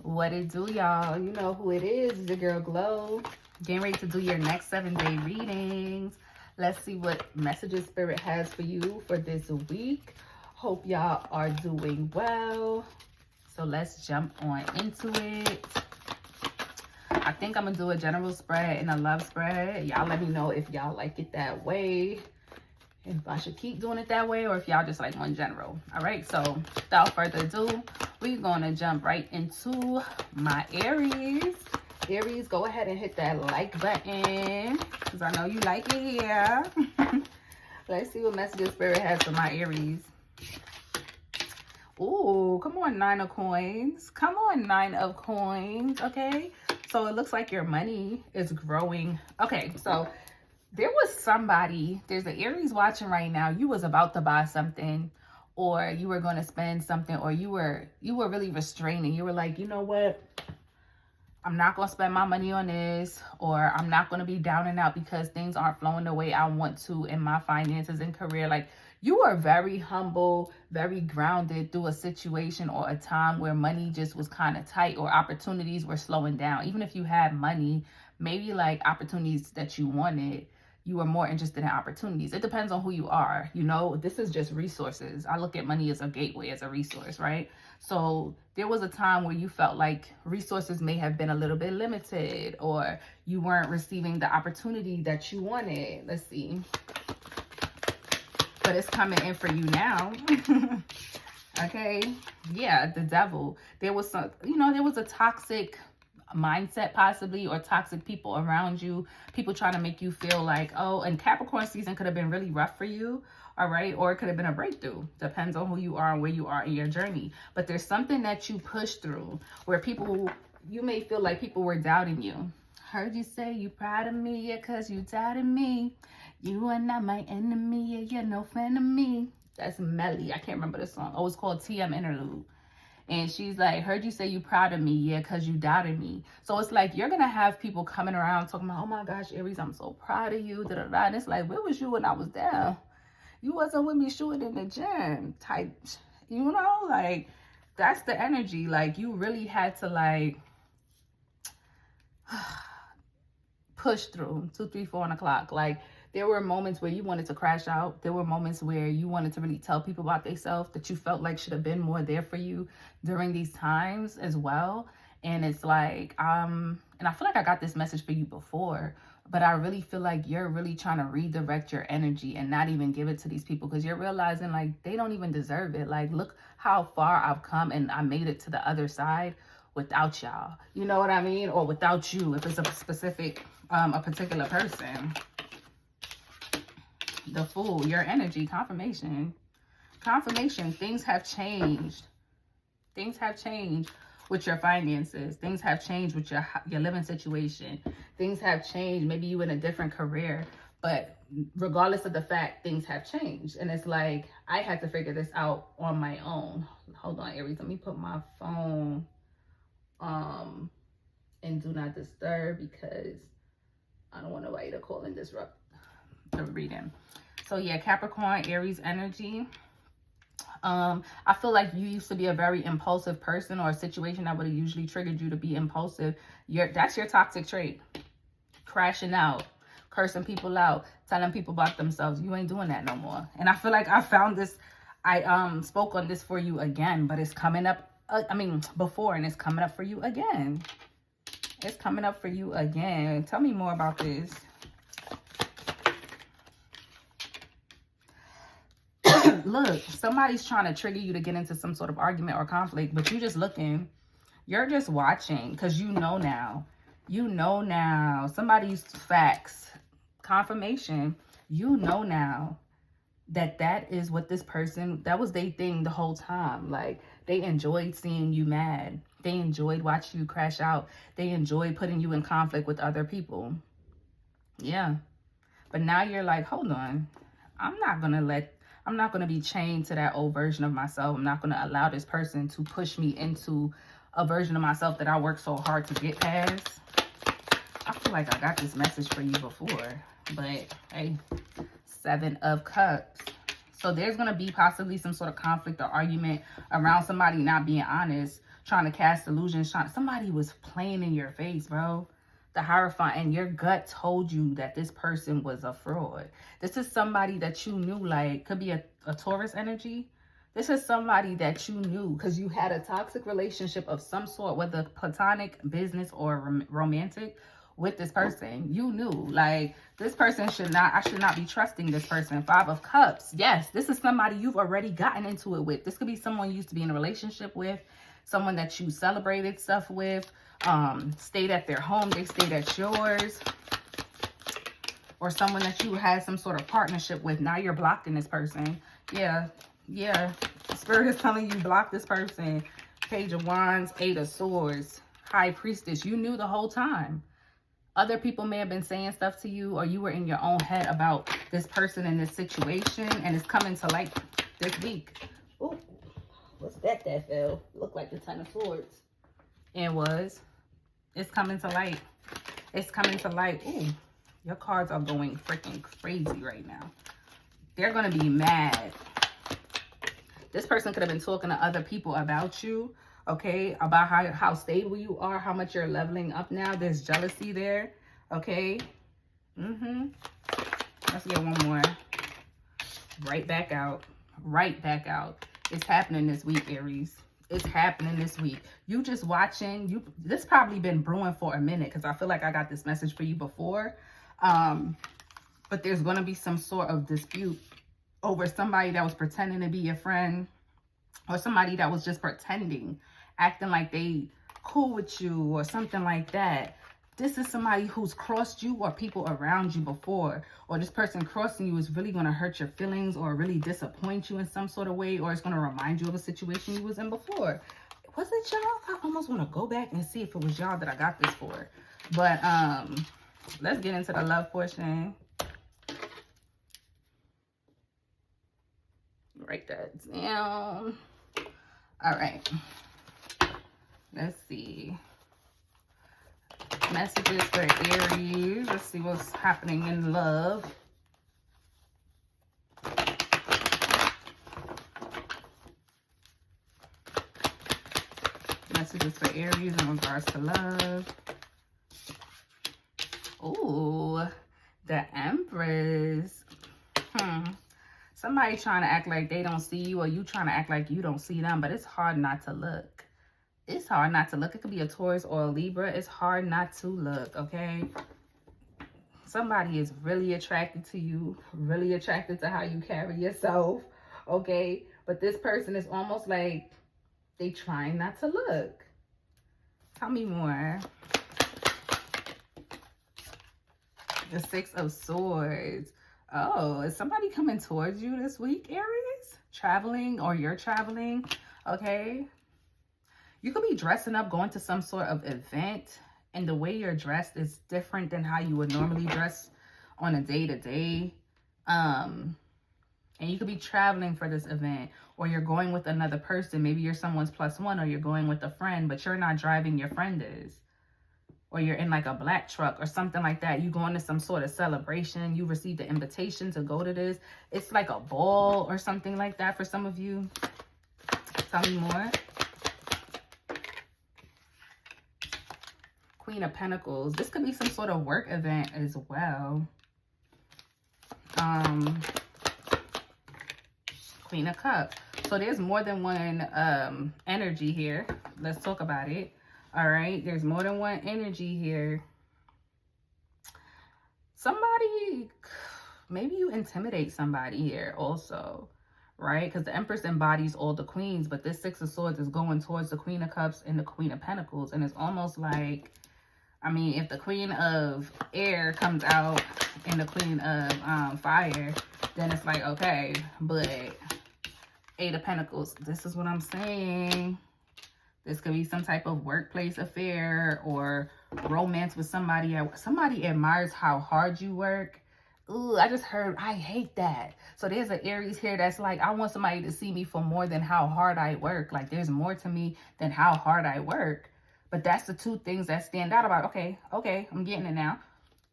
What it do, y'all? You know who it is. It's your girl Glow. Getting ready to do your next 7-day readings. Let's see what messages Spirit has for you for this week. Hope y'all are doing well. So let's jump on into it. I think I'm going to do a general spread and a love spread. Y'all let me know if y'all like it that way. If I should keep doing it that way or if y'all just like one general. All right, so without further ado, we're going to jump right into my Aries. Aries, go ahead and hit that like button because I know you like it here. Let's see what messages Spirit has for my Aries. Ooh, come on, 9 of coins. Come on, 9 of coins, okay? So it looks like your money is growing. Okay, so there was somebody, there's an Aries watching right now. You was about to buy something, or you were going to spend something, or you were really restraining. You were like, you know what? I'm not going to spend my money on this, or I'm not going to be down and out because things aren't flowing the way I want to in my finances and career. Like, you are very humble, very grounded through a situation or a time where money just was kind of tight or opportunities were slowing down. Even if you had money, maybe like opportunities that you wanted, you were more interested in opportunities. It depends on who you are. You know, this is just resources. I look at money as a gateway, as a resource, right? So there was a time where you felt like resources may have been a little bit limited, or you weren't receiving the opportunity that you wanted. Let's see. But it's coming in for you now. Okay. Yeah, the devil. There was some, you know, there was a toxic mindset possibly, or toxic people around you, people trying to make you feel like, oh, and Capricorn season could have been really rough for you, all right, or it could have been a breakthrough. Depends on who you are and where you are in your journey. But there's something that you pushed through where people, you may feel like people were doubting you. Heard you say you proud of me, yeah, because you doubted me. You are not my enemy, yeah, you're no friend of me. That's Melly. I can't remember the song. Oh, it's called TM Interlude. And she's like, heard you say you proud of me, yeah, because you doubted me. So it's like you're going to have people coming around talking about, oh my gosh, Aries, I'm so proud of you. Da, da, da. And it's like, where was you when I was down? You wasn't with me shooting in the gym type, you know, like that's the energy. Like you really had to like push through 2, 3, 4 o'clock. Like there were moments where you wanted to crash out. There were moments where you wanted to really tell people about themselves that you felt like should have been more there for you during these times as well. And it's like, and I feel like I got this message for you before, but I really feel like you're really trying to redirect your energy and not even give it to these people because you're realizing like they don't even deserve it. Like, look how far I've come and I made it to the other side without y'all. You know what I mean? Or without you, if it's a specific, a particular person. The Fool, your energy, confirmation. Confirmation, things have changed. Things have changed with your finances. Things have changed with your living situation. Things have changed. Maybe you in a different career, but regardless of the fact, things have changed. And it's like, I had to figure this out on my own. Hold on, Aries, let me put my phone in Do Not Disturb because I don't want nobody to call and disrupt the reading. So yeah, Capricorn, Aries energy. I feel like you used to be a very impulsive person, or a situation that would have usually triggered you to be impulsive. That's your toxic trait. Crashing out, cursing people out, telling people about themselves. You ain't doing that no more. And I feel like I found this, I spoke on this for you again, but it's coming up, before, and it's coming up for you again. It's coming up for you again. Tell me more about this. Look, somebody's trying to trigger you to get into some sort of argument or conflict, but you're just looking. You're just watching because you know now. You know now. Somebody's facts. Confirmation. You know now that that is what this person, that was their thing the whole time. Like, they enjoyed seeing you mad. They enjoyed watching you crash out. They enjoyed putting you in conflict with other people. Yeah. But now you're like, hold on. I'm not going to be chained to that old version of myself. I'm not going to allow this person to push me into a version of myself that I worked so hard to get past. I feel like I got this message for you before, but hey, 7 of Cups. So there's going to be possibly some sort of conflict or argument around somebody not being honest, trying to cast illusions. Somebody was playing in your face, bro. The Hierophant, and your gut told you that this person was a fraud. This is somebody that you knew, like, could be a Taurus energy. This is somebody that you knew because you had a toxic relationship of some sort, whether platonic, business, or romantic, with this person. You knew, like, this person I should not be trusting this person. 5 of Cups. Yes, this is somebody you've already gotten into it with. This could be someone you used to be in a relationship with, someone that you celebrated stuff with, stayed at their home, they stayed at yours, or someone that you had some sort of partnership with. Now you're blocking this person. Yeah. Spirit is telling you block this person. Page of Wands, 8 of Swords, High Priestess. You knew the whole time. Other people may have been saying stuff to you, or you were in your own head about this person and this situation, and it's coming to light this week. Oh, what's that fell? Looked like the 10 of Swords. It was. It's coming to light. It's coming to light. Ooh, your cards are going freaking crazy right now. They're going to be mad. This person could have been talking to other people about you, okay? About how stable you are, how much you're leveling up now. There's jealousy there, okay? Let's get one more. Right back out. Right back out. It's happening this week, Aries. It's happening this week. You just watching. This probably been brewing for a minute because I feel like I got this message for you before. But there's going to be some sort of dispute over somebody that was pretending to be your friend, or somebody that was just pretending, acting like they cool with you or something like that. This is somebody who's crossed you or people around you before, or this person crossing you is really going to hurt your feelings or really disappoint you in some sort of way, or it's going to remind you of a situation you was in before. Was it y'all? I almost want to go back and see if it was y'all that I got this for. But let's get into the love portion. Write that down. All right. Let's see. Messages for Aries. Let's see what's happening in love. Messages for Aries in regards to love. Ooh, the Empress. Somebody trying to act like they don't see you, or you trying to act like you don't see them, but it's hard not to look. It's hard not to look. It could be a Taurus or a Libra. It's hard not to look, okay? Somebody is really attracted to you, really attracted to how you carry yourself, okay? But this person is almost like they trying not to look. Tell me more. The 6 of Swords. Oh, is somebody coming towards you this week, Aries? Traveling, or you're traveling, okay? You could be dressing up, going to some sort of event, and the way you're dressed is different than how you would normally dress on a day-to-day. And you could be traveling for this event, or you're going with another person. Maybe you're someone's +1, or you're going with a friend, but you're not driving, your friend is. Or you're in like a black truck or something like that. You going to some sort of celebration. You received the invitation to go to this. It's like a ball or something like that for some of you. Tell me more. Queen of Pentacles. This could be some sort of work event as well. Queen of Cups. So there's more than one energy here. Let's talk about it. All right, there's more than one energy here. Somebody, maybe you intimidate somebody here also, right? Because the Empress embodies all the queens, but this 6 of Swords is going towards the Queen of Cups and the Queen of Pentacles. And it's almost like, I mean, if the Queen of Air comes out and the Queen of Fire, then it's like, okay, but 8 of Pentacles, this is what I'm saying. This could be some type of workplace affair or romance with somebody. Somebody admires how hard you work. Ooh, I just heard, I hate that. So there's an Aries here that's like, I want somebody to see me for more than how hard I work. Like, there's more to me than how hard I work. But that's the two things that stand out about, okay, I'm getting it now.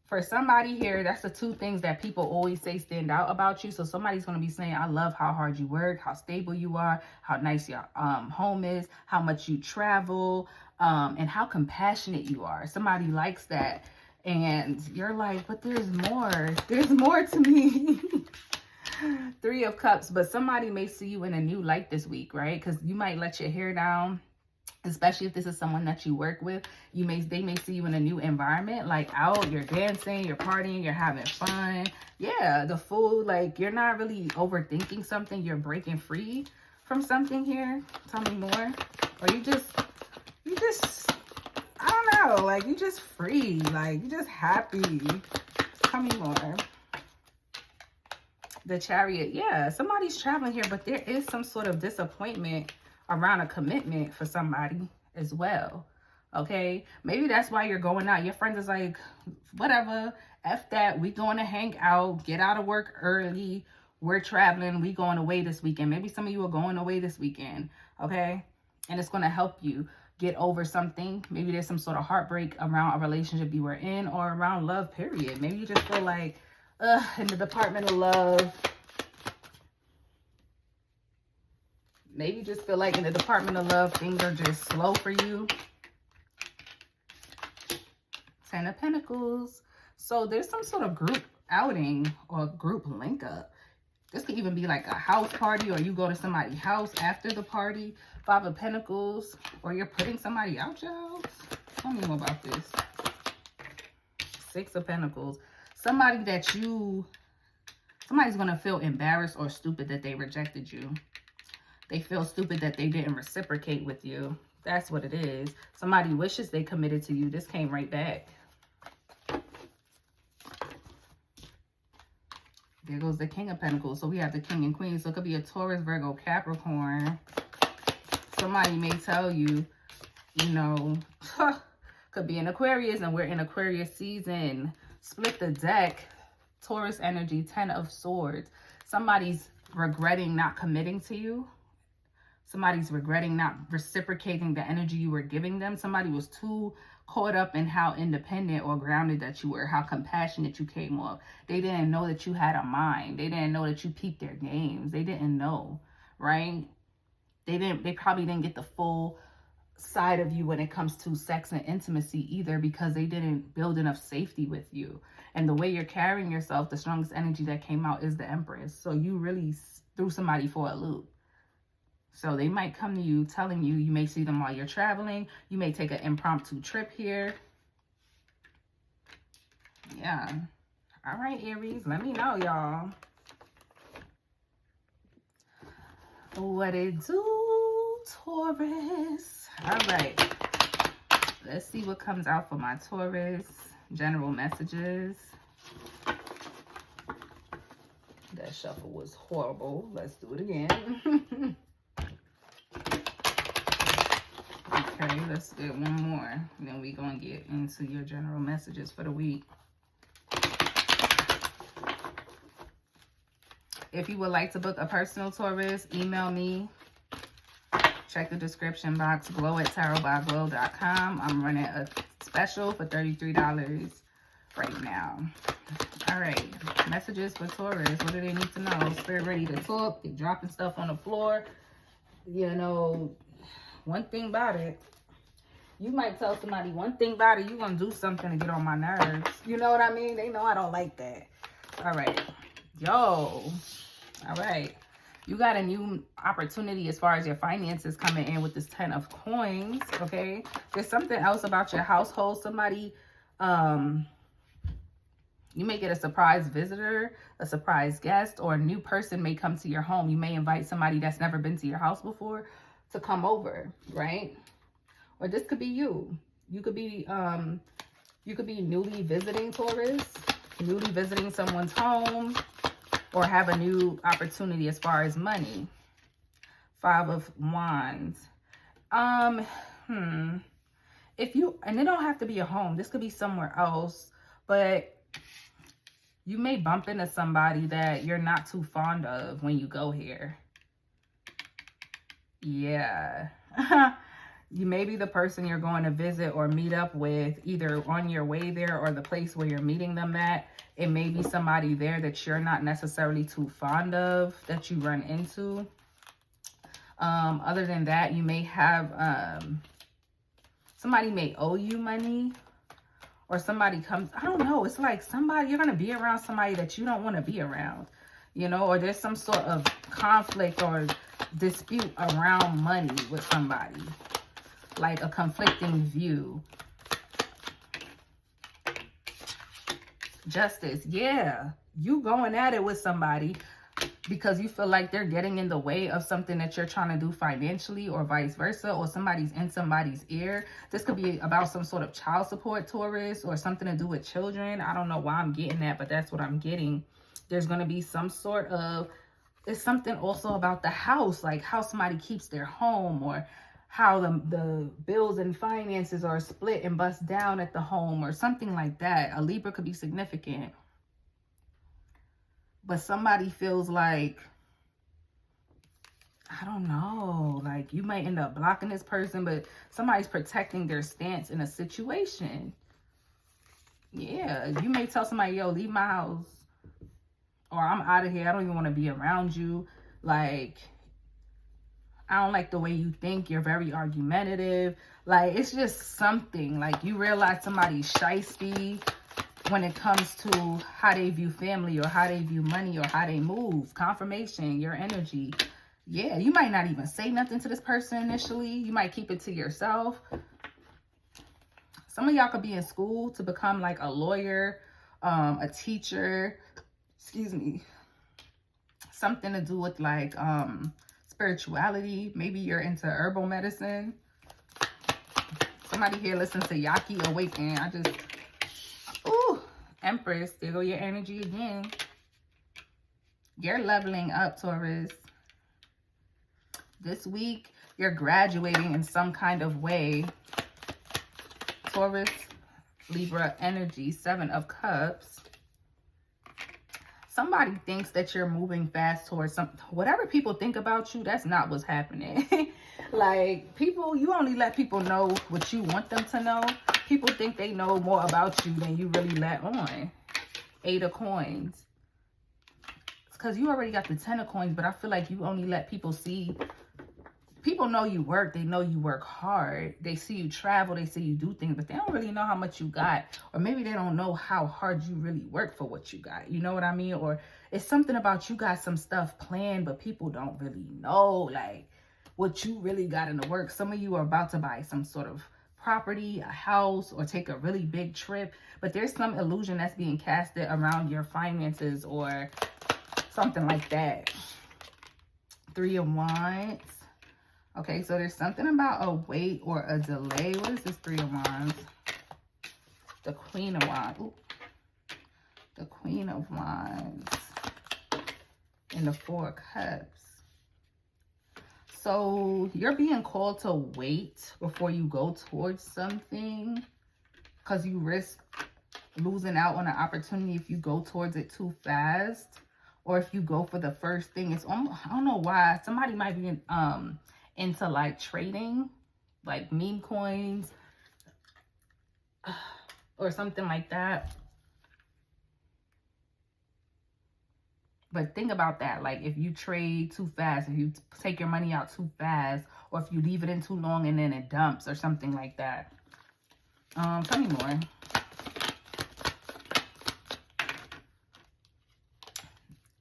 For somebody here, that's the two things that people always say stand out about you. So somebody's going to be saying, I love how hard you work, how stable you are, how nice your home is, how much you travel, and how compassionate you are. Somebody likes that. And you're like, but there's more. There's more to me. 3 of Cups. But somebody may see you in a new light this week, right? Because you might let your hair down. Especially if this is someone that you work with, they may see you in a new environment, like out, you're dancing, you're partying, you're having fun. Yeah, the food, like you're not really overthinking something, you're breaking free from something here. Tell me more. Or you just, I don't know, like you just free, like you just happy. Tell me more. The Chariot, yeah, somebody's traveling here, but there is some sort of disappointment around a commitment for somebody as well. Okay, maybe that's why you're going out. Your friends is like, whatever, F that, we going to hang out, get out of work early, we're traveling, we going away this weekend. Maybe some of you are going away this weekend, okay? And it's going to help you get over something. Maybe there's some sort of heartbreak around a relationship you were in, or around love, period. Maybe you just feel like, in the department of love, maybe you just feel like in the department of love, things are just slow for you. 10 of Pentacles. So there's some sort of group outing or group link up. This could even be like a house party, or you go to somebody's house after the party. 5 of Pentacles. Or you're putting somebody out your house. Tell me more about this. 6 of Pentacles. Somebody that somebody's going to feel embarrassed or stupid that they rejected you. They feel stupid that they didn't reciprocate with you. That's what it is. Somebody wishes they committed to you. This came right back. There goes the King of Pentacles. So we have the King and Queen. So it could be a Taurus, Virgo, Capricorn. Somebody may tell you, you know, could be an Aquarius, and we're in Aquarius season. Split the deck. Taurus energy, 10 of Swords. Somebody's regretting not committing to you. Somebody's regretting not reciprocating the energy you were giving them. Somebody was too caught up in how independent or grounded that you were, how compassionate you came off. They didn't know that you had a mind. They didn't know that you peeped their games. They didn't know, right? They probably didn't get the full side of you when it comes to sex and intimacy either, because they didn't build enough safety with you. And the way you're carrying yourself, the strongest energy that came out is the Empress. So you really threw somebody for a loop. So they might come to you telling you, you may see them while you're traveling. You may take an impromptu trip here. Yeah. All right, Aries, let me know, y'all. What it do, Taurus? All right. Let's see what comes out for my Taurus. General messages. That shuffle was horrible. Let's do it again. Okay, let's get one more. And then we're going to get into your general messages for the week. If you would like to book a personal Taurus, email me. Check the description box, glow@tarotbyglow.com. I'm running a special for $33 right now. All right, messages for Taurus. What do they need to know? Spirit ready to talk. They're dropping stuff on the floor. You know, one thing about it, you might tell somebody one thing about it, you're going to do something to get on my nerves. You know what I mean? They know I don't like that. All right. Yo. All right. You got a new opportunity as far as your finances coming in with this 10 of Coins, okay? There's something else about your household. Somebody, you may get a surprise visitor, a surprise guest, or a new person may come to your home. You may invite somebody that's never been to your house before to come over, right? Or this could be you. You could be newly visiting, Taurus, newly visiting someone's home, or have a new opportunity as far as money. 5 of Wands. If you, and it don't have to be a home. This could be somewhere else, but you may bump into somebody that you're not too fond of when you go here. Yeah. You may be the person you're going to visit or meet up with, either on your way there or the place where you're meeting them at. It may be somebody there that you're not necessarily too fond of, that you run into. Other than that, you may have, somebody may owe you money, or somebody comes, I don't know. It's like somebody, you're going to be around somebody that you don't want to be around, you know, or there's some sort of conflict or dispute around money with somebody, like a conflicting view. Justice. Yeah. You going at it with somebody because you feel like they're getting in the way of something that you're trying to do financially, or vice versa, or somebody's in somebody's ear. This could be about some sort of child support, Taurus, or something to do with children. I don't know why I'm getting that, but that's what I'm getting. There's going to be some sort of, it's something also about the house, like how somebody keeps their home, or how the bills and finances are split and bust down at the home, or something like that. A Libra could be significant. But somebody feels like, I don't know, like you might end up blocking this person, but somebody's protecting their stance in a situation. Yeah, you may tell somebody, yo, leave my house, or I'm out of here. I don't even want to be around you. Like, I don't like the way you think. You're very argumentative. Like, it's just something. Like, you realize somebody's shysty when it comes to how they view family, or how they view money, or how they move. Confirmation, your energy. Yeah, you might not even say nothing to this person initially. You might keep it to yourself. Some of y'all could be in school to become like a lawyer, a teacher, excuse me, something to do with like spirituality. Maybe you're into herbal medicine. Somebody here listens to Yaki Awaken. I just, ooh, Empress, there go your energy again. You're leveling up, Taurus. This week, you're graduating in some kind of way. Taurus, Libra energy, 7 of Cups. Somebody thinks that you're moving fast towards something. Whatever people think about you, that's not what's happening. Like, people, you only let people know what you want them to know. People think they know more about you than you really let on. 8 of Coins. It's because you already got the 10 of Coins, but I feel like you only let people see. People know you work. They know you work hard. They see you travel. They see you do things, but they don't really know how much you got. Or maybe they don't know how hard you really work for what you got. You know what I mean? Or it's something about you got some stuff planned, but people don't really know, like, what you really got in the work. Some of you are about to buy some sort of property, a house, or take a really big trip. But there's some illusion that's being casted around your finances or something like that. 3 of Wands. Okay, so there's something about a wait or a delay. What is this 3 of Wands? The Queen of Wands. Ooh. The Queen of Wands. And the 4 of Cups. So you're being called to wait before you go towards something, because you risk losing out on an opportunity if you go towards it too fast, or if you go for the first thing. It's almost, I don't know why, somebody might be into like trading, like meme coins or something like that. But think about that. Like, if you trade too fast, if you take your money out too fast, or if you leave it in too long and then it dumps or something like that. Tell me more.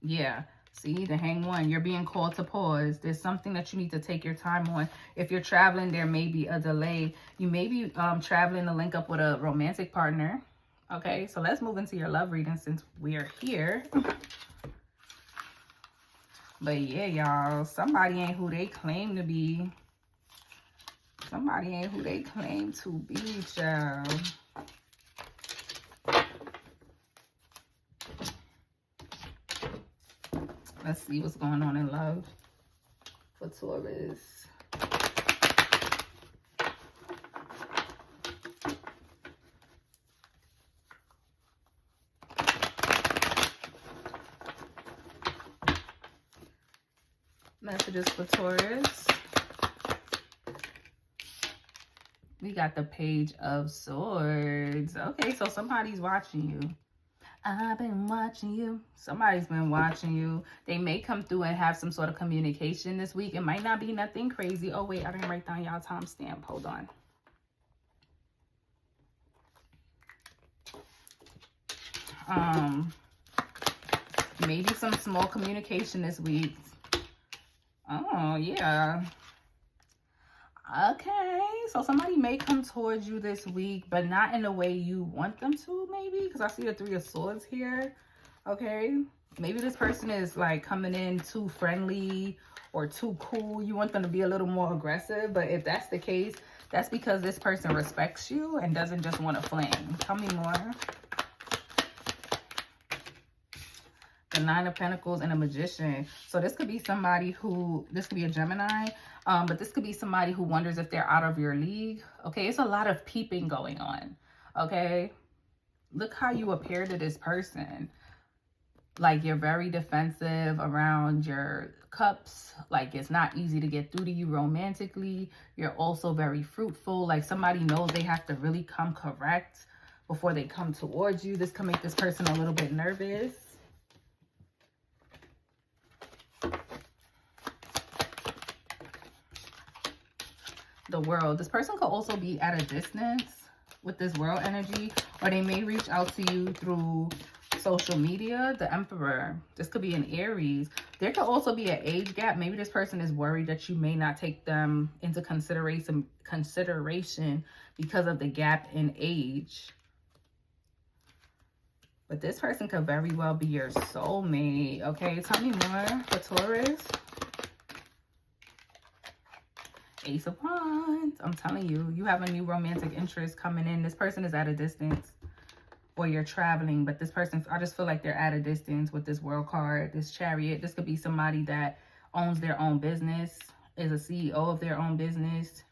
Yeah. See, the Hanged One. You're being called to pause. There's something that you need to take your time on. If you're traveling, there may be a delay. You may be traveling to link up with a romantic partner. Okay, so let's move into your love reading since we are here. But yeah, y'all, somebody ain't who they claim to be. Somebody ain't who they claim to be, child. Let's see what's going on in love for Taurus. Messages for Taurus. We got the Page of Swords. Okay, so somebody's watching you. I've been watching you. Somebody's been watching you. They may come through and have some sort of communication this week. It might not be nothing crazy. Oh, wait, I didn't write down y'all timestamp. Hold on. Maybe some small communication this week. Oh, yeah. Okay, so somebody may come towards you this week, but not in the way you want them to, maybe, because I see the Three of Swords here. Okay, maybe this person is like coming in too friendly or too cool. You want them to be a little more aggressive, but if that's the case, that's because this person respects you and doesn't just want to fling. Tell me more. The Nine of Pentacles and a Magician. So this could be somebody who, this could be a Gemini, but this could be somebody who wonders if they're out of your league. Okay, it's a lot of peeping going on. Okay, look how you appear to this person. Like you're very defensive around your cups. Like it's not easy to get through to you romantically. You're also very fruitful. Like somebody knows they have to really come correct before they come towards you. This can make this person a little bit nervous. The World. This person could also be at a distance with this World energy, or they may reach out to you through social media. The Emperor. This could be an Aries. There could also be an age gap. Maybe this person is worried that you may not take them into consideration because of the gap in age. But this person could very well be your soulmate. Okay, tell me more for Taurus. Ace of Wands. I'm telling you, you have a new romantic interest coming in. This person is at a distance, or you're traveling, but this person, I just feel like they're at a distance with this World card, this Chariot. This could be somebody that owns their own business, is a CEO of their own business.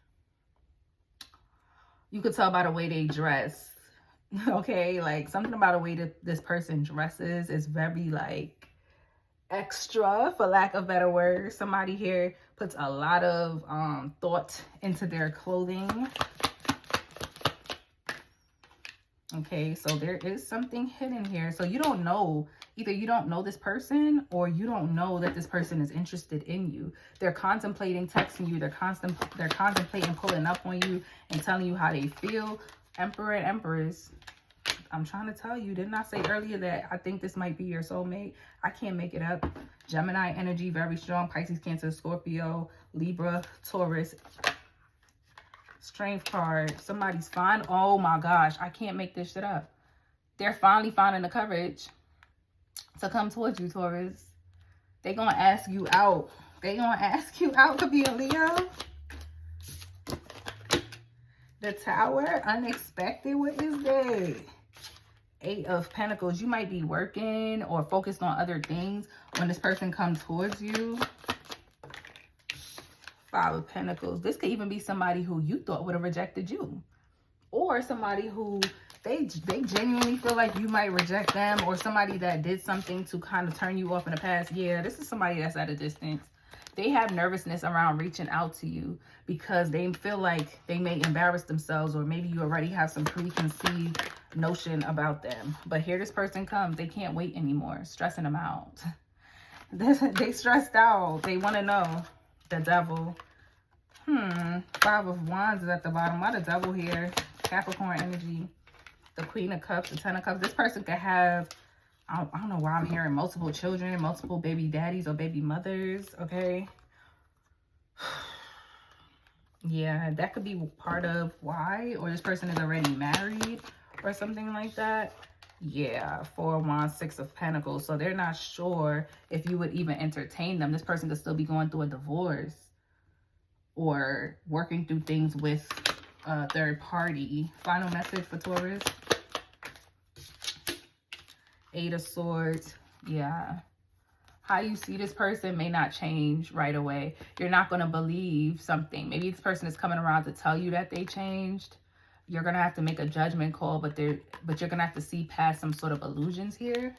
You could tell by the way they dress. Okay, like something about the way that this person dresses is very like extra, for lack of better words. Somebody here puts a lot of thought into their clothing. Okay, so there is something hidden here. So you don't know, either you don't know this person, or you don't know that this person is interested in you. They're contemplating texting you. They're contemplating pulling up on you and telling you how they feel. Emperor and Empress. I'm trying to tell you, didn't I say earlier that I think this might be your soulmate? I can't make it up. Gemini energy, very strong. Pisces, Cancer, Scorpio, Libra, Taurus. Strength card. Somebody's fine. Oh my gosh, I can't make this shit up. They're finally finding the courage to come towards you, Taurus. They're going to ask you out. They're going to ask you out to be a Leo. The Tower, unexpected. What is that? Eight of Pentacles. You might be working or focused on other things when this person comes towards you. Five of Pentacles. This could even be somebody who you thought would have rejected you, or somebody who they genuinely feel like you might reject them, or somebody that did something to kind of turn you off in the past. Yeah, this is somebody that's at a distance. They have nervousness around reaching out to you because they feel like they may embarrass themselves, or maybe you already have some preconceived notion about them. But here this person comes. They can't wait anymore. Stressing them out. They stressed out. They want to know. The Devil. Five of Wands is at the bottom. Why the Devil here? Capricorn energy. The Queen of Cups. The Ten of Cups. This person could have, I don't know why I'm hearing multiple children, multiple baby daddies or baby mothers. Okay. Yeah, that could be part of why. Or this person is already married or something like that. Yeah, Four of Wands, Six of Pentacles. So they're not sure if you would even entertain them. This person could still be going through a divorce or working through things with a third party. Final message for Taurus. Eight of Swords. Yeah. How you see this person may not change right away. You're not going to believe something. Maybe this person is coming around to tell you that they changed. You're going to have to make a judgment call, but you're going to have to see past some sort of illusions here.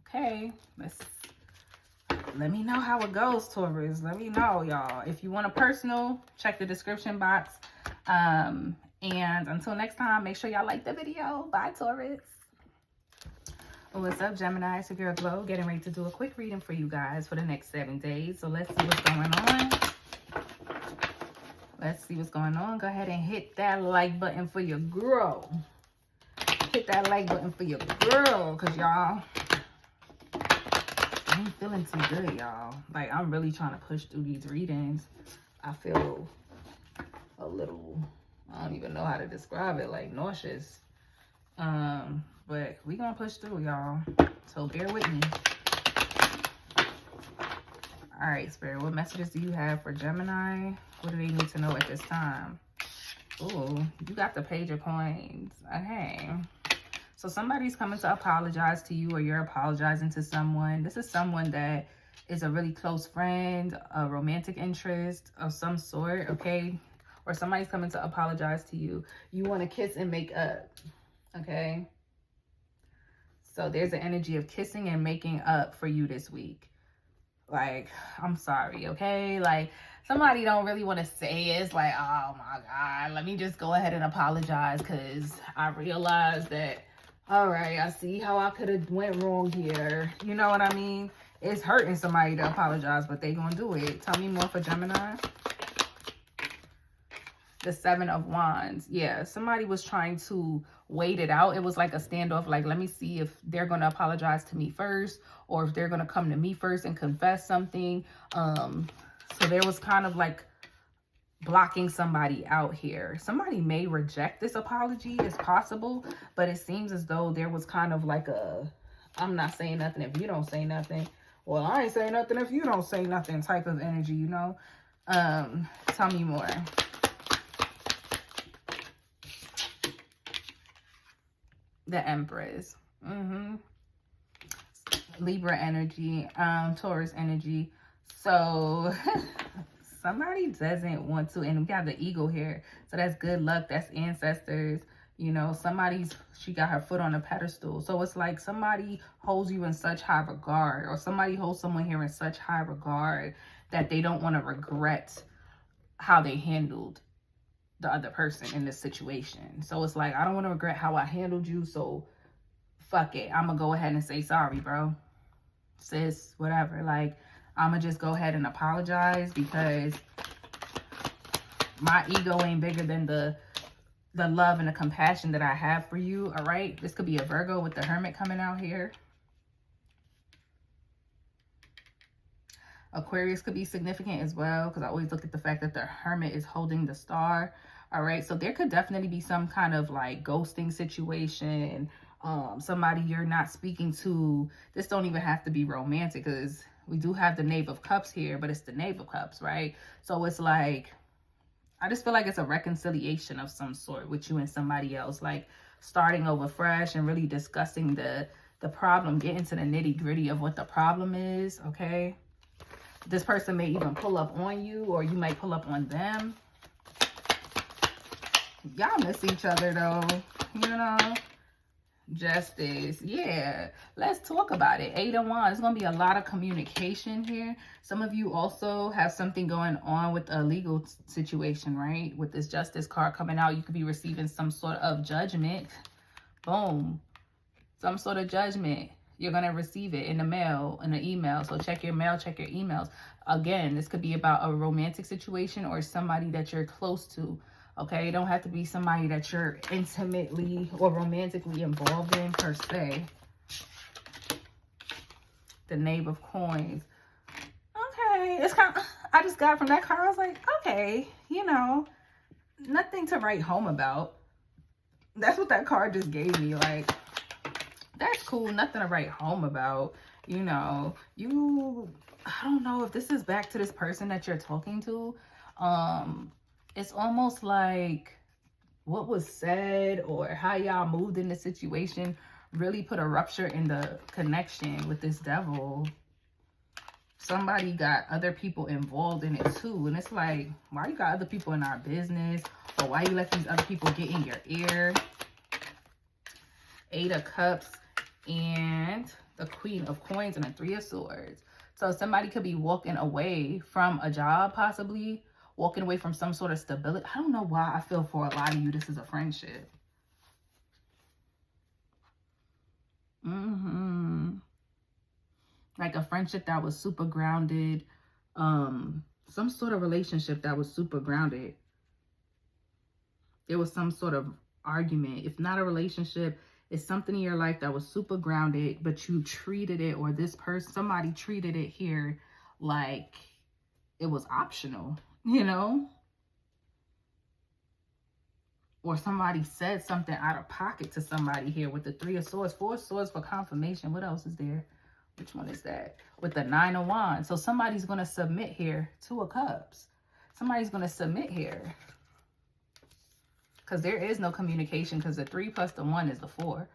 Okay, let's let me know how it goes, Taurus. Let me know, y'all. If you want a personal, check the description box. And until next time, make sure y'all like the video. Bye, Taurus. What's up, Gemini? It's your girl Glow, getting ready to do a quick reading for you guys for the next 7 days. So let's see what's going on. Let's see what's going on. Go ahead and hit that like button for your girl. Hit that like button for your girl, because y'all, I ain't feeling too good, y'all. Like, I'm really trying to push through these readings. I feel a little, I don't even know how to describe it, like nauseous. But we gonna push through, y'all. So bear with me. All right, Spirit, what messages do you have for Gemini? What do they need to know at this time? Oh, you got the Page of Coins. Okay. So somebody's coming to apologize to you, or you're apologizing to someone. This is someone that is a really close friend, a romantic interest of some sort, okay? Or somebody's coming to apologize to you. You want to kiss and make up, okay? So there's an energy of kissing and making up for you this week. Like, I'm sorry, okay? Like, somebody don't really want to say it. It's like, oh my God, let me just go ahead and apologize, because I realized that, all right, I see how I could have went wrong here. You know what I mean? It's hurting somebody to apologize, but they gonna do it. Tell me more for Gemini. The 7 of Wands. Yeah, somebody was trying to wait it out. It was like a standoff. Like, let me see if they're going to apologize to me first, or if they're going to come to me first and confess something. So there was kind of like blocking somebody out here. Somebody may reject this apology. It's possible, but it seems as though there was kind of like a, I'm not saying nothing if you don't say nothing. Well, I ain't saying nothing if you don't say nothing type of energy, you know? Tell me more. The Empress. Libra energy, Taurus energy. So somebody doesn't want to, and we got the eagle here. So that's good luck. That's ancestors. You know, she got her foot on a pedestal. So it's like somebody holds you in such high regard, or somebody holds someone here in such high regard that they don't want to regret how they handled the other person in this situation. So it's like, I don't want to regret how I handled you, so fuck it, I'm gonna go ahead and say sorry, bro, sis, whatever. Like, I'm gonna just go ahead and apologize, because my ego ain't bigger than the love and the compassion that I have for you. All right, this could be a Virgo with the Hermit coming out here. Aquarius could be significant as well, because I always look at the fact that the Hermit is holding the star. All right, so there could definitely be some kind of like ghosting situation. Somebody you're not speaking to. This don't even have to be romantic, because we do have the Knave of Cups here, but it's the Knave of Cups, right? So it's like, I just feel like it's a reconciliation of some sort with you and somebody else, like starting over fresh and really discussing the problem, getting to the nitty gritty of what the problem is, okay? This person may even pull up on you, or you might pull up on them. Y'all miss each other though, you know? Justice. Yeah, let's talk about it. 8 of Wands. It's going to be a lot of communication here. Some of you also have something going on with a legal situation, right? With this Justice card coming out, you could be receiving some sort of judgment. Boom. Some sort of judgment. You're going to receive it in the mail, in the email. So check your mail, check your emails. Again, this could be about a romantic situation or somebody that you're close to. Okay, it don't have to be somebody that you're intimately or romantically involved in per se. The Knave of Coins. Okay, it's kind of, I just got from that card, I was like, okay, you know, nothing to write home about. That's what that card just gave me. Like, that's cool, nothing to write home about. You know, I don't know if this is back to this person that you're talking to. It's almost like what was said or how y'all moved in the situation really put a rupture in the connection with this Devil. Somebody got other people involved in it too. And it's like, why you got other people in our business? Or why you let these other people get in your ear? 8 of Cups and the Queen of Coins and the 3 of Swords. So somebody could be walking away from a job, possibly walking away from some sort of stability. I don't know why I feel for a lot of you this is a friendship. Like a friendship that was super grounded. Some sort of relationship that was super grounded. There was some sort of argument. If not a relationship, it's something in your life that was super grounded, but you treated it, or this person, somebody treated it here like it was optional, you know? Or somebody said something out of pocket to somebody here with the 3 of Swords, 4 of Swords for confirmation. What else is there? Which one is that? With the 9 of Wands. So somebody's going to submit here. 2 of Cups. Somebody's going to submit here. Because there is no communication, because the 3 plus the 1 is the 4.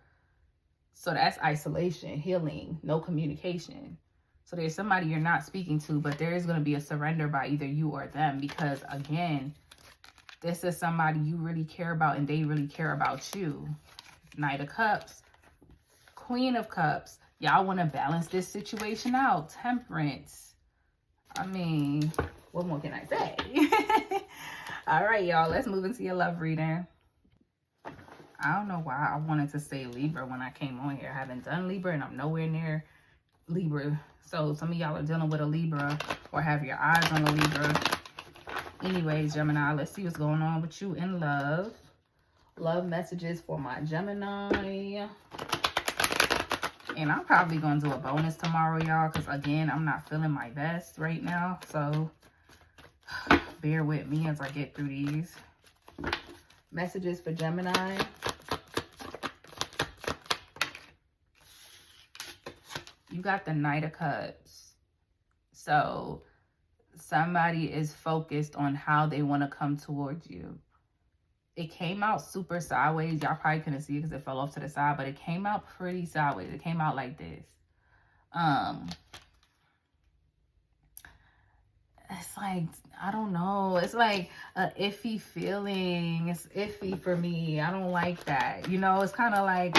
So that's isolation, healing, no communication. So there's somebody you're not speaking to, but there is going to be a surrender by either you or them, because again, this is somebody you really care about and they really care about you. Knight of Cups, Queen of Cups. Y'all want to balance this situation out. Temperance. I mean, what more can I say? All right, y'all, let's move into your love reading. I don't know why I wanted to say Libra when I came on here. I haven't done Libra and I'm nowhere near Libra. So some of y'all are dealing with a Libra or have your eyes on a Libra. Anyways, Gemini, let's see what's going on with you in love. Love messages for my Gemini. And I'm probably going to do a bonus tomorrow, y'all, because again, I'm not feeling my best right now. So bear with me as I get through these. Messages for Gemini. You got the Knight of Cups. So somebody is focused on how they want to come towards you. It came out super sideways. Y'all probably couldn't see it because it fell off to the side, but it came out pretty sideways. It came out like this. It's like, I don't know. It's like a iffy feeling. It's iffy for me. I don't like that. You know, it's kind of like,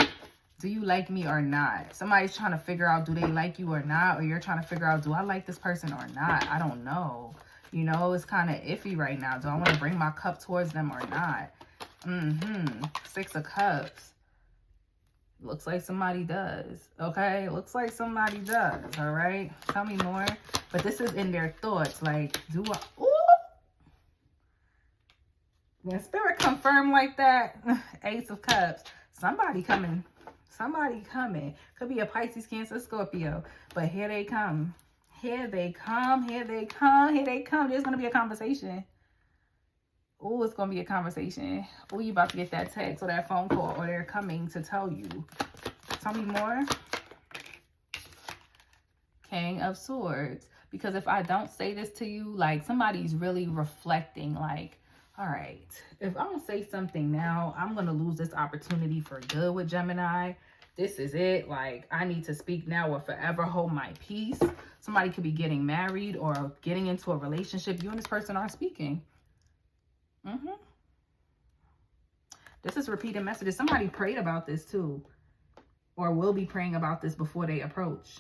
do you like me or not? Somebody's trying to figure out, do they like you or not? Or you're trying to figure out, do I like this person or not? I don't know. You know, it's kind of iffy right now. Do I want to bring my cup towards them or not? 6 of Cups. Looks like somebody does. Okay? Looks like somebody does. All right? Tell me more. But this is in their thoughts. Like, do I... Ooh! When spirit confirm like that, Ace of Cups. Somebody coming. Somebody coming. Could be a Pisces, Cancer, Scorpio. But here they come. Here they come. Here they come. Here they come. There's going to be a conversation. Oh, it's going to be a conversation. Oh, you about to get that text or that phone call, or they're coming to tell you. Tell me more. King of Swords. Because if I don't say this to you, like somebody's really reflecting like, all right, if I don't say something now, I'm going to lose this opportunity for good with Gemini. This is it. Like, I need to speak now or forever hold my peace. Somebody could be getting married or getting into a relationship. You and this person are speaking. This is repeated messages. Somebody prayed about this too, or will be praying about this before they approach.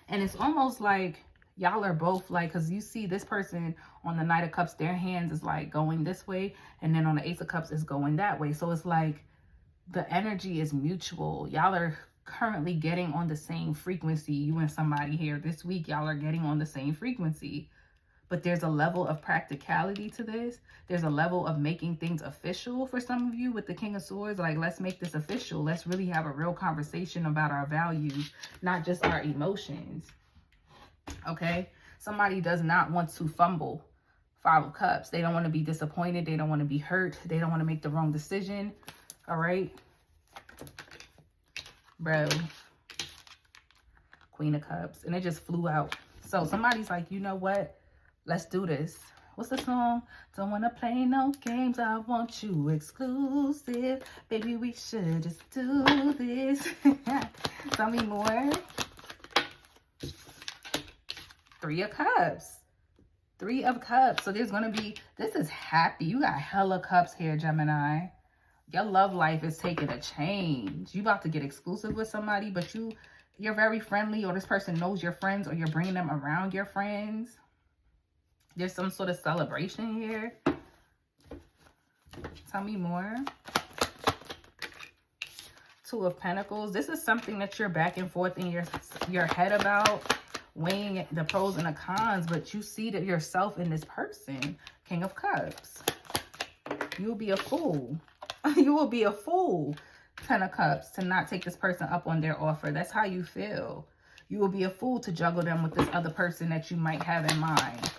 And it's almost like y'all are both like, because you see this person on the Knight of Cups, their hands is like going this way, and then on the Ace of Cups is going that way. So it's like the energy is mutual. Y'all are currently getting on the same frequency. You and somebody here this week, y'all are getting on the same frequency. But there's a level of practicality to this. There's a level of making things official for some of you with the King of Swords. Like, let's make this official. Let's really have a real conversation about our values, not just our emotions. Okay? Somebody does not want to fumble. 5 of Cups. They don't want to be disappointed. They don't want to be hurt. They don't want to make the wrong decision. All right? Bro. Queen of Cups. And it just flew out. So somebody's like, you know what? Let's do this. What's the song? Don't want to play no games. I want you exclusive. Baby, we should just do this. Tell me more. 3 of Cups. 3 of Cups. So there's going to be, this is happy. You got hella cups here, Gemini. Your love life is taking a change. You about to get exclusive with somebody, but you You're very friendly, or this person knows your friends, or you're bringing them around your friends. There's some sort of celebration here. Tell me more. Two of Pentacles. This is something that you're back and forth in your head about, weighing the pros and the cons, but you see that yourself in this person. King of Cups. You'll be a fool. You will be a fool, Ten of Cups, to not take this person up on their offer. That's how you feel. You will be a fool to juggle them with this other person that you might have in mind.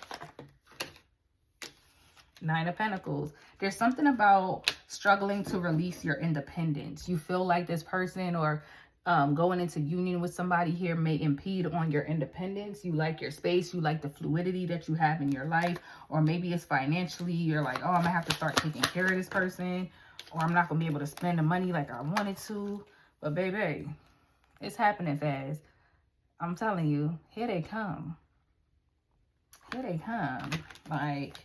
Nine of Pentacles. There's something about struggling to release your independence. You feel like this person or going into union with somebody here may impede on your independence. You like your space. You like the fluidity that you have in your life. Or maybe it's financially. You're like, oh, I'm going to have to start taking care of this person. Or I'm not going to be able to spend the money like I wanted to. But baby, it's happening fast. I'm telling you, here they come. Here they come. Like,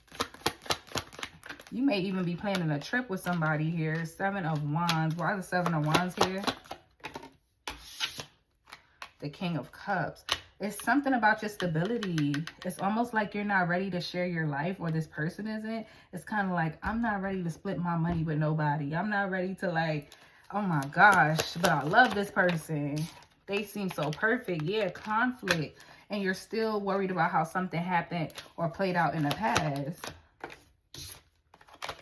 you may even be planning a trip with somebody here. Seven of Wands. Why the Seven of Wands here? The King of Cups. It's something about your stability. It's almost like you're not ready to share your life, or this person isn't. It's kind of like, I'm not ready to split my money with nobody. I'm not ready to, like, oh my gosh, but I love this person. They seem so perfect. Yeah, conflict. And you're still worried about how something happened or played out in the past.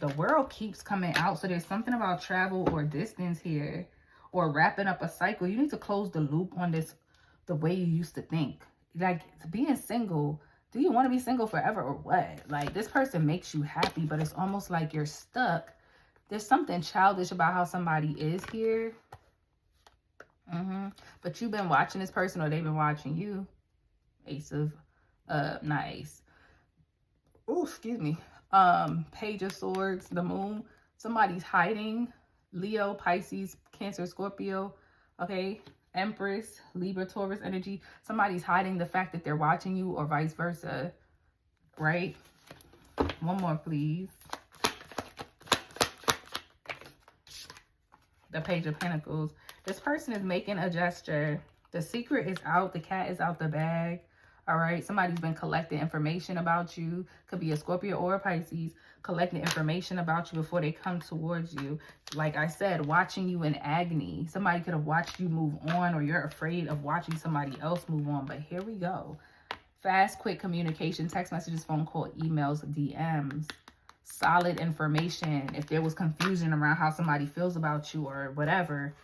The World keeps coming out. So there's something about travel or distance here, or wrapping up a cycle. You need to close the loop on this, the way you used to think. Like, being single, do you want to be single forever or what? Like, this person makes you happy, but it's almost like you're stuck. There's something childish about how somebody is here. But you've been watching this person, or they've been watching you. Ace of, not Ace. Oh, excuse me. Page of Swords, the Moon. Somebody's hiding. Leo, Pisces, Cancer, Scorpio. Okay. Empress, Libra, Taurus energy. Somebody's hiding the fact that they're watching you, or vice versa. Right? One more, please. The Page of Pentacles. This person is making a gesture. The secret is out. The cat is out the bag. All right. Somebody's been collecting information about you. Could be a Scorpio or a Pisces. Collecting information about you before they come towards you. Like I said, watching you in agony. Somebody could have watched you move on, or you're afraid of watching somebody else move on. But here we go. Fast, quick communication. Text messages, phone call, emails, DMs. Solid information. If there was confusion around how somebody feels about you or whatever,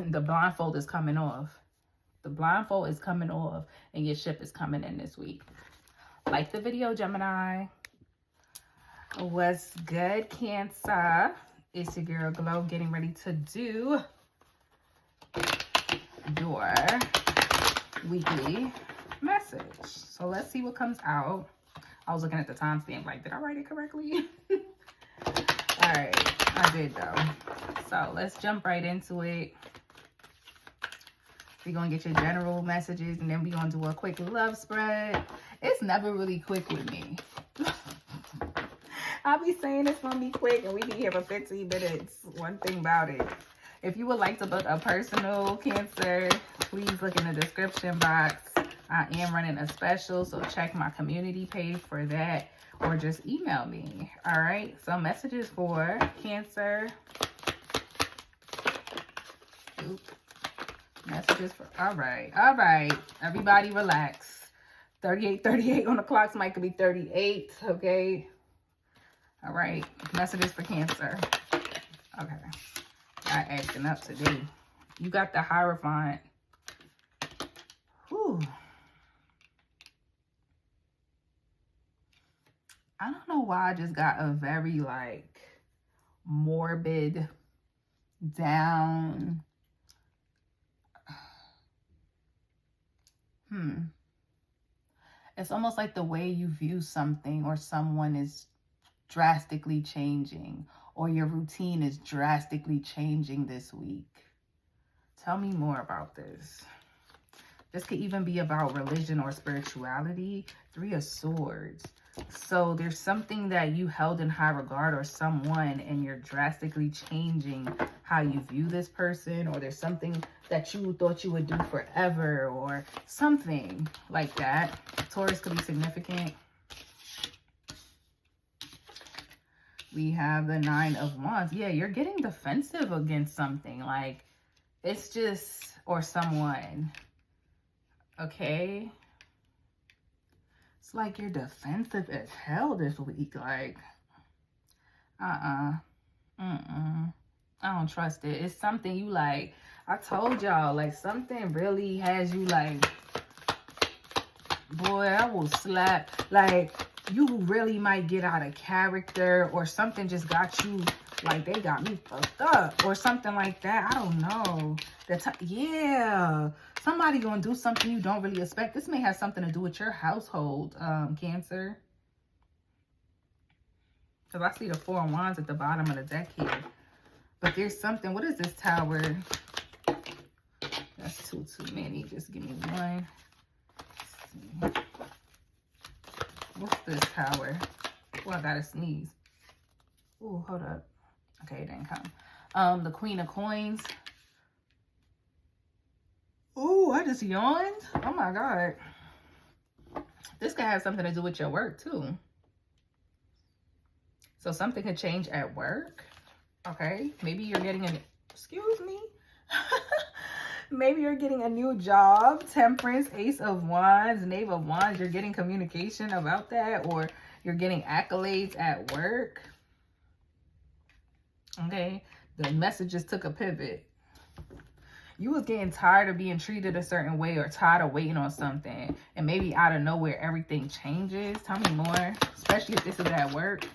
the blindfold is coming off. The blindfold is coming off, and your ship is coming in this week. Like the video, Gemini. What's good, Cancer? It's your girl Glow, getting ready to do your weekly message. So let's see what comes out. I was looking at the timestamp, like, did I write it correctly? All right, I did though. So let's jump right into it. We're going to get your general messages, and then we're going to do a quick love spread. It's never really quick with me. I'll be saying it's going to be quick, and we be here for 15 minutes. One thing about it. If you would like to book a personal, Cancer, please look in the description box. I am running a special, so check my community page for that, or just email me. All right, so messages for Cancer. Oop. Messages for, all right, everybody relax. 38 on the clock. Somebody could be 38, okay? All right, messages for Cancer. Okay, not acting up today. You got the Hierophant. Whew. I don't know why I just got a very, like, morbid, down. It's almost like the way you view something or someone is drastically changing, or your routine is drastically changing this week. Tell me more about this. This could even be about religion or spirituality. Three of Swords. So there's something that you held in high regard or someone, and you're drastically changing how you view this person, or there's something that you thought you would do forever or something like that. Taurus could be significant. We have the 9 of Wands. Yeah, you're getting defensive against something. Like, it's just, or someone. Okay? It's like you're defensive as hell this week. Like, I don't trust it. It's something you like. I told y'all, like, something really has you like, boy, I will slap. Like, you really might get out of character, or something just got you, like, they got me fucked up, or something like that. I don't know. Yeah. Somebody gonna do something you don't really expect. This may have something to do with your household, Cancer. Because I see the 4 of Wands at the bottom of the deck here. But there's something. What is this Tower? That's too many. Just give me one. Let's see. What's this Tower? Oh, I gotta sneeze. Oh, hold up. Okay, it didn't come. The Queen of Coins. Oh, I just yawned. Oh my God. This could have something to do with your work too. So something could change at work. Okay. Maybe you're getting excuse me. Maybe you're getting a new job. Temperance, Ace of Wands, Knave of Wands. You're getting communication about that, or you're getting accolades at work. Okay. The messages took a pivot. You was getting tired of being treated a certain way, or tired of waiting on something. And maybe out of nowhere, everything changes. Tell me more, especially if this is at work.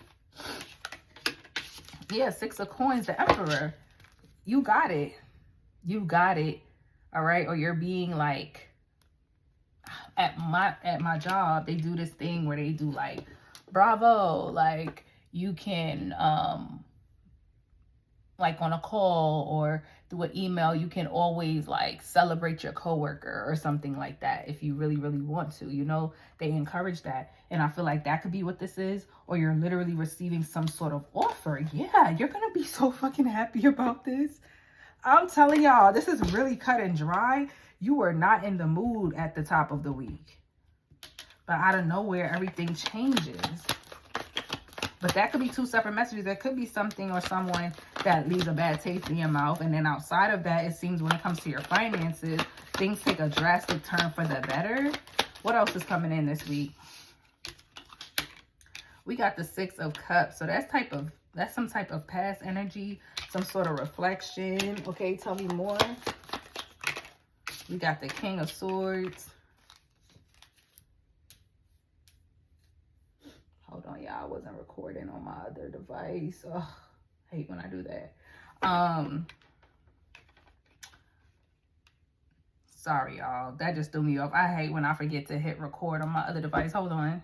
Yeah, 6 of Coins, the Emperor. You got it. You got it. All right. Or you're being like, at my job, they do this thing where they do like, bravo. Like, you can, like on a call or through an email, you can always like celebrate your coworker or something like that if you really, really want to. You know, they encourage that. And I feel like that could be what this is. Or you're literally receiving some sort of offer. Yeah, you're going to be so fucking happy about this. I'm telling y'all, this is really cut and dry. You are not in the mood at the top of the week. But out of nowhere, everything changes. But that could be 2 separate messages. There could be something or someone that leaves a bad taste in your mouth. And then outside of that, it seems when it comes to your finances, things take a drastic turn for the better. What else is coming in this week? We got the 6 of Cups. So that's some type of past energy, some sort of reflection. Okay, tell me more. We got the King of Swords. Hold on, y'all. I wasn't recording on my other device. Oh, I hate when I do that. Sorry, y'all. That just threw me off. I hate when I forget to hit record on my other device. Hold on.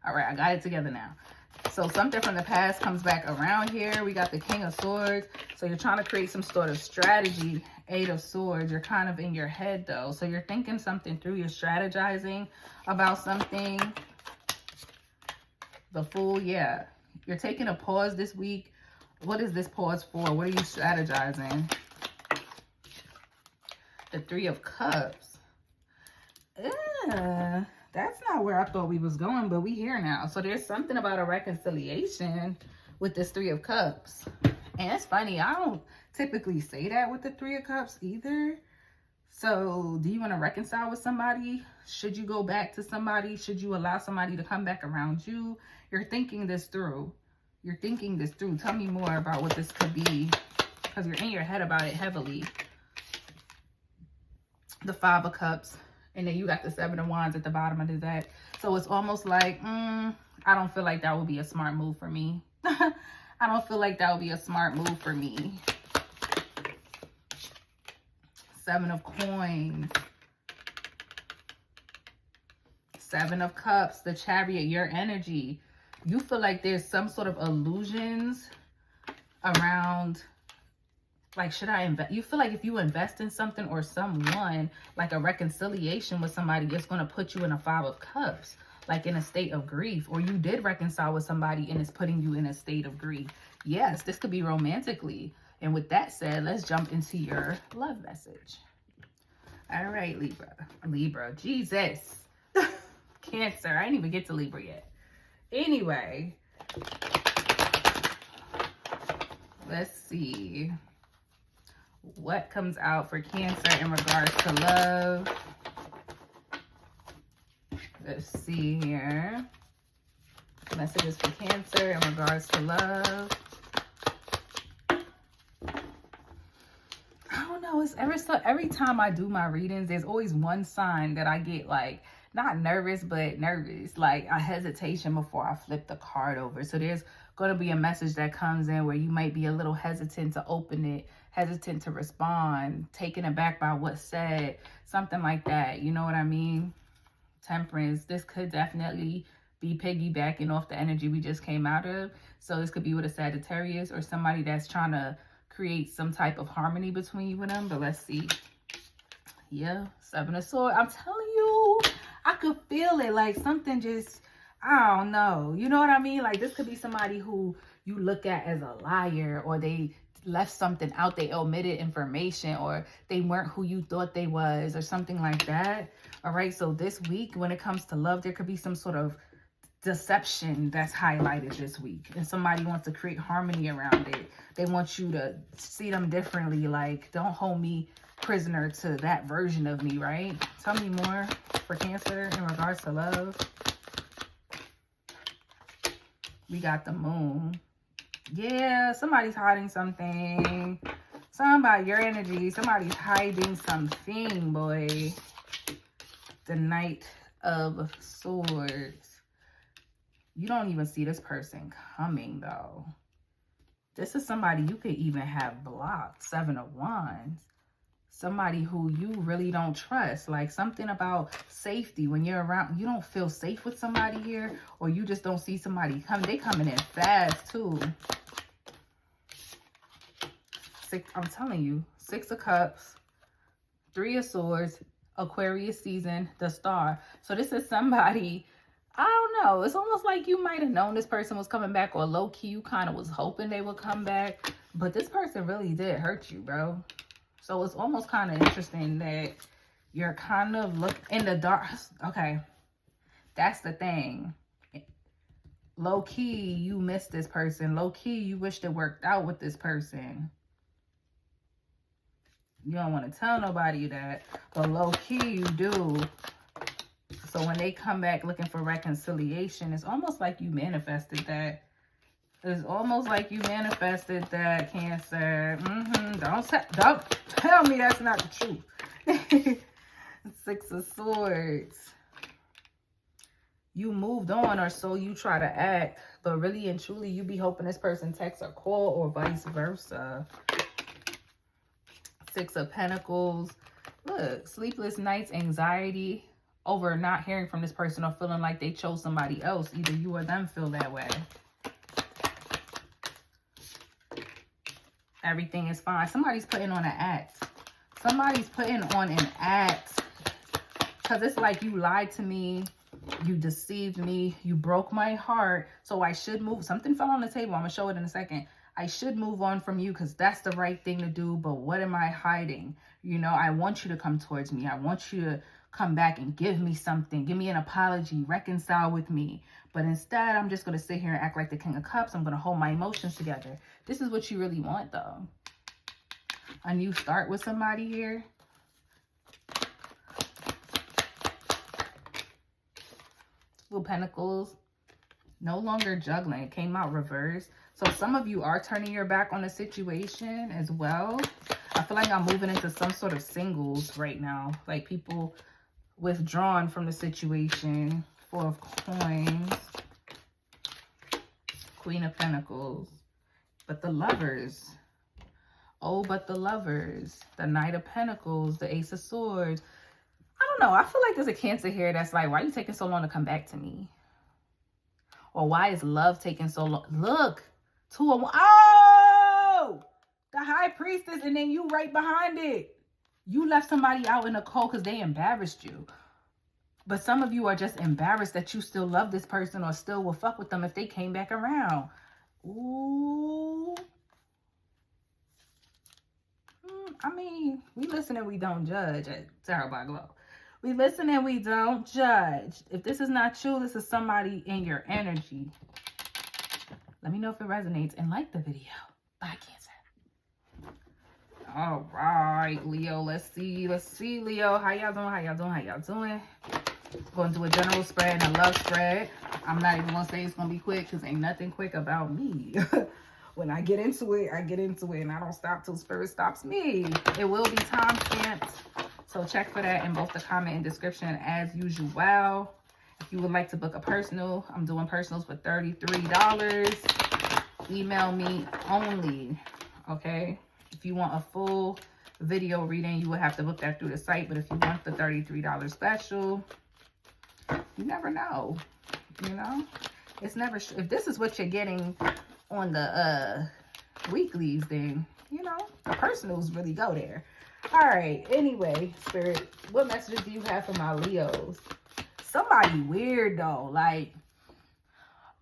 All right, I got it together now. So something from the past comes back around here. We got the King of Swords. So you're trying to create some sort of strategy. 8 of Swords. You're kind of in your head, though. So you're thinking something through. You're strategizing about something. The Fool, yeah. You're taking a pause this week. What is this pause for? What are you strategizing? The 3 of Cups. That's not where I thought we was going, but we here now. So there's something about a reconciliation with this 3 of Cups. And it's funny, I don't typically say that with the 3 of Cups either. So do you want to reconcile with somebody? Should you go back to somebody? Should you allow somebody to come back around you? You're thinking this through. You're thinking this through. Tell me more about what this could be, because you're in your head about it heavily. The 5 of Cups. And then you got the 7 of Wands at the bottom of the deck. So it's almost like, I don't feel like that would be a smart move for me. I don't feel like that would be a smart move for me. 7 of Coins. 7 of Cups. The Chariot, your energy. You feel like there's some sort of illusions around, like, should I invest? You feel like if you invest in something or someone, like a reconciliation with somebody, it's going to put you in a 5 of Cups. like in a state of grief, or you did reconcile with somebody and it's putting you in a state of grief. Yes, this could be romantically. And with that said, let's jump into your love message. All right, Libra, Jesus. Cancer, I didn't even get to Libra yet. Anyway, let's see what comes out for Cancer in regards to love. Let's see here. Messages for Cancer in regards to love. I don't know. It's every time I do my readings, there's always one sign that I get like, not nervous, but nervous. Like a hesitation before I flip the card over. So there's going to be a message that comes in where you might be a little hesitant to open it, hesitant to respond, taken aback by what's said, something like that. You know what I mean? Temperance. This could definitely be piggybacking off the energy we just came out of. So this could be with a Sagittarius or somebody that's trying to create some type of harmony between you and them. But let's see. Yeah, Seven of Swords. I'm telling you, I could feel it. Like something just, I don't know. You know what I mean? Like this could be somebody who you look at as a liar, or they left something out, they omitted information, or they weren't who you thought they was, or something like that. All right, so this week when it comes to love, there could be some sort of deception that's highlighted this week, and somebody wants to create harmony around it. They want you to see them differently. Like, don't hold me prisoner to that version of me, right? Tell me more for Cancer in regards to love. We got the Moon. Yeah, somebody's hiding something. Somebody, your energy, somebody's hiding something, boy. The Knight of Swords. You don't even see this person coming, though. This is somebody you could even have blocked. Seven of Wands. Somebody who you really don't trust. Like something about safety. When you're around, you don't feel safe with somebody here, or you just don't see somebody coming. They coming in fast, too. I'm telling you, Six of Cups, Three of Swords, Aquarius season, the Star. So this is somebody, I don't know. It's almost like you might have known this person was coming back, or low-key you kind of was hoping they would come back. But this person really did hurt you, bro. So it's almost kind of interesting that you're kind of in the dark. Okay, that's the thing. Low-key, you miss this person. Low-key, you wished it worked out with this person. You don't want to tell nobody that, but low-key you do. So when they come back looking for reconciliation, it's almost like you manifested that. It's almost like you manifested that, Cancer. Don't tell me that's not the truth. Six of Swords. You moved on, or so you try to act, but really and truly you be hoping this person texts or call, or vice versa. Six of Pentacles. Look, sleepless nights, anxiety over not hearing from this person, or feeling like they chose somebody else. Either you or them feel that way. Everything is fine. Somebody's putting on an act. Somebody's putting on an act. Because it's like, you lied to me. You deceived me. You broke my heart. So I should move. Something fell on the table. I'm going to show it in a second. I should move on from you because that's the right thing to do. But what am I hiding? You know, I want you to come towards me. I want you to come back and give me something. Give me an apology. Reconcile with me. But instead, I'm just going to sit here and act like the King of Cups. I'm going to hold my emotions together. This is what you really want, though. A new start with somebody here. Two of Pentacles. No longer juggling. It came out reversed. So some of you are turning your back on the situation as well. I feel like I'm moving into some sort of singles right now. Like people withdrawn from the situation. Four of Coins. Queen of Pentacles. But the Lovers. Oh, but the Lovers. The Knight of Pentacles. The Ace of Swords. I don't know. I feel like there's a Cancer here that's like, why are you taking so long to come back to me? Or why is love taking so long? Look. Two of... Oh! The High Priestess, and then you right behind it. You left somebody out in the cold because they embarrassed you. But some of you are just embarrassed that you still love this person or still will fuck with them if they came back around. Ooh. I mean, we listen and we don't judge at Tarot by Glow. We listen and we don't judge. If this is not you, this is somebody in your energy. Let me know if it resonates and like the video. Bye, Cancer. All right, Leo. Let's see, Leo. How y'all doing? Going to do a general spread and a love spread. I'm not even going to say it's going to be quick because ain't nothing quick about me. When I get into it, and I don't stop till Spirit stops me. It will be time stamped. So check for that in both the comment and description as usual. If you would like to book a personal, I'm doing personals for $33. Email me only, okay? If you want a full video reading, you would have to book that through the site. But if you want the $33 special, you never know, you know? It's never, if this is what you're getting on the weeklies, then, you know, the personals really go there. All right, anyway, Spirit, what messages do you have for my Leos? Somebody weird, though, like,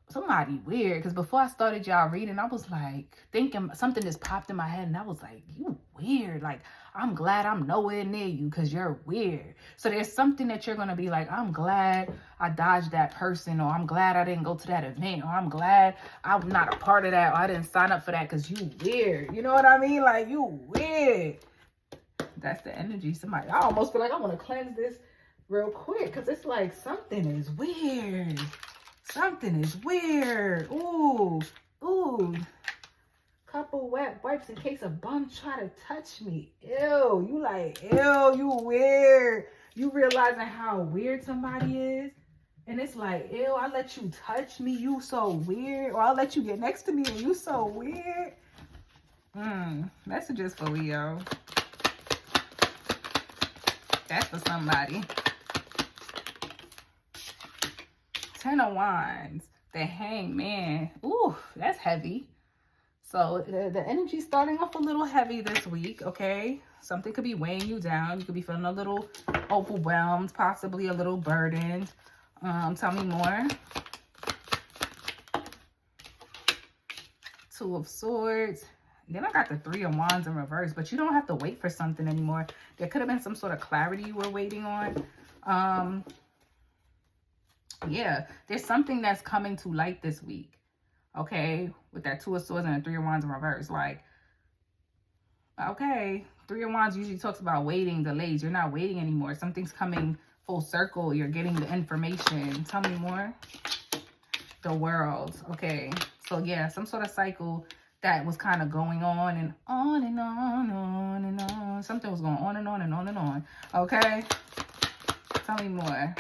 somebody weird, because before I started y'all reading, I was like thinking something just popped in my head, and I was like, you weird. Like, I'm glad I'm nowhere near you because you're weird. So there's something that you're gonna be like, I'm glad I dodged that person, or I'm glad I didn't go to that event, or I'm glad I'm not a part of that, or I didn't sign up for that because you weird. You know what I mean? Like, you weird. That's the energy. Somebody, I almost feel like I want to cleanse this real quick because it's like something is weird. Something is weird. Ooh, ooh. Couple wet wipes in case a bum try to touch me. Ew, you like, ew, you weird. You realizing how weird somebody is? And it's like, ew, I let you touch me, you so weird. Or I'll let you get next to me and you so weird. Messages for Leo. That's for somebody. 10 of Wands, the Hangman. Ooh, that's heavy. So the energy's starting off a little heavy this week, okay? Something could be weighing you down. You could be feeling a little overwhelmed, possibly a little burdened. Tell me more. Two of Swords. Then I got the Three of Wands in reverse, but you don't have to wait for something anymore. There could have been some sort of clarity you were waiting on. Yeah, there's something that's coming to light this week. Okay, with that Two of Swords and the Three of Wands in reverse. Like, okay, Three of Wands usually talks about waiting, delays. You're not waiting anymore. Something's coming full circle. You're getting the information. Tell me more. The World. Okay, so yeah, some sort of cycle that was kind of going on and on and on, on and on. Something was going on and on and on and on. Okay, tell me more.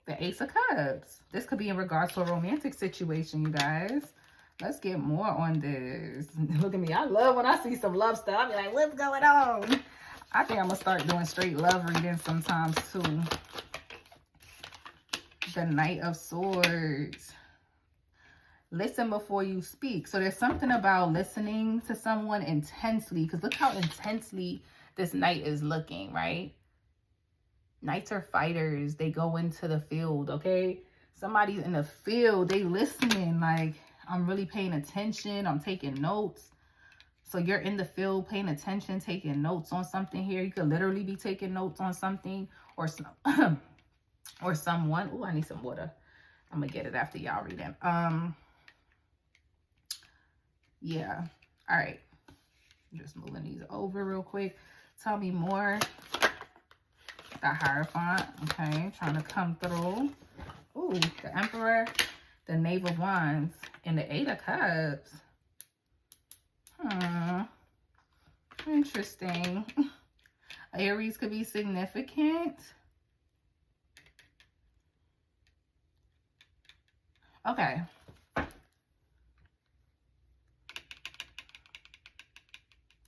The Ace of Cups. This could be in regards to a romantic situation, you guys. Let's get more on this. Look at me. I love when I see some love stuff. I'll be like, what's going on? I think I'm going to start doing straight love readings sometimes, too. The Knight of Swords. Listen before you speak. So there's something about listening to someone intensely. Because look how intensely this knight is looking, right? Knights are fighters. They go into the field, okay? Somebody's in the field. They listening. Like, I'm really paying attention. I'm taking notes. So you're in the field paying attention, taking notes on something here. You could literally be taking notes on something or some, or someone. Oh, I need some water. I'm going to get it after y'all read it. Yeah. All right. I'm just moving these over real quick. Tell me more. The Hierophant, okay, trying to come through. Ooh, the Emperor, the Knave of Wands, and the Eight of Cups. Interesting. Aries could be significant. Okay.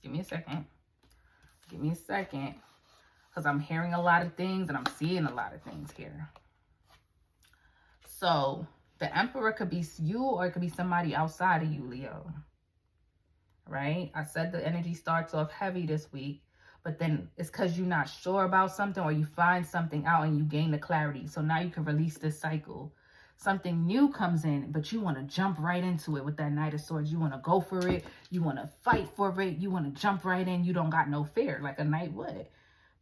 Give me a second. Give me a second. Because I'm hearing a lot of things and I'm seeing a lot of things here. So the Emperor could be you or it could be somebody outside of you, Leo. Right? I said the energy starts off heavy this week. but then it's because you're not sure about something, or you find something out and you gain the clarity. So now you can release this cycle. Something new comes in, but you want to jump right into it with that Knight of Swords. You want to go for it. You want to fight for it. You want to jump right in. You don't got no fear like a knight would.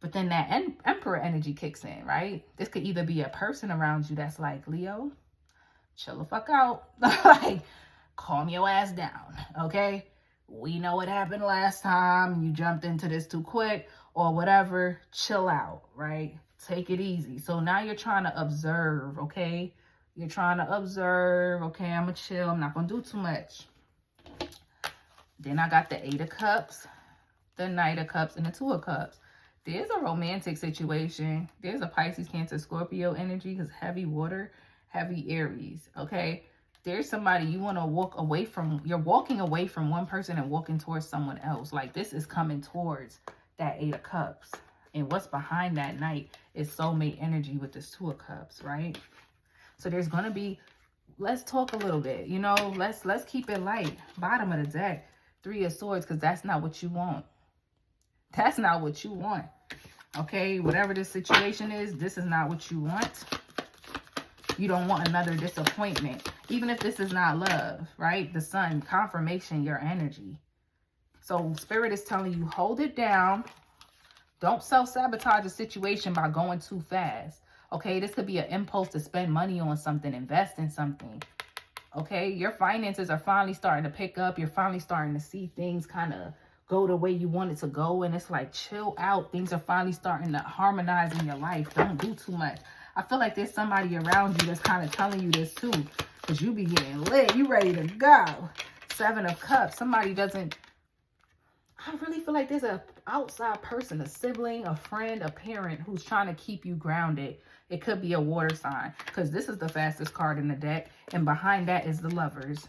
But then that Emperor energy kicks in, right? This could either be a person around you that's like, Leo, chill the fuck out. Like, calm your ass down, okay? We know what happened last time. You jumped into this too quick or whatever. Chill out, right? Take it easy. So now you're trying to observe, okay? You're trying to observe, okay, I'm going to chill. I'm not going to do too much. Then I got the 8 of Cups, the Knight of Cups, and the 2 of Cups. There's a romantic situation. There's a Pisces, Cancer, Scorpio energy because heavy water, heavy Aries, okay? There's somebody you want to walk away from. You're walking away from one person and walking towards someone else. Like, this is coming towards that 8 of Cups. And what's behind that Knight is soulmate energy with this 2 of Cups, right? So there's going to be, let's talk a little bit, you know, let's keep it light. Bottom of the deck, 3 of Swords, because that's not what you want. That's not what you want. Okay, whatever this situation is, this is not what you want. You don't want another disappointment, even if this is not love, right? The Sun, confirmation, your energy. So Spirit is telling you, hold it down. Don't self-sabotage a situation by going too fast. Okay, this could be an impulse to spend money on something, invest in something. Okay, your finances are finally starting to pick up. You're finally starting to see things kind of go the way you want it to go. And it's like, chill out. Things are finally starting to harmonize in your life. Don't do too much. I feel like there's somebody around you that's kind of telling you this too. Because you be getting lit. You ready to go. 7 of Cups. Somebody doesn't... I really feel like there's an outside person, a sibling, a friend, a parent who's trying to keep you grounded. It could be a water sign because this is the fastest card in the deck. And behind that is the Lovers.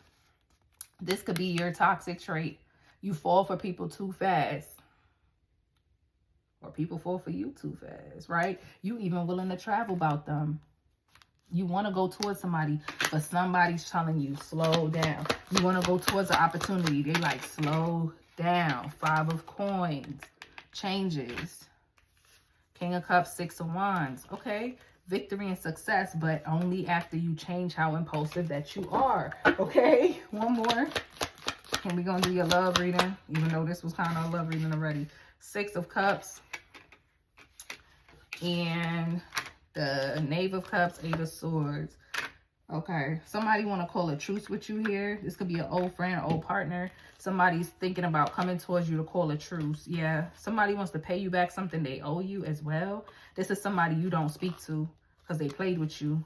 This could be your toxic trait. You fall for people too fast. Or people fall for you too fast, right? You even willing to travel about them. You want to go towards somebody, but somebody's telling you, slow down. You want to go towards an opportunity. They like, slow down. 5 of Coins. Changes. King of Cups, 6 of Wands. Okay. Victory and success, but only after you change how impulsive that you are. Okay. One more. And we're going to do your love reading, even though this was kind of a love reading already. 6 of Cups. And the Knave of Cups, 8 of Swords. Okay. Somebody want to call a truce with you here. This could be an old friend, old partner. Somebody's thinking about coming towards you to call a truce. Yeah. Somebody wants to pay you back something they owe you as well. This is somebody you don't speak to because they played with you.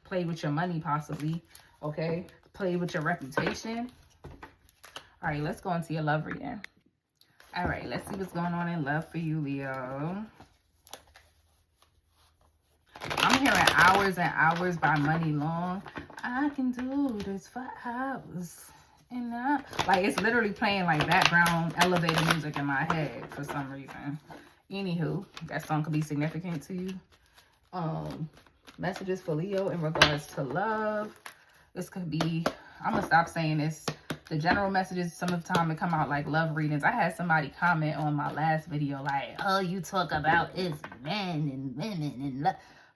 Played with your money possibly. Okay. Played with your reputation. All right. Let's go into your love reading. All right. Let's see what's going on in love for you, Leo. I'm hearing hours and hours by Money Long. I can do this for hours. And like, it's literally playing like background elevator music in my head for some reason. Anywho, that song could be significant to you. Messages for Leo in regards to love. This could be, I'm gonna stop saying this. The general messages, some of the time it come out like love readings. I had somebody comment on my last video like, oh, you talk about is men and women and love.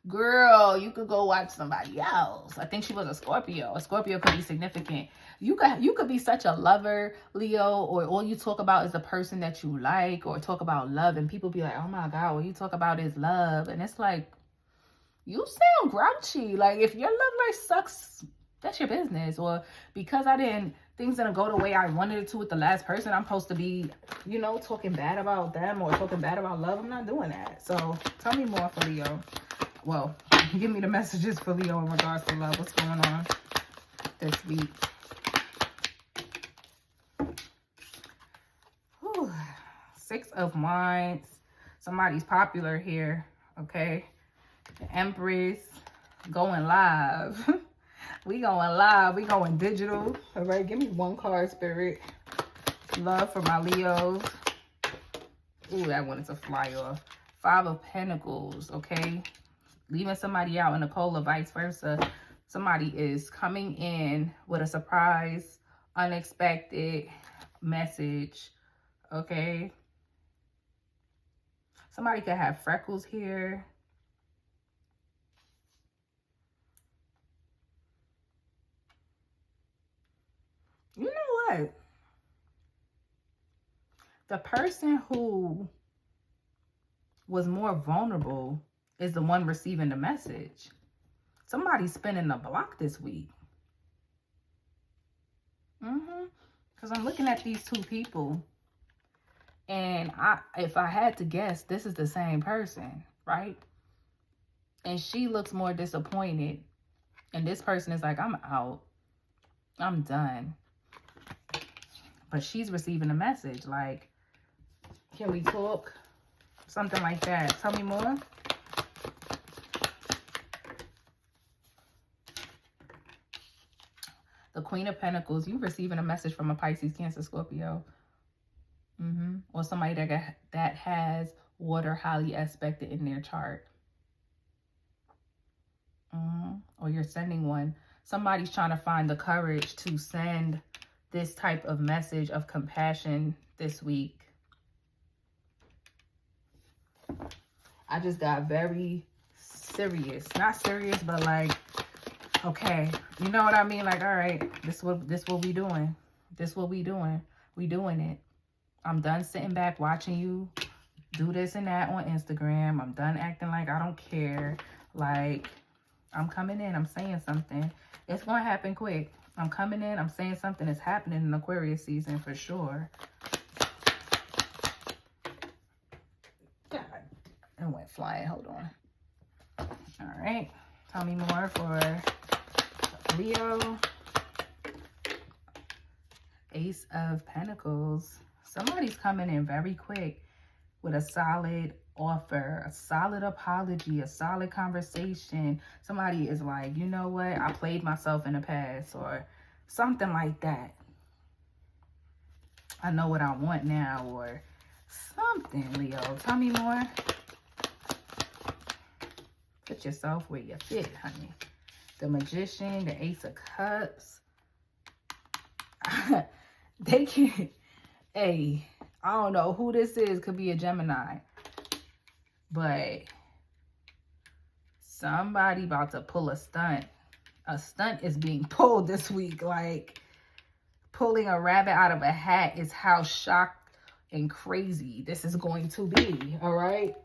Girl, you could go watch somebody else. I think she was a Scorpio. A Scorpio could be significant. You could be such a lover, Leo, or all you talk about is the person that you like, or talk about love, and people be like, oh my God, what you talk about is love. And it's like, you sound grouchy. Like, if your love life sucks, that's your business. Or because things didn't go the way I wanted it to with the last person, I'm supposed to be, you know, talking bad about them or talking bad about love. I'm not doing that. So tell me more for Leo. Well, give me the messages for Leo in regards to love. What's going on this week? Whew. 6 of Wands. Somebody's popular here, okay? The Empress going live. We going live. We going digital. All right, give me one card, Spirit. Love for my Leos. Ooh, that wanted to fly off. 5 of Pentacles, okay? Leaving somebody out in a cold or vice versa. Somebody is coming in with a surprise, unexpected message, okay? Somebody could have freckles here. You know what? The person who was more vulnerable is the one receiving the message. Somebody's spinning the block this week. Because I'm looking at these two people. And if I had to guess, this is the same person, right? And she looks more disappointed. And this person is like, I'm out. I'm done. But she's receiving a message like, can we talk? Something like that. Tell me more. The Queen of Pentacles. You receiving a message from a Pisces, Cancer, Scorpio. Or somebody that has water highly aspected in their chart. Or you're sending one. Somebody's trying to find the courage to send this type of message of compassion this week. I just got very serious. Not serious, but like, okay, you know what I mean? Like, all right, this what we doing. This what we doing. We doing it. I'm done sitting back watching you do this and that on Instagram. I'm done acting like I don't care. Like, I'm coming in. I'm saying something. It's going to happen quick. I'm coming in. I'm saying something. It's happening in Aquarius season for sure. God, it went flying. Hold on. All right. Tell me more for Leo. Ace of Pentacles. Somebody's coming in very quick with a solid offer, a solid apology, a solid conversation. Somebody is like, you know what? I played myself in the past, or something like that. I know what I want now, or something, Leo. Tell me more. Put yourself where you fit, honey. The Magician, the Ace of Cups. They can't. Hey, I don't know who this is. Could be a Gemini. But somebody about to pull a stunt. A stunt is being pulled this week. Like, pulling a rabbit out of a hat is how shocked and crazy this is going to be. All right?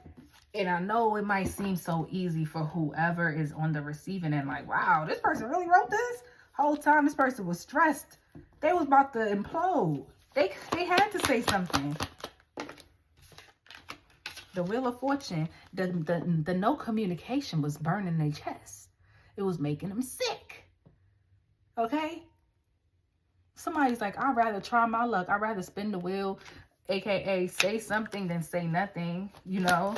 And I know it might seem so easy for whoever is on the receiving end. Like, wow, this person really wrote this? Whole time this person was stressed. They was about to implode. They had to say something. The Wheel of Fortune, the no communication was burning their chest. It was making them sick. Okay? Somebody's like, I'd rather try my luck. I'd rather spin the wheel, aka say something than say nothing. You know?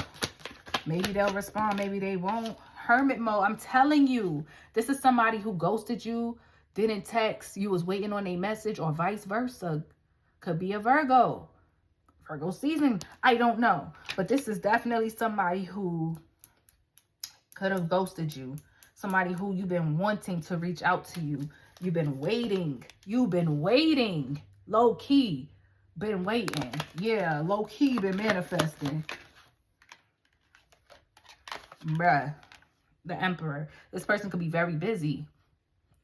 Maybe they'll respond, maybe they won't. Hermit mode, I'm telling you. This is somebody who ghosted you, didn't text, you was waiting on a message, or vice versa. Could be a Virgo. Virgo season, I don't know. But this is definitely somebody who could have ghosted you. Somebody who you've been wanting to reach out to you. You've been waiting. You've been waiting. Low key. Been waiting. Yeah, low key been manifesting. Bruh. The Emperor. This person could be very busy.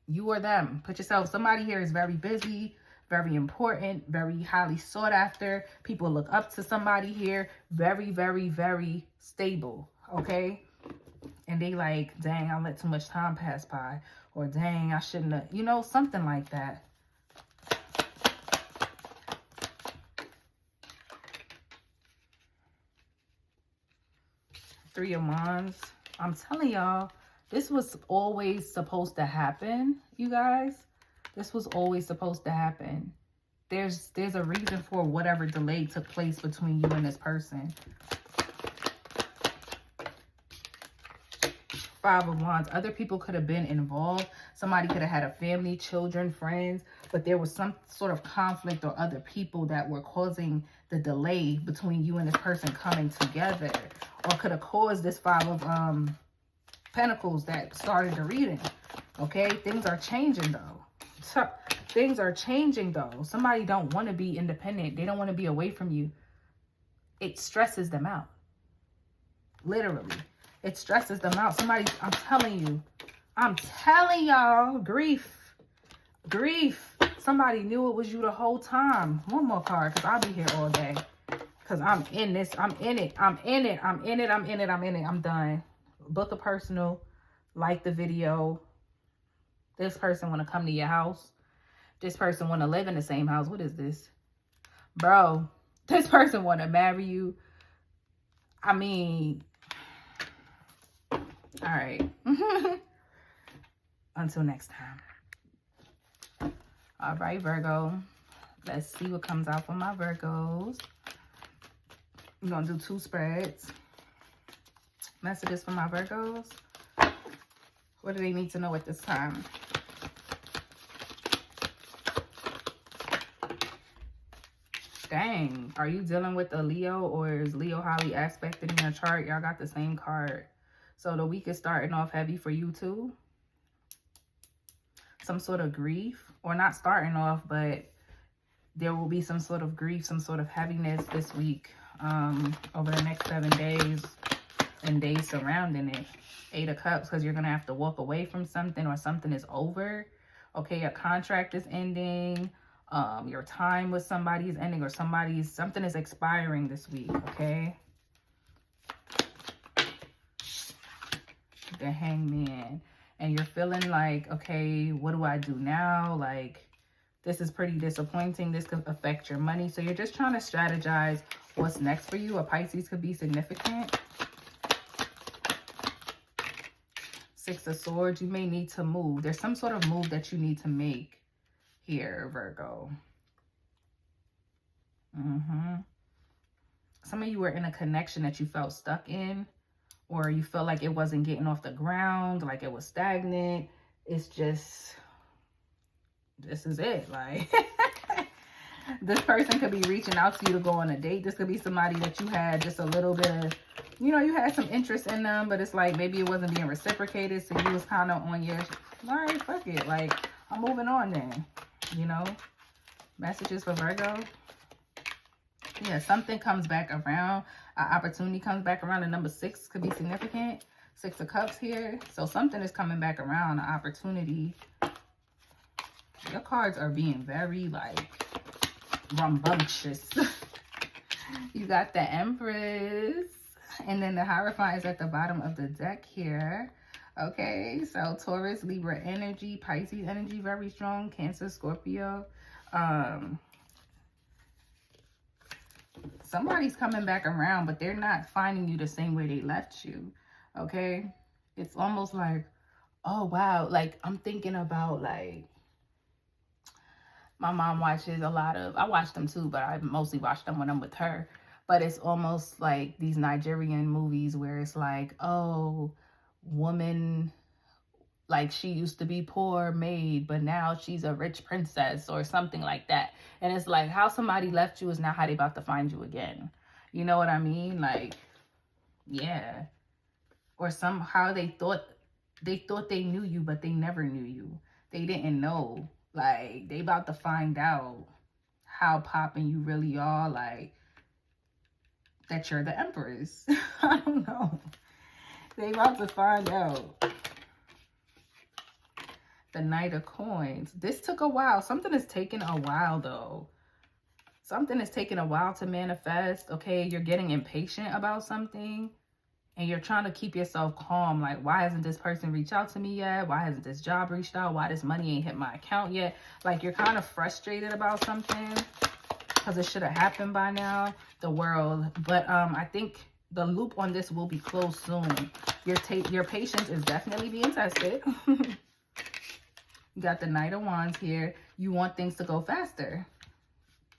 You or them. Put yourself. Somebody here is very busy. Very important, very highly sought after. People look up to somebody here. Very, very, very stable, okay? And they like, dang, I let too much time pass by. Or dang, I shouldn't have, you know, something like that. Three of Wands. I'm telling y'all, this was always supposed to happen, you guys. This was always supposed to happen. There's a reason for whatever delay took place between you and this person. Five of Wands. Other people could have been involved. Somebody could have had a family, children, friends. But there was some sort of conflict or other people that were causing the delay between you and this person coming together. Or could have caused this Five of Pentacles that started the reading. Okay? Things are changing though. So, things are changing though. Somebody don't want to be independent. They don't want to be away from you. It stresses them out. Literally. It stresses them out. Somebody, I'm telling y'all, grief. Grief. Somebody knew it was you the whole time. One more card, because I'll be here all day. Because I'm in this. I'm in it. I'm in it. I'm in it. I'm in it. I'm in it. I'm done. Book a personal. Like the video. This person want to come to your house. This person want to live in the same house. What is this? Bro, this person want to marry you. I mean, all right. Until next time. All right, Virgo. Let's see what comes out for my Virgos. I'm going to do 2 spreads. Messages for my Virgos. What do they need to know at this time? Dang. Are you dealing with a Leo, or is Leo highly aspected in your chart? Y'all got the same card. So the week is starting off heavy for you too. Some sort of grief, or not starting off, but there will be some sort of grief, some sort of heaviness this week, over the next 7 days and days surrounding it. 8 of Cups, because you're going to have to walk away from something, or something is over. Okay, a contract is ending. Your time with somebody is ending, or something is expiring this week, okay? The Hangman. And you're feeling like, okay, what do I do now? Like, this is pretty disappointing. This could affect your money. So you're just trying to strategize what's next for you. A Pisces could be significant. 6 of Swords. You may need to move. There's some sort of move that you need to make here, Virgo. Some of you were in a connection that you felt stuck in, or you felt like it wasn't getting off the ground, like it was stagnant. It's just, this is it. Like, this person could be reaching out to you to go on a date. This could be somebody that you had just a little bit of, you know, you had some interest in them, but it's like maybe it wasn't being reciprocated. So you was kind of on your, all right, fuck it. Like, I'm moving on then. You know, messages for Virgo. Yeah, something comes back around. An opportunity comes back around. The number 6 could be significant. 6 of Cups here. So something is coming back around. An opportunity. Your cards are being very, like, rambunctious. You got the Empress. And then the Hierophant is at the bottom of the deck here. Okay, so Taurus, Libra energy, Pisces energy, very strong. Cancer, Scorpio. Somebody's coming back around, but they're not finding you the same way they left you. Okay, it's almost like, oh wow, like I'm thinking about, like, my mom watches a lot of, I watch them too, but I mostly watch them when I'm with her. But it's almost like these Nigerian movies where it's like, oh, woman, like she used to be poor maid, but now she's a rich princess, or something like that. And it's like, how somebody left you is now how they about to find you again. You know what I mean? Like, yeah. Or somehow they thought they knew you, but they never knew you. They didn't know. Like, they about to find out how popping you really are. Like, that you're the Empress. I don't know. They about to find out. The Knight of Coins. This took a while. Something is taking a while, though. Something is taking a while to manifest. Okay, you're getting impatient about something. And you're trying to keep yourself calm. Like, why hasn't this person reached out to me yet? Why hasn't this job reached out? Why this money ain't hit my account yet? Like, you're kind of frustrated about something. Because it should have happened by now. The world. But I think the loop on this will be closed soon. Your patience is definitely being tested. You got the Knight of Wands here. You want things to go faster.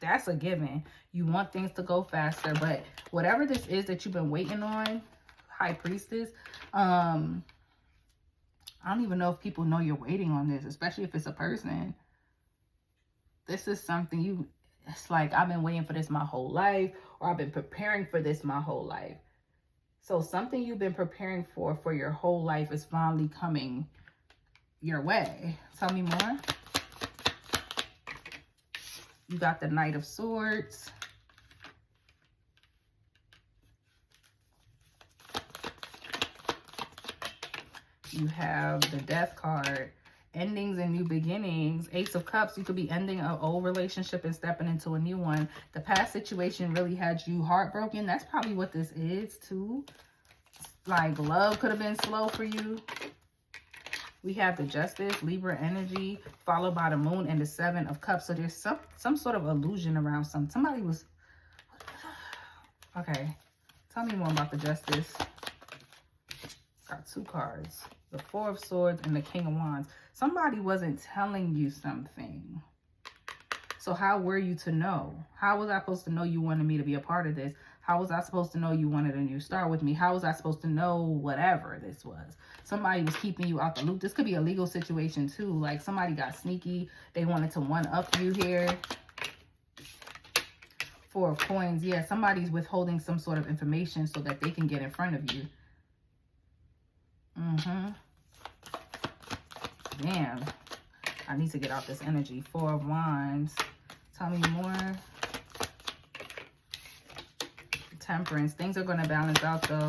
That's a given. You want things to go faster. But whatever this is that you've been waiting on, High Priestess, I don't even know if people know you're waiting on this, especially if it's a person. This is something it's like, I've been waiting for this my whole life, or I've been preparing for this my whole life. So something you've been preparing for your whole life is finally coming your way. Tell me more. You got the Knight of Swords. You have the Death card. Endings and new beginnings. Ace of Cups. You could be ending an old relationship and stepping into a new one. The past situation really had you heartbroken. That's probably what this is too. Like, love could have been slow for you. We have the Justice, Libra energy, followed by the Moon and the Seven of Cups. So there's some sort of illusion around somebody was... Okay. Tell me more about the Justice. Got two cards. The Four of Swords and the King of Wands. Somebody wasn't telling you something. So how were you to know? How was I supposed to know you wanted me to be a part of this? How was I supposed to know you wanted a new start with me? How was I supposed to know whatever this was? Somebody was keeping you out the loop. This could be a legal situation too. Like, somebody got sneaky. They wanted to one-up you here. Four of Coins. Yeah, somebody's withholding some sort of information so that they can get in front of you. Damn. I need to get out this energy. Four of Wands. Tell me more. Temperance. Things are going to balance out though.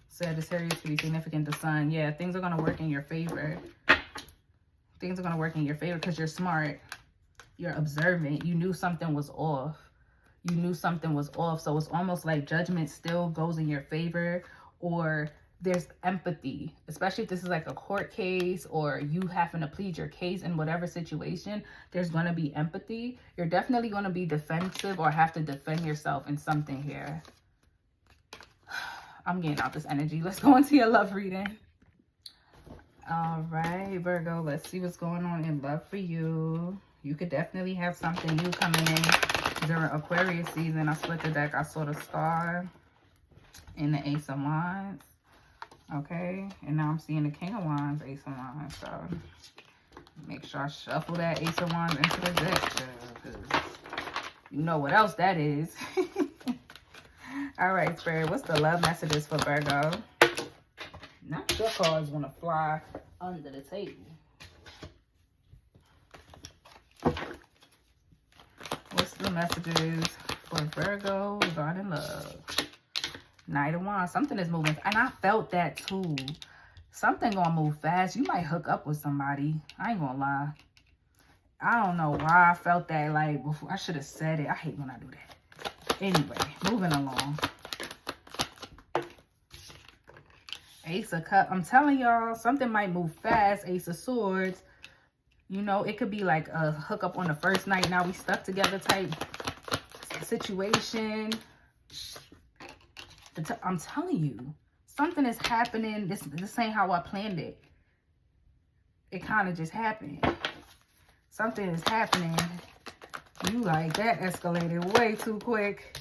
Sagittarius could be significant to Sun. Yeah, things are going to work in your favor. Things are going to work in your favor because you're smart. You're observant. You knew something was off. You knew something was off. So it's almost like judgment still goes in your favor, or there's empathy, especially if this is like a court case or you having to plead your case in whatever situation. There's going to be empathy. You're definitely going to be defensive or have to defend yourself in something here. I'm getting out this energy. Let's go into your love reading. All right, Virgo, let's see what's going on in love for you. You could definitely have something new coming in during Aquarius season. I split the deck. I saw the Star and the Ace of Wands. Okay, and now I'm seeing the King of Wands, Ace of Wands. So make sure I shuffle that Ace of Wands into the deck, because you know what else that is. All right, Spirit, what's the love messages for Virgo? Not your cards want to fly under the table. What's the messages for Virgo regarding love? Knight of Wands. Something is moving. And I felt that too. Something gonna move fast. You might hook up with somebody. I ain't gonna lie. I don't know why I felt that. Like, before, I should have said it. I hate when I do that. Anyway, moving along. Ace of Cups. I'm telling y'all, something might move fast. Ace of Swords. You know, it could be like a hookup on the first night. Now we stuck together type situation. I'm telling you, something is happening. This ain't how I planned it. It kind of just happened. Something is happening. You like, that escalated way too quick.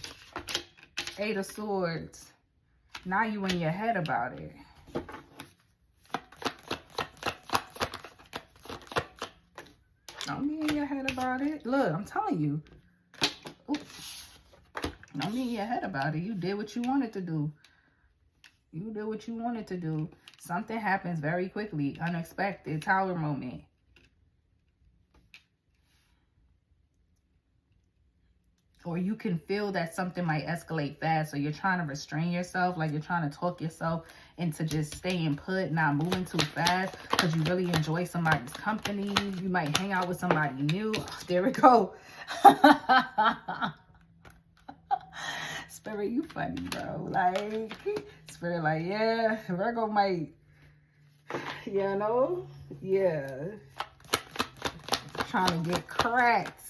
Eight of Swords. Now you in your head about it. Don't be in your head about it. Look, I'm telling you. Oops. Don't be in your head about it. You did what you wanted to do. You did what you wanted to do. Something happens very quickly. Unexpected. Tower moment. Or you can feel that something might escalate fast. So you're trying to restrain yourself. Like, you're trying to talk yourself into just staying put, not moving too fast, because you really enjoy somebody's company. You might hang out with somebody new. Oh, there we go. Spirit, you funny, bro. Like, Spirit, like, yeah, Virgo might, you know, yeah. Trying to get cracked.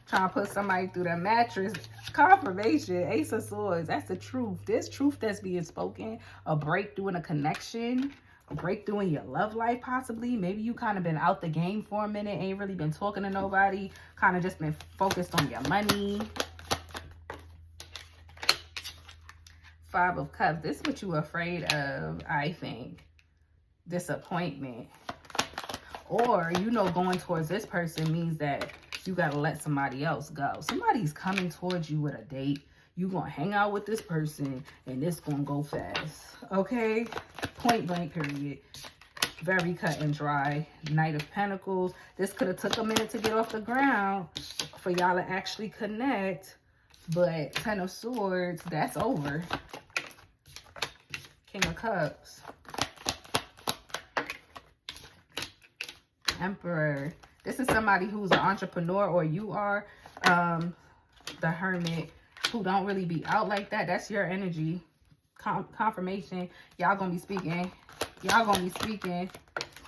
Trying to put somebody through the mattress. Confirmation. Ace of Swords. That's the truth. This truth that's being spoken. A breakthrough in a connection. A breakthrough in your love life, possibly. Maybe you kind of been out the game for a minute. Ain't really been talking to nobody. Kind of just been focused on your money. Five of Cups. This is what you're afraid of, I think. Disappointment. Or, you know, going towards this person means that you got to let somebody else go. Somebody's coming towards you with a date. You going to hang out with this person and it's going to go fast. Okay? Point blank, period. Very cut and dry. Knight of Pentacles. This could have took a minute to get off the ground for y'all to actually connect. But Ten of Swords, that's over. King of Cups. Emperor. This is somebody who's an entrepreneur, or you are the Hermit, who don't really be out like that. That's your energy. Confirmation. Y'all gonna be speaking. Y'all gonna be speaking.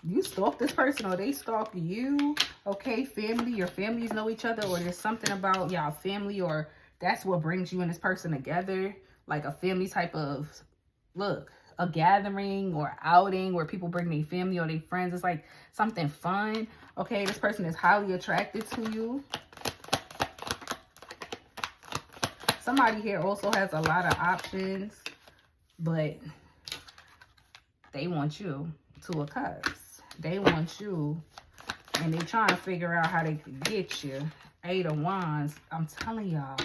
You stalk this person, or they stalk you. Okay, family. Your families know each other, or there's something about y'all family, or that's what brings you and this person together. Like a family type of, look, a gathering or outing where people bring their family or their friends. It's like something fun. Okay, this person is highly attracted to you. Somebody here also has a lot of options, but they want you to a cusp. They want you, and they trying to figure out how they can get you. 8 of Wands. I'm telling y'all,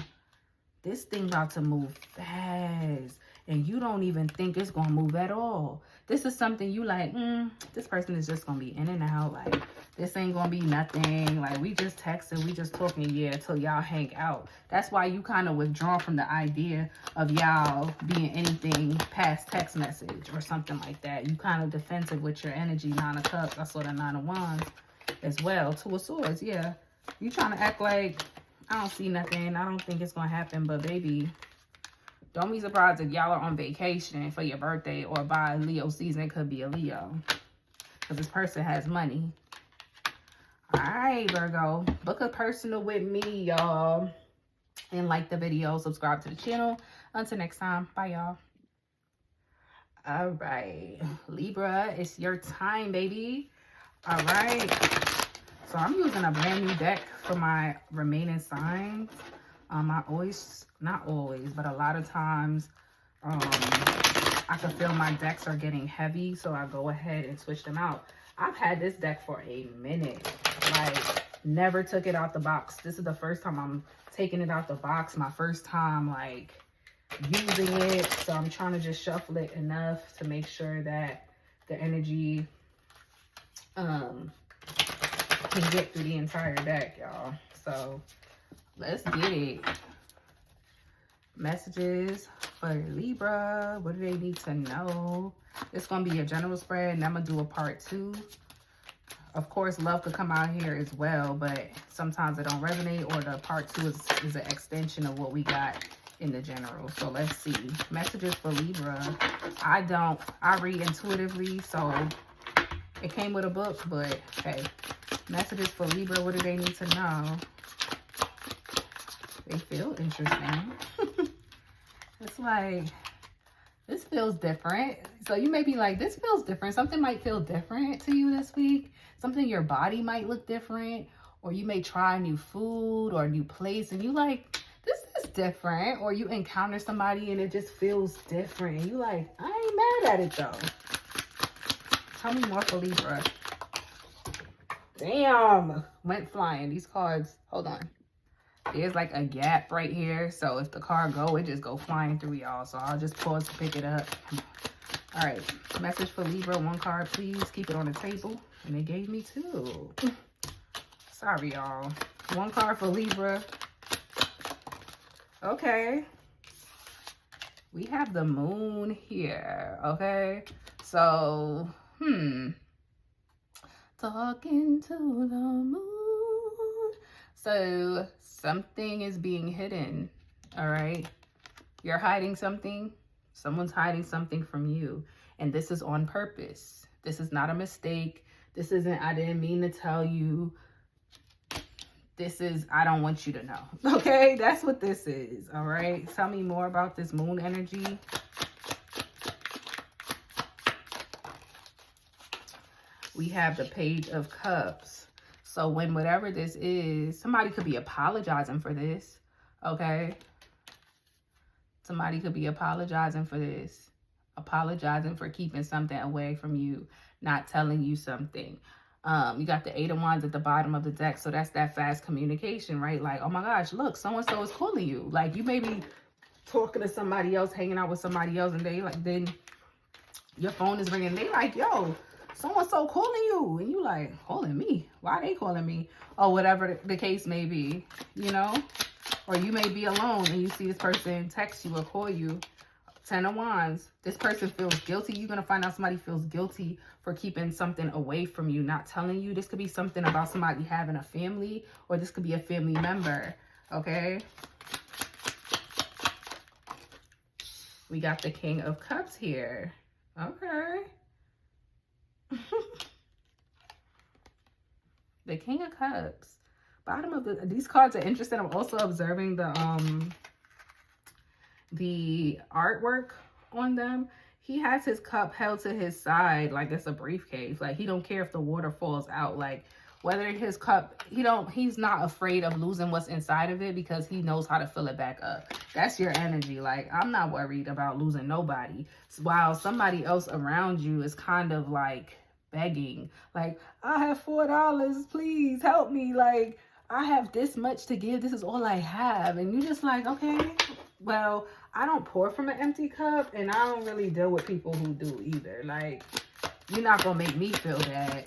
this thing about to move fast, and you don't even think it's gonna move at all. This is something you like, this person is just gonna be in and out. Like, this ain't gonna be nothing. Like, we just texting, we just talking, yeah, till y'all hang out. That's why you kind of withdraw from the idea of y'all being anything past text message or something like that. You kind of defensive with your energy. 9 of Cups. I saw the 9 of Wands as well. 2 of Swords. Yeah, you trying to act like I don't see nothing. I don't think it's gonna happen. But baby, don't be surprised if y'all are on vacation for your birthday or by Leo season. It could be a Leo, because this person has money. All right, Virgo, book a personal with me, y'all, and like the video, subscribe to the channel. Until next time, bye, y'all. All right, Libra, it's your time, baby. All right, so I'm using a brand new deck for my remaining signs. I always, not always, but a lot of times, I can feel my decks are getting heavy, so I go ahead and switch them out. I've had this deck for a minute, like never took it out the box. This is the first time I'm taking it out the box, my first time like using it. So I'm trying to just shuffle it enough to make sure that the energy can get through the entire deck, y'all. So let's get it. Messages for Libra. What do they need to know? It's going to be a general spread, and I'm going to do a part 2. Of course, love could come out here as well, but sometimes it don't resonate, or the part 2 is an extension of what we got in the general. So let's see. Messages for Libra. I read intuitively, so it came with a book, but hey. Messages for Libra. What do they need to know? They feel interesting. It's like, this feels different. So you may be like, this feels different. Something might feel different to you this week. Something your body might look different. Or you may try new food or a new place, and you like, this is different. Or you encounter somebody and it just feels different. And you like, I ain't mad at it though. Tell me more for Libra. Damn. Went flying. These cards, hold on. There's like a gap right here, so if the card go, it just go flying through, y'all. So I'll just pause to pick it up. All right, message for Libra. 1 card, please. Keep it on the table. And they gave me 2. Sorry, y'all. 1 card for Libra. Okay. We have the moon here, okay? So, talking to the moon. So something is being hidden, all right? You're hiding something. Someone's hiding something from you. And this is on purpose. This is not a mistake. This isn't, I didn't mean to tell you. This is, I don't want you to know. Okay, that's what this is, all right? Tell me more about this moon energy. We have the Page of Cups. So when whatever this is, somebody could be apologizing for this, okay? Somebody could be apologizing for this. Apologizing for keeping something away from you, not telling you something. You got the 8 of Wands at the bottom of the deck. So that's that fast communication, right? Like, oh my gosh, look, so-and-so is calling you. Like, you may be talking to somebody else, hanging out with somebody else, and they like, then your phone is ringing. They like, yo, so-and-so calling you. And you like, calling me? Why are they calling me? Or whatever the case may be, you know? Or you may be alone and you see this person text you or call you Ten of Wands. This person feels guilty. You're going to find out somebody feels guilty for keeping something away from you, not telling you. This could be something about somebody having a family, or this could be a family member, okay? We got the King of Cups here. Okay. The King of Cups. Bottom of these cards are interesting. I'm also observing the artwork on them. He has his cup held to his side like it's a briefcase. Like, he don't care if the water falls out. Like, whether his cup, he's not afraid of losing what's inside of it because he knows how to fill it back up. That's your energy. Like, I'm not worried about losing nobody, while somebody else around you is kind of like begging, like, I have $4, please help me. Like, I have this much to give. This is all I have. And you're just like, okay, well, I don't pour from an empty cup, and I don't really deal with people who do either. Like, you're not going to make me feel bad.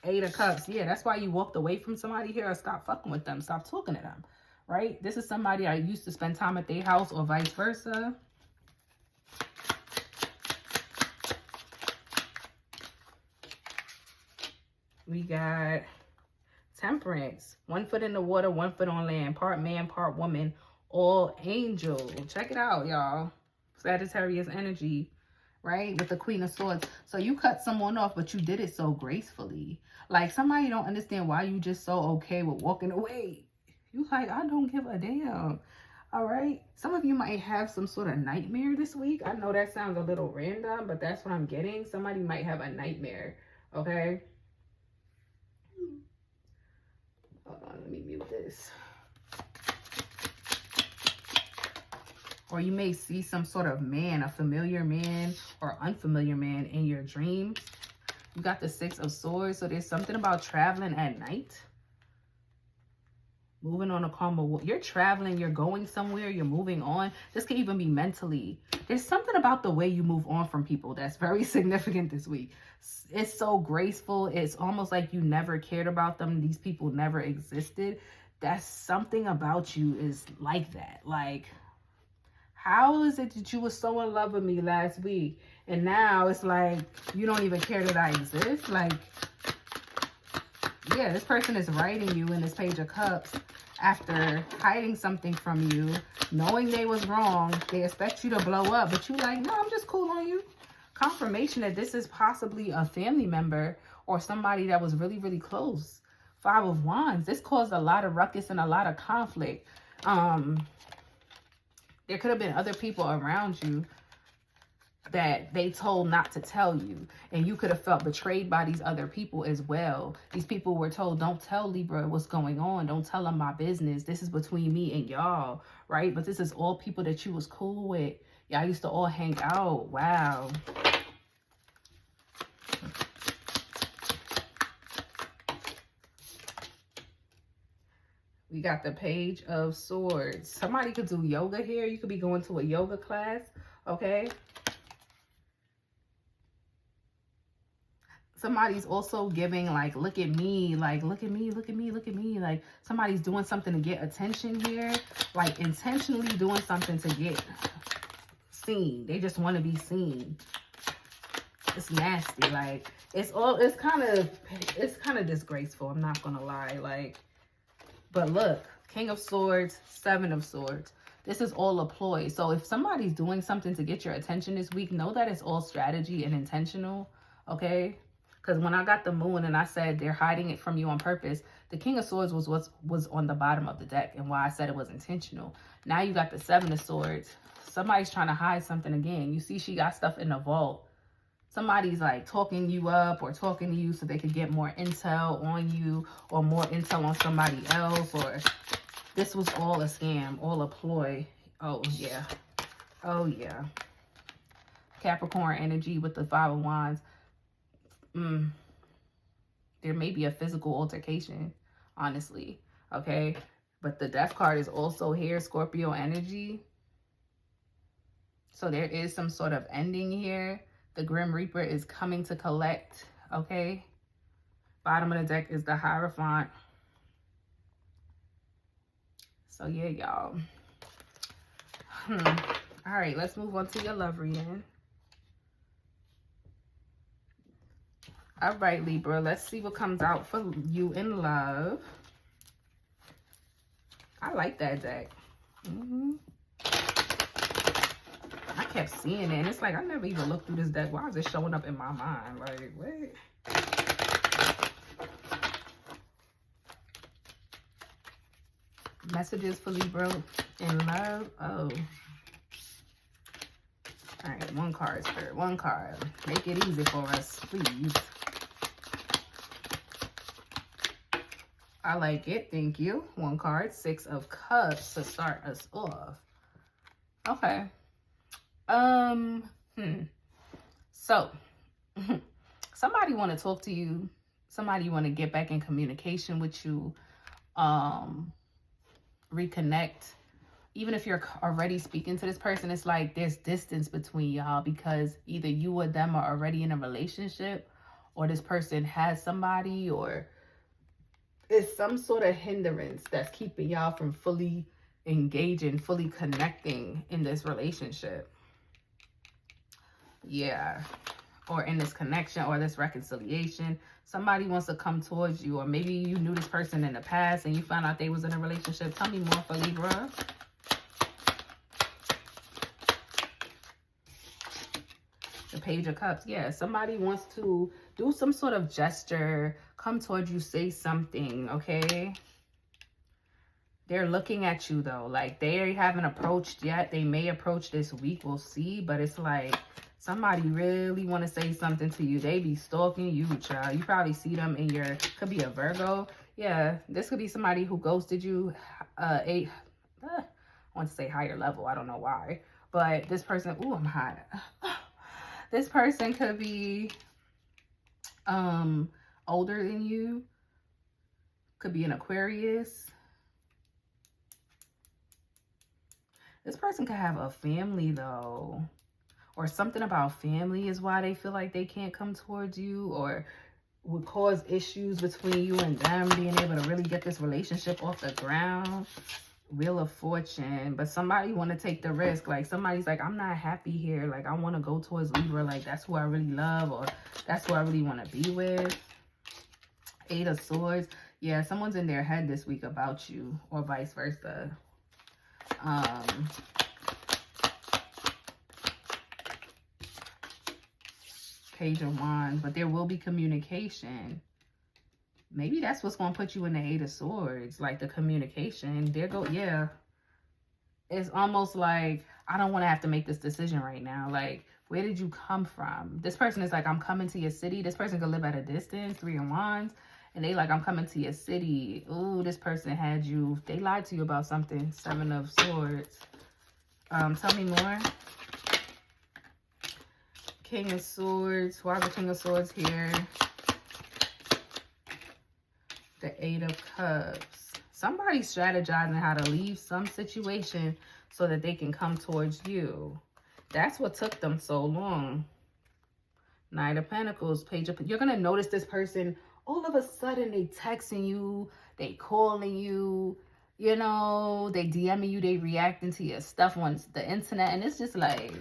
Eight of Cups. Yeah, that's why you walked away from somebody here, or stop fucking with them. Stop talking to them, right? This is somebody I used to spend time at their house, or vice versa. We got Temperance. 1 foot in the water, 1 foot on land. Part man, part woman. All angel. Check it out, y'all. Sagittarius energy, right? With the Queen of Swords. So you cut someone off, but you did it so gracefully. Like, somebody don't understand why you just so okay with walking away. You like, I don't give a damn. All right? Some of you might have some sort of nightmare this week. I know that sounds a little random, but that's what I'm getting. Somebody might have a nightmare, okay? Hold on, let me mute this. Or you may see some sort of man, a familiar man or unfamiliar man in your dreams. You got the Six of Swords, so there's something about traveling at night. Moving on a calmer, you're traveling, you're going somewhere, you're moving on. This could even be mentally. There's something about the way you move on from people that's very significant this week. It's so graceful. It's almost like you never cared about them. These people never existed. That's something about you is like that. Like, how is it that you were so in love with me last week, and now it's like you don't even care that I exist? Like, yeah, this person is writing you in this Page of Cups after hiding something from you, knowing they was wrong. They expect you to blow up, but you like, no, I'm just cool on you. Confirmation that this is possibly a family member or somebody that was really, really close. Five of Wands. This caused a lot of ruckus and a lot of conflict. There could have been other people around you that they told not to tell you, and you could have felt betrayed by these other people as well. These people were told, don't tell Libra what's going on, don't tell them my business, this is between me and y'all, right? But this is all people that you was cool with. Y'all used to all hang out. Wow. We got the Page of Swords. Somebody could do yoga here. You could be going to a yoga class, okay? Somebody's also giving, like, look at me, like, look at me, look at me, look at me. Like, somebody's doing something to get attention here, like intentionally doing something to get seen. They just want to be seen. It's nasty. Like, it's kind of disgraceful. I'm not going to lie. Like, but look, King of Swords, Seven of Swords. This is all a ploy. So if somebody's doing something to get your attention this week, know that it's all strategy and intentional, okay? Because when I got the Moon and I said they're hiding it from you on purpose, the King of Swords was what was on the bottom of the deck and why I said it was intentional. Now you got the Seven of Swords. Somebody's trying to hide something again. You see she got stuff in the vault. Somebody's like talking you up or talking to you so they could get more intel on you or more intel on somebody else, or this was all a scam, all a ploy. Oh, yeah. Oh, yeah. Capricorn energy with the Five of Wands. There may be a physical altercation, honestly, okay? But the Death card is also here, Scorpio energy. So there is some sort of ending here. The Grim Reaper is coming to collect, okay? Bottom of the deck is the Hierophant. So yeah, y'all. All right, let's move on to your love reading. All right, Libra, let's see what comes out for you in love. I like that deck. I kept seeing it, and it's like I never even looked through this deck. Why is it showing up in my mind? Like, wait. Messages for Libra in love. Oh. All right, one card, Spirit. One card. Make it easy for us, please. I like it. Thank you. One card. 6 of Cups to start us off. Okay. So, somebody want to talk to you. Somebody want to get back in communication with you. Reconnect. Even if you're already speaking to this person, it's like there's distance between y'all because either you or them are already in a relationship, or this person has somebody, or it's some sort of hindrance that's keeping y'all from fully engaging, fully connecting in this relationship. Yeah. Or in this connection or this reconciliation. Somebody wants to come towards you, or maybe you knew this person in the past and you found out they was in a relationship. Tell me more for Libra. The Page of Cups. Yeah, somebody wants to do some sort of gesture, come towards you, say something, okay? They're looking at you, though. Like, they haven't approached yet. They may approach this week. We'll see. But it's like somebody really want to say something to you. They be stalking you, child. You probably see them in your... Could be a Virgo. Yeah, this could be somebody who ghosted you. I want to say higher level. I don't know why. But this person... Ooh, I'm hot. This person could be older than you. Could be an Aquarius. This person could have a family, though. Or something about family is why they feel like they can't come towards you, or would cause issues between you and them, being able to really get this relationship off the ground. Wheel of Fortune. But somebody want to take the risk. Like, somebody's like, I'm not happy here. Like, I want to go towards Libra. Like, that's who I really love, or that's who I really want to be with. 8 of Swords. Yeah, someone's in their head this week about you, or vice versa. Page of Wands. But there will be communication. Maybe that's what's going to put you in the 8 of Swords. Like, the communication. There go, yeah. It's almost like, I don't want to have to make this decision right now. Like, where did you come from? This person is like, I'm coming to your city. This person could live at a distance. 3 of Wands. And they like, I'm coming to your city. Ooh, this person had you. They lied to you about something. 7 of Swords. Tell me more. King of Swords. Why is the King of Swords here? The 8 of Cups. Somebody's strategizing how to leave some situation so that they can come towards you. That's what took them so long. 9 of Pentacles. Page of... You're going to notice this person, all of a sudden, they texting you. They calling you. You know, they DMing you. They reacting to your stuff on the internet. And it's just like,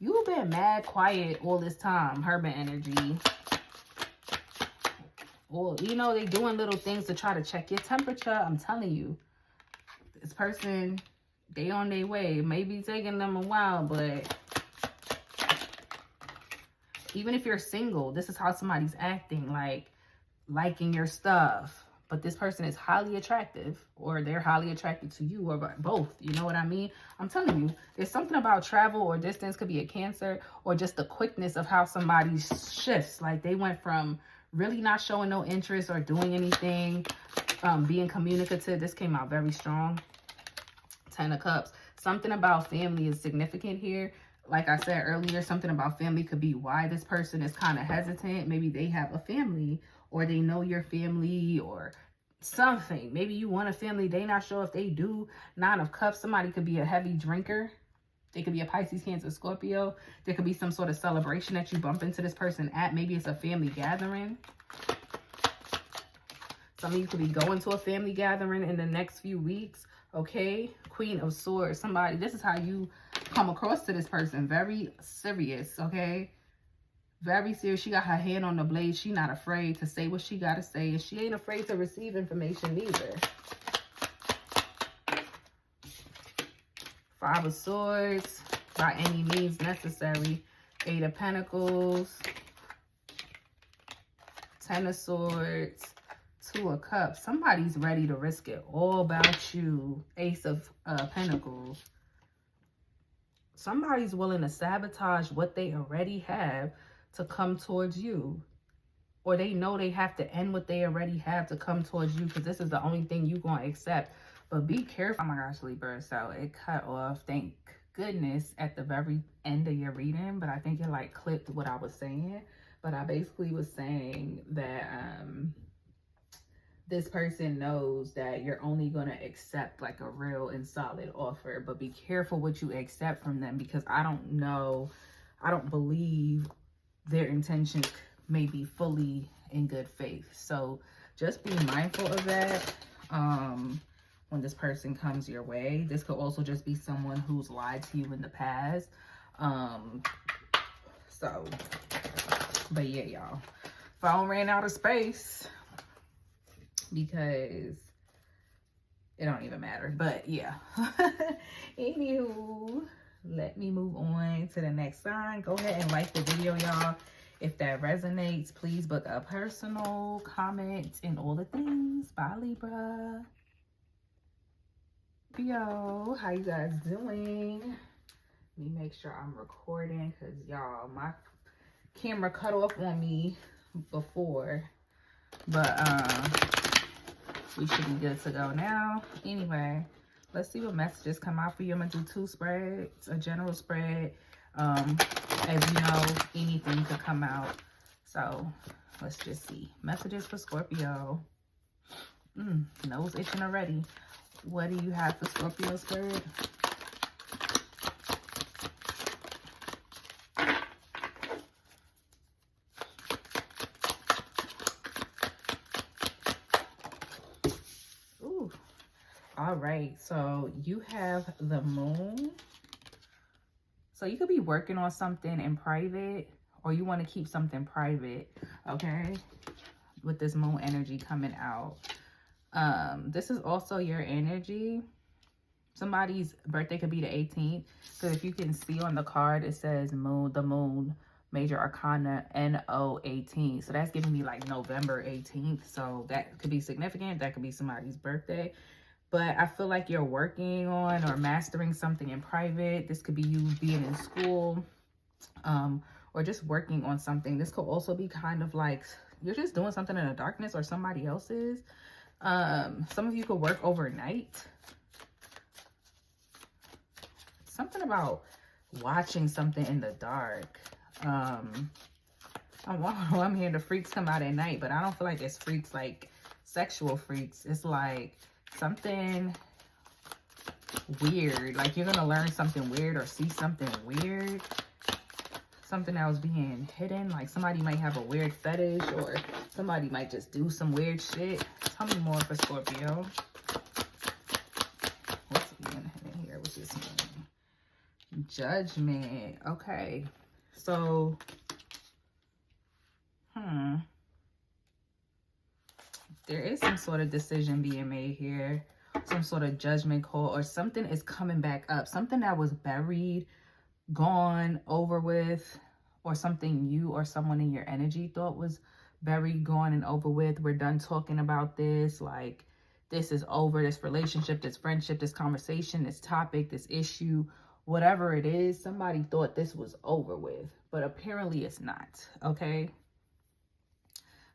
you've been mad quiet all this time. Hermit energy. Well, you know, they doing little things to try to check your temperature. I'm telling you, this person, they on their way. Maybe taking them a while, but even if you're single, this is how somebody's acting, like liking your stuff. But this person is highly attractive, or they're highly attracted to you, or both. You know what I mean? I'm telling you, there's something about travel or distance. Could be a Cancer, or just the quickness of how somebody shifts. Like, they went from really not showing no interest or doing anything, being communicative. This came out very strong. 10 of Cups. Something about family is significant here. Like I said earlier, something about family could be why this person is kind of hesitant. Maybe they have a family, or they know your family, or something. Maybe you want a family. They not sure if they do. 9 of Cups. Somebody could be a heavy drinker. They could be a Pisces, Cancer, Scorpio. There could be some sort of celebration that you bump into this person at. Maybe it's a family gathering. Some of you could be going to a family gathering in the next few weeks. Okay. Queen of Swords. Somebody, this is how you come across to this person. Very serious, okay? Very serious. She got her hand on the blade. She not afraid to say what she got to say. And she ain't afraid to receive information either. Five of Swords. By any means necessary. Eight of Pentacles. Ten of Swords. Two of Cups. Somebody's ready to risk it all about you. Ace of Pentacles. Somebody's willing to sabotage what they already have to come towards you. Or they know they have to end what they already have to come towards you, because this is the only thing you're going to accept. But be careful. Oh my gosh, Libra. So it cut off. Thank goodness at the very end of your reading. But I think it like clipped what I was saying. But I basically was saying that this person knows that you're only going to accept like a real and solid offer. But be careful what you accept from them, because I don't know. I don't believe their intentions may be fully in good faith. So just be mindful of that when this person comes your way. This could also just be someone who's lied to you in the past. But yeah, y'all. Phone ran out of space because it don't even matter. But yeah. Anywho, let me move on to the next sign. Go ahead and like the video, y'all. If that resonates, please book a personal, comment, and all the things. Bye, Libra. Yo, how you guys doing? Let me make sure I'm recording, because y'all, my camera cut off on me before. But we should be good to go now. Anyway, let's see what messages come out for you. I'm going to do 2 spreads, a general spread. As you know, anything could come out. So, let's just see. Messages for Scorpio. Nose itching already. What do you have for Scorpio, Spirit? Ooh. All right. So, you have the Moon. So you could be working on something in private, or you want to keep something private, okay? With this Moon energy coming out. This is also your energy. Somebody's birthday could be the 18th. So if you can see on the card, it says Moon, the Moon, Major Arcana, NO 18. So that's giving me like November 18th. So that could be significant. That could be somebody's birthday. But I feel like you're working on or mastering something in private. This could be you being in school, or just working on something. This could also be kind of like you're just doing something in the darkness, or somebody else is. Some of you could work overnight. Something about watching something in the dark. I'm hearing the freaks come out at night, but I don't feel like it's freaks like sexual freaks. It's like something weird, like you're gonna learn something weird or see something weird, something that was being hidden. Like somebody might have a weird fetish, or somebody might just do some weird shit. Tell me more for Scorpio. What's being hidden here? What's this mean? Judgment. Okay, so there is some sort of decision being made here, some sort of judgment call, or something is coming back up, something that was buried, gone, over with, or something you or someone in your energy thought was buried, gone, and over with. We're done talking about this. Like, this is over. This relationship, this friendship, this conversation, this topic, this issue, whatever it is, somebody thought this was over with, but apparently it's not, okay?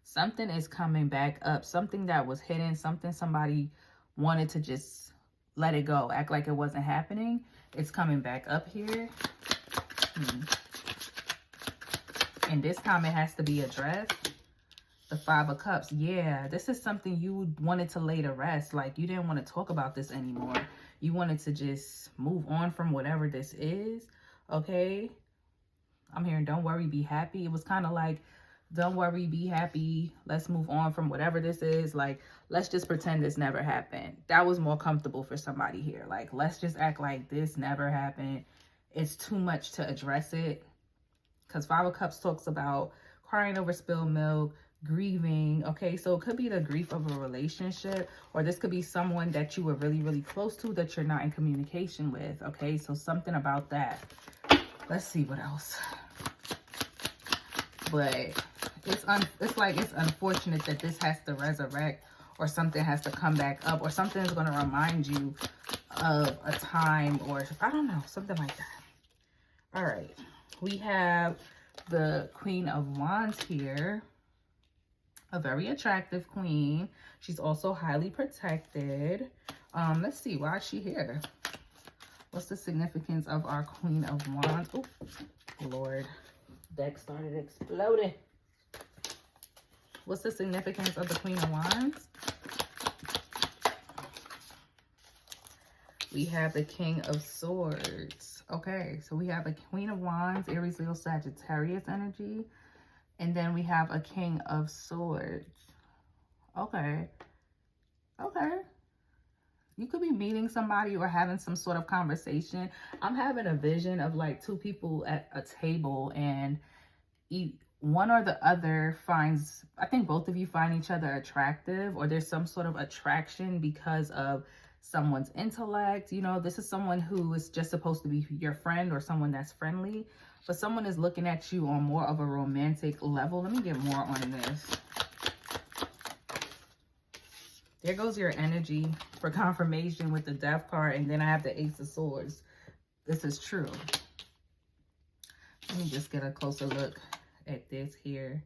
Something is coming back up, something that was hidden, something somebody wanted to just let it go, act like it wasn't happening. It's coming back up here. And this time it has to be addressed. The 5 of Cups. Yeah, this is something you wanted to lay to rest. Like, you didn't want to talk about this anymore. You wanted to just move on from whatever this is, okay? I'm hearing don't worry, be happy. It was kind of like Don't worry, be happy. Let's move on from whatever this is. Like, let's just pretend this never happened. That was more comfortable for somebody here. Like, let's just act like this never happened. It's too much to address it. Because Five of Cups talks about crying over spilled milk, grieving. Okay, so it could be the grief of a relationship, or this could be someone that you were really, really close to that you're not in communication with. Okay, so something about that. Let's see what else. But it's unfortunate that this has to resurrect, or something has to come back up, or something is going to remind you of a time, or I don't know, something like that. All right, we have the Queen of Wands here, a very attractive queen. She's also highly protected. Let's see, why is she here? What's the significance of our Queen of Wands? Oh, Lord. Deck started exploding. What's the significance of the Queen of Wands? We have the King of Swords. Okay, so we have a Queen of Wands, Aries, Leo, Sagittarius energy. And then we have a King of Swords. Okay. Okay. You could be meeting somebody or having some sort of conversation. I'm having a vision of like two people at a table, and one or the other finds, I think both of you find each other attractive, or there's some sort of attraction because of someone's intellect. You know, this is someone who is just supposed to be your friend or someone that's friendly, but someone is looking at you on more of a romantic level. Let me get more on this. There goes your energy for confirmation with the Death card, and then I have the Ace of Swords. This is true. Let me just get a closer look at this here.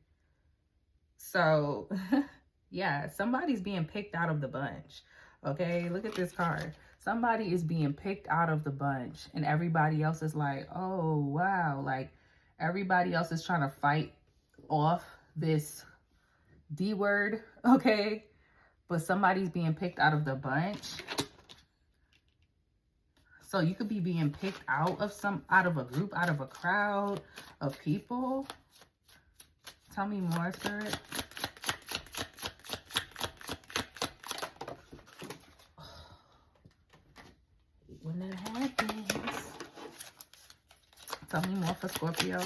So, yeah, somebody's being picked out of the bunch. Okay, look at this card. Somebody is being picked out of the bunch, and everybody else is like, oh, wow. Like, everybody else is trying to fight off this D word, okay? But somebody's being picked out of the bunch. So you could be being picked out of a group, out of a crowd of people. Tell me more, Spirit. When that happens, tell me more for Scorpio.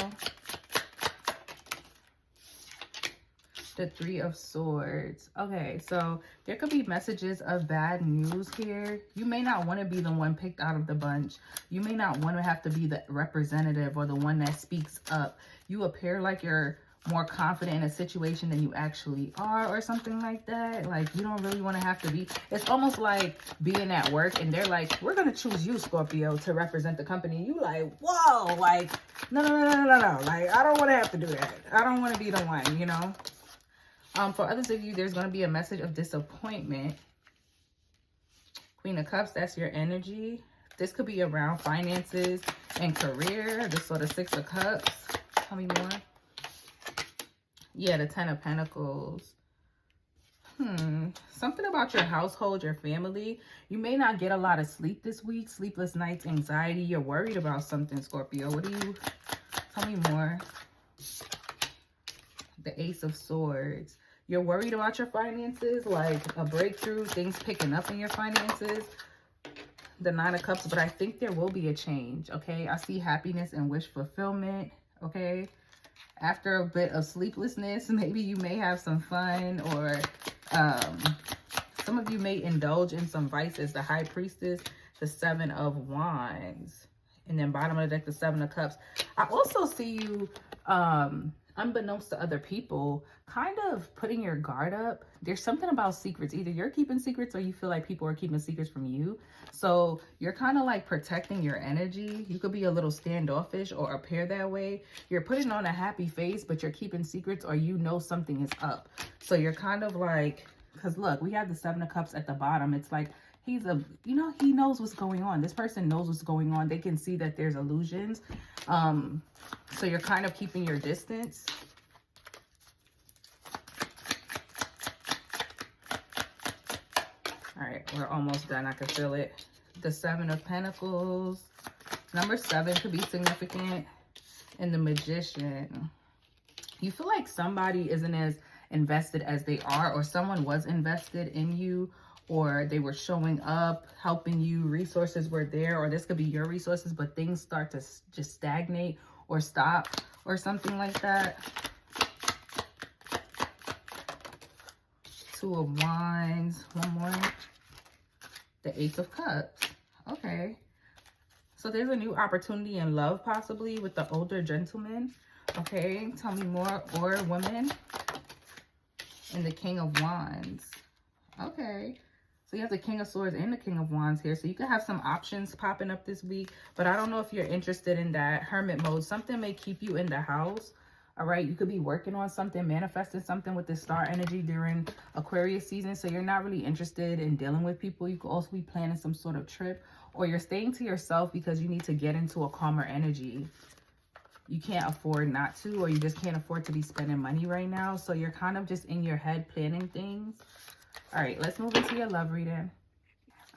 The Three of Swords. Okay, so there could be messages of bad news here. You may not want to be the one picked out of the bunch. You may not want to have to be the representative or the one that speaks up. You appear like you're more confident in a situation than you actually are, or something like that. Like, you don't really want to have to be. It's almost like being at work and they're like, we're going to choose you, Scorpio, to represent the company. You like, whoa, like, no. Like, I don't want to have to do that. I don't want to be the one, you know? For others of you, there's going to be a message of disappointment. Queen of Cups, that's your energy. This could be around finances and career. This sort of Six of Cups. Tell me more. Yeah, the Ten of Pentacles. Something about your household, your family. You may not get a lot of sleep this week. Sleepless nights, anxiety. You're worried about something, Scorpio. What do you... Tell me more. The Ace of Swords. You're worried about your finances, like a breakthrough, things picking up in your finances. The Nine of Cups, but I think there will be a change, okay? I see happiness and wish fulfillment, okay? After a bit of sleeplessness, maybe you may have some fun, or some of you may indulge in some vices. The High Priestess, the Seven of Wands, and then bottom of the deck, the Seven of Cups. I also see you, unbeknownst to other people, kind of putting your guard up. There's something about secrets. Either you're keeping secrets or you feel like people are keeping secrets from you. So you're kind of like protecting your energy. You could be a little standoffish or appear that way. You're putting on a happy face, but you're keeping secrets, or you know something is up. So you're kind of like, because look, we have the Seven of Cups at the bottom. It's like, he knows what's going on. This person knows what's going on. They can see that there's illusions. So you're kind of keeping your distance. All right, we're almost done. I can feel it. The Seven of Pentacles. Number 7 could be significant. And the Magician. You feel like somebody isn't as invested as they are, or someone was invested in you, or they were showing up, helping you, resources were there, or this could be your resources, but things start to just stagnate or stop or something like that. Two of Wands, one more. The Ace of Cups. Okay. So there's a new opportunity in love, possibly, with the older gentleman. Okay, tell me more. Or woman. And the King of Wands. Okay. So you have the King of Swords and the King of Wands here. So you could have some options popping up this week. But I don't know if you're interested in that hermit mode. Something may keep you in the house. All right. You could be working on something, manifesting something with the star energy during Aquarius season. So you're not really interested in dealing with people. You could also be planning some sort of trip. Or you're staying to yourself because you need to get into a calmer energy. You can't afford not to, or you just can't afford to be spending money right now. So you're kind of just in your head planning things. All right, let's move into your love reading.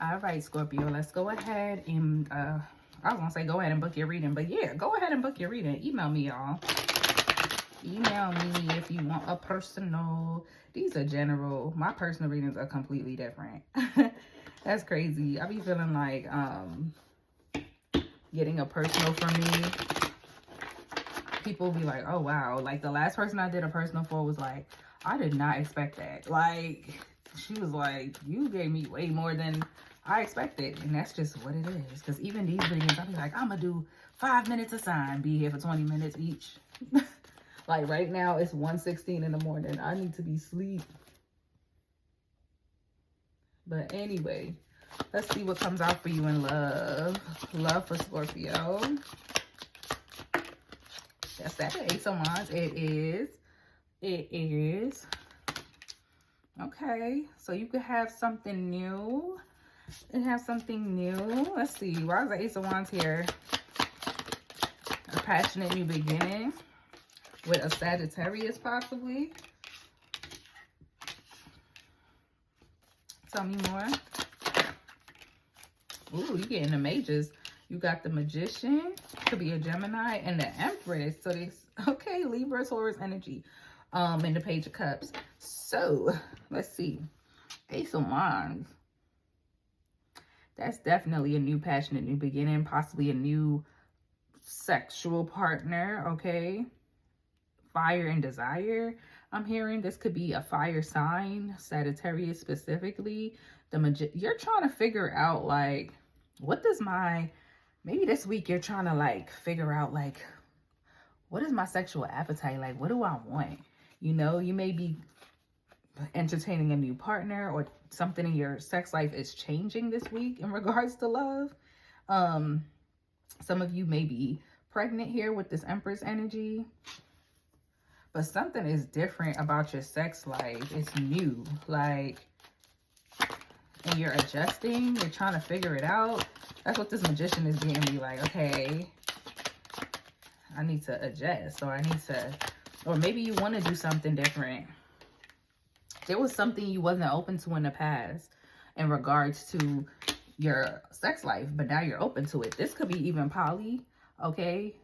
All right, Scorpio, let's go ahead and, I was going to say go ahead and book your reading. But yeah, go ahead and book your reading. Email me, y'all. Email me if you want a personal. These are general. My personal readings are completely different. That's crazy. I be feeling like getting a personal from me. People be like, oh, wow. Like, the last person I did a personal for was like, I did not expect that. Like, she was like, you gave me way more than I expected. And that's just what it is. Because even these readings, I'll be like, I'm going to do 5 minutes a sign. Be here for 20 minutes each. Like, right now, it's 1:16 in the morning. I need to be asleep. But anyway, let's see what comes out for you in love. Love for Scorpio. That's that Ace of Wands. It is. It is. Okay. So you could have something new. And have something new. Let's see. Why is the Ace of Wands here? A passionate new beginning. With a Sagittarius, possibly. Tell me more. Ooh, you getting the mages. You got the Magician. Could be a Gemini. And the Empress. So this, okay, Libra, Taurus energy. And the Page of Cups. So, let's see. Ace of Wands. That's definitely a new passionate new beginning. Possibly a new sexual partner, okay? Fire and desire, I'm hearing. This could be a fire sign, Sagittarius specifically. You're trying to figure out, like, what does my, maybe this week you're trying to, like, figure out, like, what is my sexual appetite? Like, what do I want? You know, you may be entertaining a new partner, or something in your sex life is changing this week in regards to love. Some of you may be pregnant here with this Empress energy. But something is different about your sex life. It's new. Like, and you're adjusting. You're trying to figure it out. That's what this Magician is getting me. Like, okay, I need to adjust. Or I need to, or maybe you want to do something different. There was something you wasn't open to in the past in regards to your sex life. But now you're open to it. This could be even poly. Okay.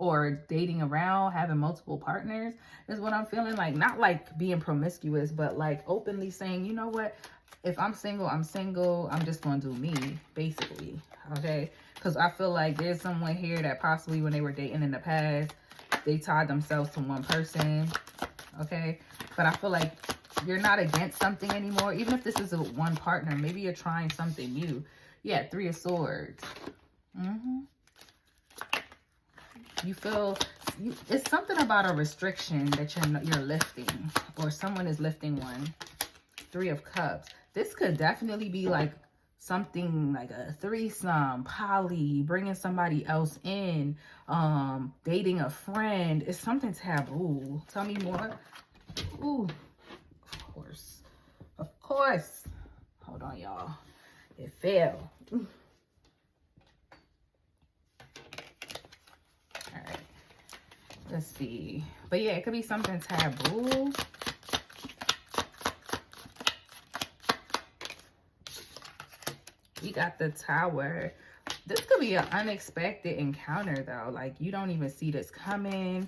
Or dating around, having multiple partners is what I'm feeling. Like, not like being promiscuous, but like openly saying, you know what? If I'm single, I'm single. I'm just going to do me, basically. Okay? Because I feel like there's someone here that possibly when they were dating in the past, they tied themselves to one person. Okay? But I feel like you're not against something anymore. Even if this is a one partner, maybe you're trying something new. Yeah, 3 of Swords. You feel, it's something about a restriction that you're lifting, or someone is lifting one. 3 of Cups. This could definitely be like something like a threesome, poly, bringing somebody else in, dating a friend. It's something taboo. Tell me more. Ooh, of course. Of course. Hold on, y'all. It fell. Let's see. But yeah, it could be something taboo. We got the Tower. This could be an unexpected encounter though. Like, you don't even see this coming.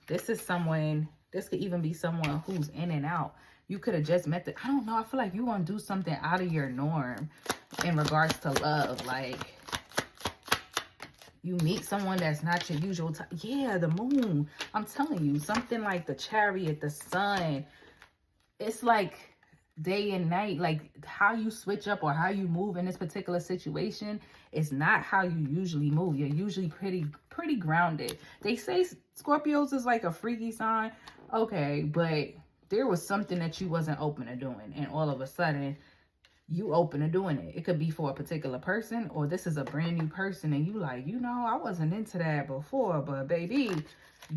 This is someone, this could even be someone who's in and out. You could have just met I don't know, I feel like you want to do something out of your norm in regards to love. Like, you meet someone that's not your usual type. Yeah, the moon. I'm telling you, something like the Chariot, the sun. It's like day and night. Like, how you switch up or how you move in this particular situation is not how you usually move. You're usually pretty grounded. They say Scorpios is like a freaky sign. Okay, but there was something that you wasn't open to doing, and all of a sudden you open to doing it. It could be for a particular person, or this is a brand new person and you like, you know, I wasn't into that before, but baby,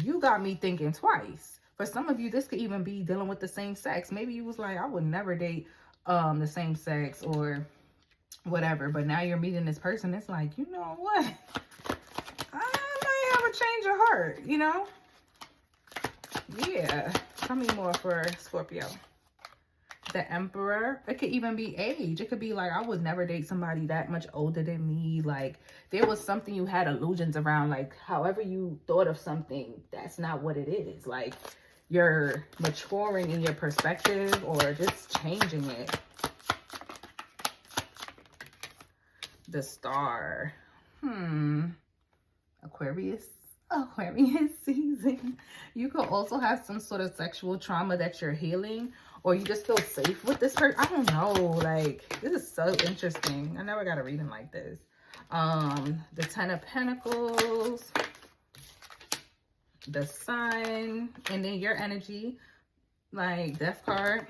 you got me thinking twice. For some of you, this could even be dealing with the same sex. Maybe you was like, I would never date the same sex or whatever, but now you're meeting this person. It's like, you know what, I might have a change of heart, you know. Yeah, tell me more for Scorpio. The Emperor. It could even be age. It could be like, I would never date somebody that much older than me. Like, there was something you had illusions around. Like, however you thought of something, that's not what it is. Like, you're maturing in your perspective or just changing it. The Star. Aquarius season. You could also have some sort of sexual trauma that you're healing, or you just feel safe with this person. I don't know. Like, this is so interesting. I never got a reading like this. The Ten of Pentacles, the Sun, and then your energy, like Death card.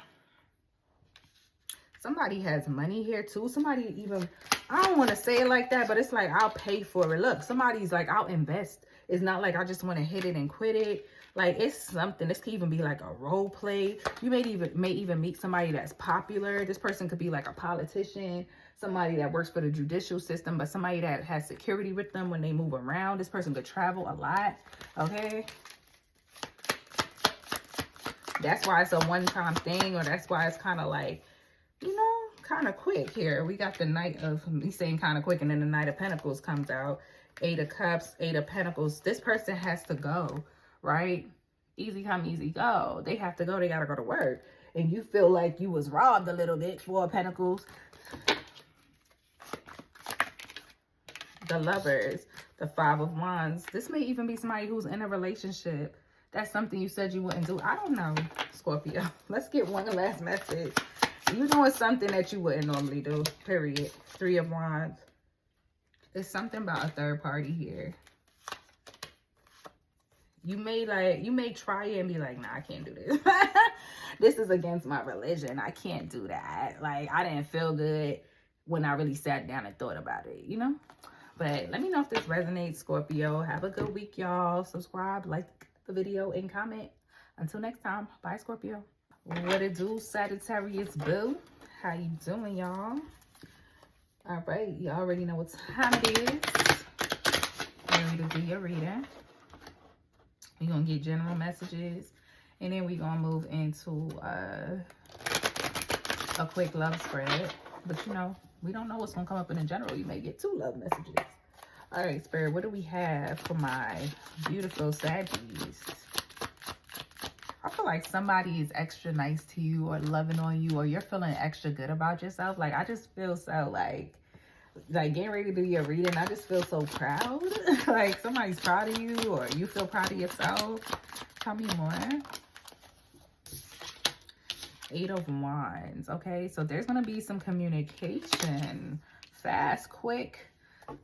Somebody has money here too. Somebody even, I don't want to say it like that, but it's like, I'll pay for it. Look, somebody's like, I'll invest. It's not like I just want to hit it and quit it. Like, it's something. This could even be like a role play. You may even meet somebody that's popular. This person could be like a politician, somebody that works for the judicial system, but somebody that has security with them when they move around. This person could travel a lot. Okay. That's why it's a one-time thing, or that's why it's kind of like, you know, kind of quick here. We got the Knight of, me saying kind of quick, and then the Knight of Pentacles comes out. 8 of Cups, 8 of Pentacles. This person has to go, right? Easy come, easy go. They have to go. They got to go to work. And you feel like you was robbed a little bit. 4 of Pentacles. The Lovers, the 5 of Wands. This may even be somebody who's in a relationship. That's something you said you wouldn't do. I don't know, Scorpio. Let's get one last message. You doing something that you wouldn't normally do, period. 3 of Wands. There's something about a third party here. You may try it and be like, nah, I can't do this. This is against my religion. I can't do that. Like, I didn't feel good when I really sat down and thought about it, you know? But let me know if this resonates, Scorpio. Have a good week, y'all. Subscribe, like the video, and comment. Until next time, bye, Scorpio. What it do, Sagittarius boo? How you doing, y'all? All right, you already know what time it is. Ready to do your reading. We're going to get general messages, and then we're going to move into a quick love spread. But, you know, we don't know what's going to come up in the general. You may get 2 love messages. All right, Spirit, what do we have for my beautiful Saggies? I feel like somebody is extra nice to you or loving on you, or you're feeling extra good about yourself. Like, I just feel so like getting ready to do your reading. I just feel so proud. Like, somebody's proud of you, or you feel proud of yourself. Tell me more. 8 of Wands. Okay, so there's going to be some communication. Fast, quick.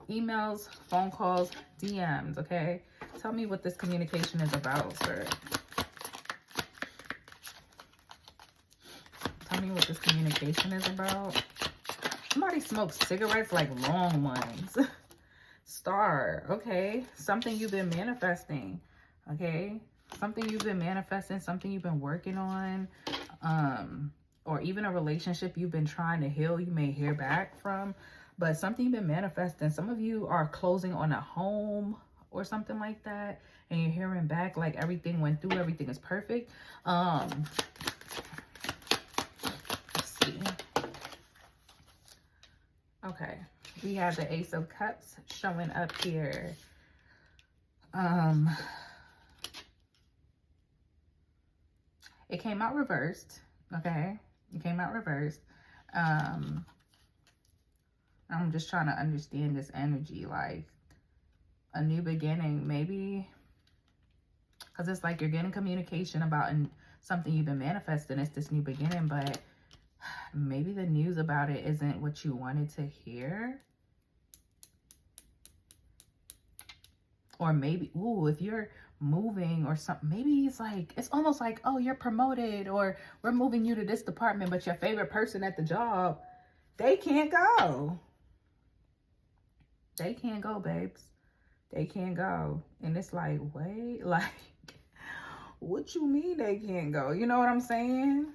Emails, phone calls, DMs. Okay, tell me what this communication is about, sir. Tell me what this communication is about. Somebody smokes cigarettes, like long ones. Star. Okay, something you've been manifesting. Okay, something you've been manifesting, something you've been working on, or even a relationship you've been trying to heal. You may hear back from, but something you've been manifesting. Some of you are closing on a home or something like that, and you're hearing back like everything went through, everything is perfect. Let's see. Okay, we have the Ace of Cups showing up here. It came out reversed. Okay. It came out reversed. I'm just trying to understand this energy, like a new beginning, maybe, because it's like you're getting communication about something you've been manifesting. It's this new beginning, but maybe the news about it isn't what you wanted to hear. Or maybe, ooh, if you're moving or something, maybe it's like, it's almost like, oh, you're promoted, or we're moving you to this department, but your favorite person at the job, they can't go. They can't go, babes. They can't go. And it's like, wait, like, what you mean they can't go? You know what I'm saying?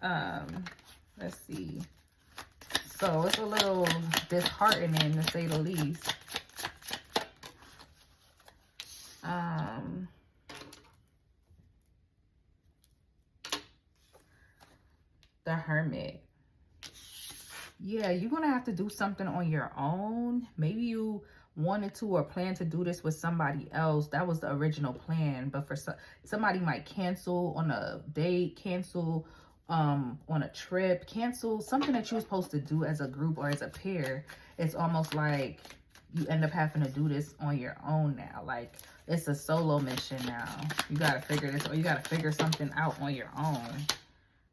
Let's see. So it's a little disheartening, to say the least. The Hermit. Yeah, you're gonna have to do something on your own. Maybe you wanted to or plan to do this with somebody else. That was the original plan, but for somebody might cancel on a date, cancel on a trip, cancel something that you were supposed to do as a group or as a pair. It's almost like you end up having to do this on your own now. Like, it's a solo mission now. You gotta figure this, or you gotta figure something out on your own.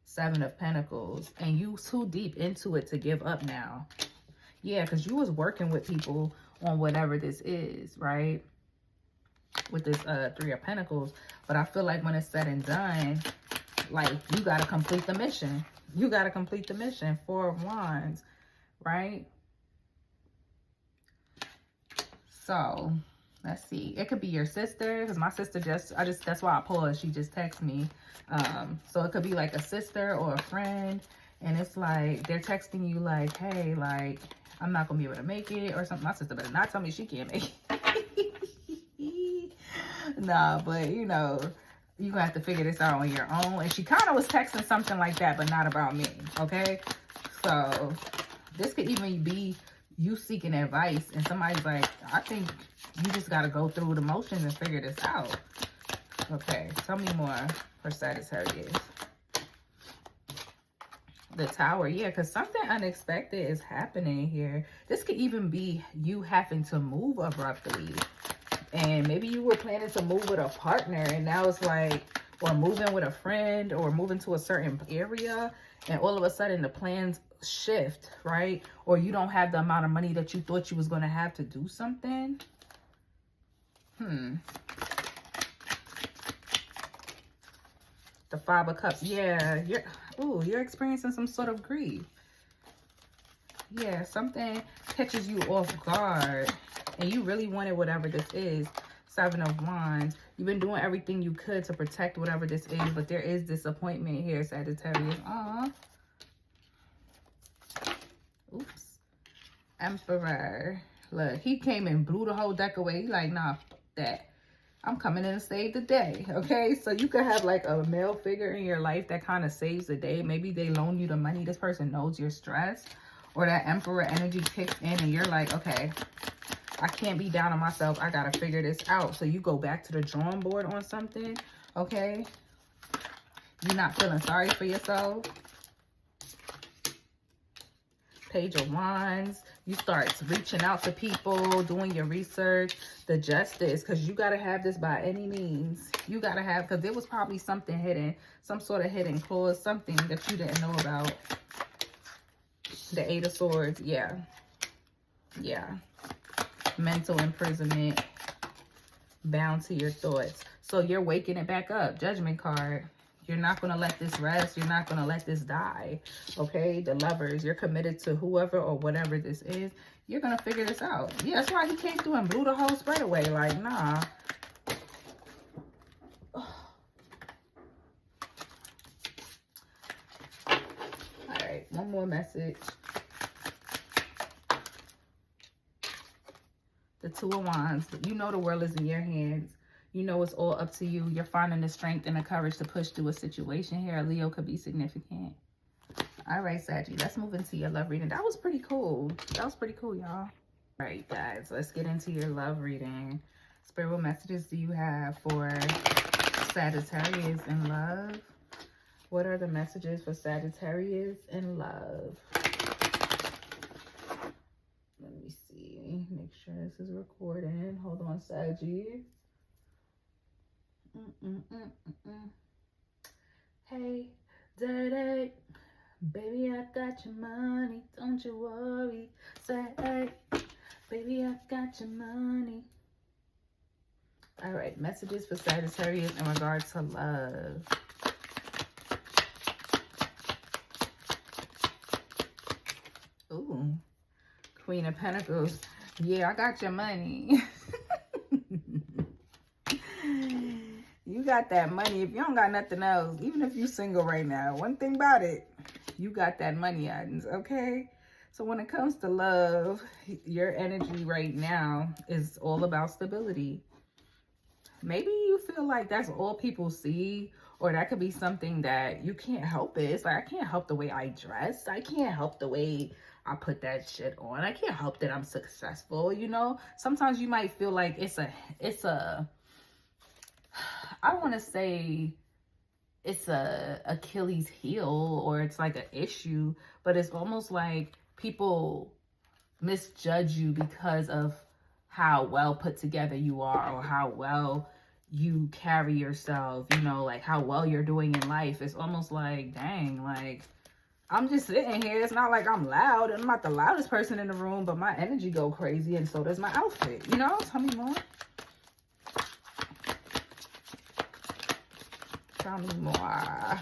7 of Pentacles, and you too deep into it to give up now. Yeah, because you was working with people on whatever this is, right? With this 3 of Pentacles. But I feel like when it's said and done, like, you got to complete the mission. You got to complete the mission. 4 of Wands, right? So, let's see. It could be your sister, because my sister that's why I paused. She just texted me. So it could be like a sister or a friend, and it's like they're texting you like, hey, like, I'm not gonna be able to make it or something. My sister better not tell me she can't make it. Nah, but you know, you gonna have to figure this out on your own. And she kind of was texting something like that, but not about me. Okay, so this could even be you seeking advice, and somebody's like, I think you just got to go through the motions and figure this out. Okay, tell me more for Sagittarius. The Tower, yeah, because something unexpected is happening here. This could even be you having to move abruptly. And maybe you were planning to move with a partner, and now it's like, or moving with a friend, or moving to a certain area, and all of a sudden the plans shift, right? Or you don't have the amount of money that you thought you was going to have to do something. The 5 of Cups. Yeah, you're experiencing some sort of grief. Yeah, something catches you off guard, and you really wanted whatever this is. 7 of Wands. You've been doing everything you could to protect whatever this is, but there is disappointment here, Sagittarius. Oops. Emperor. Look, he came and blew the whole deck away. He like, nah, fuck that. I'm coming in to save the day, okay? So you could have like a male figure in your life that kind of saves the day. Maybe they loan you the money. This person knows you're stressed, or that Emperor energy kicks in and you're like, okay, I can't be down on myself. I got to figure this out. So you go back to the drawing board on something, okay? You're not feeling sorry for yourself. Page of Wands. You start reaching out to people, doing your research. The Justice, because you got to have this by any means. You got to have, because there was probably something hidden, some sort of hidden clause, something that you didn't know about. The 8 of Swords, yeah. Yeah. Mental imprisonment, bound to your thoughts. So you're waking it back up. Judgment card. You're not going to let this rest. You're not going to let this die. Okay? The Lovers. You're committed to whoever or whatever this is. You're going to figure this out. Yeah, that's why he came through and blew the whole spread away. Like, nah. Alright, one more message. The 2 of Wands. You know the world is in your hands. You know it's all up to you. You're finding the strength and the courage to push through a situation here. A Leo could be significant. All right, Saggy, let's move into your love reading. That was pretty cool. That was pretty cool, y'all. All right, guys, let's get into your love reading. Spirit, what messages do you have for Sagittarius in love. What are the messages for Sagittarius in love? Let me see. Make sure this is recording. Hold on, Saggy. Hey, Daddy, baby, I got your money. Don't you worry. Say, hey, baby, I got your money. All right, messages for Sagittarius in regards to love. Ooh, Queen of Pentacles. Yeah, I got your money. You got that money. If you don't got nothing else, even if you're single right now, one thing about it, you got that money, Aries, okay? So when it comes to love, your energy right now is all about stability. Maybe you feel like that's all people see, or that could be something that you can't help it. It's like, I can't help the way I dress. I can't help the way I put that shit on. I can't help that I'm successful, you know? Sometimes you might feel like it's a I don't want to say it's a Achilles heel or it's like an issue, but it's almost like people misjudge you because of how well put together you are or how well you carry yourself, you know, like how well you're doing in life. It's almost like, dang, like I'm just sitting here. It's not like I'm loud. I'm not the loudest person in the room, but my energy go crazy and so does my outfit, you know? Tell me more. Tell me more.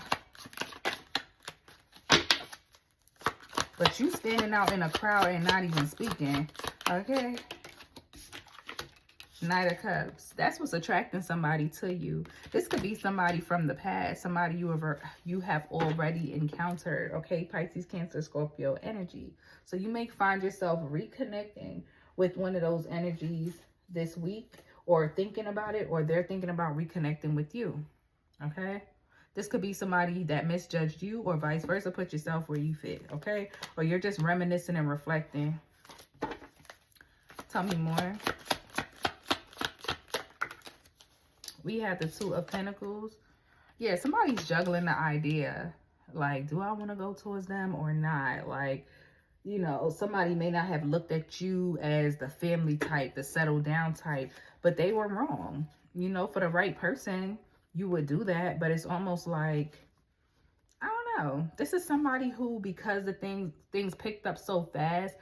But you standing out in a crowd and not even speaking, okay? Knight of Cups. That's what's attracting somebody to you. This could be somebody from the past, somebody you have already encountered, okay? Pisces, Cancer, Scorpio energy. So you may find yourself reconnecting with one of those energies this week, or thinking about it, or they're thinking about reconnecting with you. Okay, this could be somebody that misjudged you or vice versa. Put yourself where you fit, okay? Or you're just reminiscing and reflecting. Tell me more. We have the Two of Pentacles. Yeah, somebody's juggling the idea. Like, do I want to go towards them or not? Like, you know, somebody may not have looked at you as the family type, the settle down type, but they were wrong. You know, for the right person, you would do that, but it's almost like, I don't know. This is somebody who, because the things picked up so fast,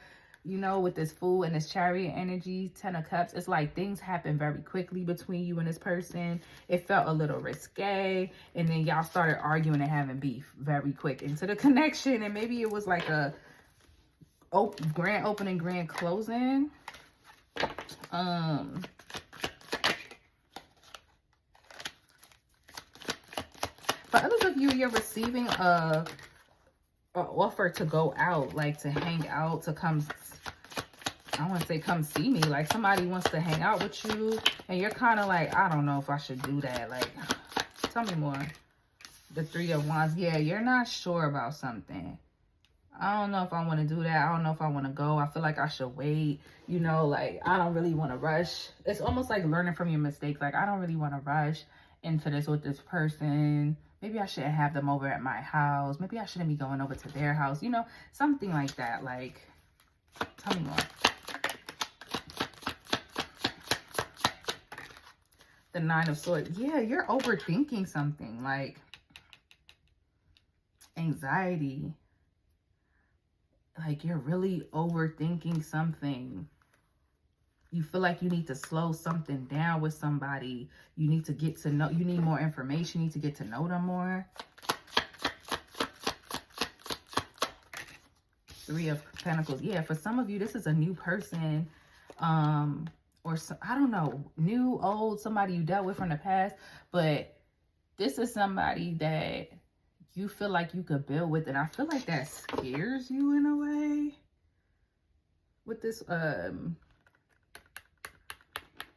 you know, with this Fool and this Chariot energy, Ten of Cups, it's like things happen very quickly between you and this person. It felt a little risque, and then y'all started arguing and having beef very quick into the connection, and maybe it was like a grand opening, grand closing. For others of you, you're receiving a offer to go out, like to hang out, to come, I want to say come see me. Like somebody wants to hang out with you and you're kind of like, I don't know if I should do that. Like, tell me more. The Three of Wands. Yeah, you're not sure about something. I don't know if I want to do that. I don't know if I want to go. I feel like I should wait. You know, like I don't really want to rush. It's almost like learning from your mistakes. Like I don't really want to rush into this with this person. Maybe I shouldn't have them over at my house. Maybe I shouldn't be going over to their house. You know, something like that. Like, tell me more. The Nine of Swords. Yeah, you're overthinking something. Like, anxiety. Like, you're really overthinking something. You feel like you need to slow something down with somebody. You need to get to know, you need more information. You need to get to know them more. Three of Pentacles. Yeah, for some of you, this is a new person. Or some, I don't know, new, old, somebody you dealt with from the past. But this is somebody that you feel like you could build with. And I feel like that scares you in a way. With this,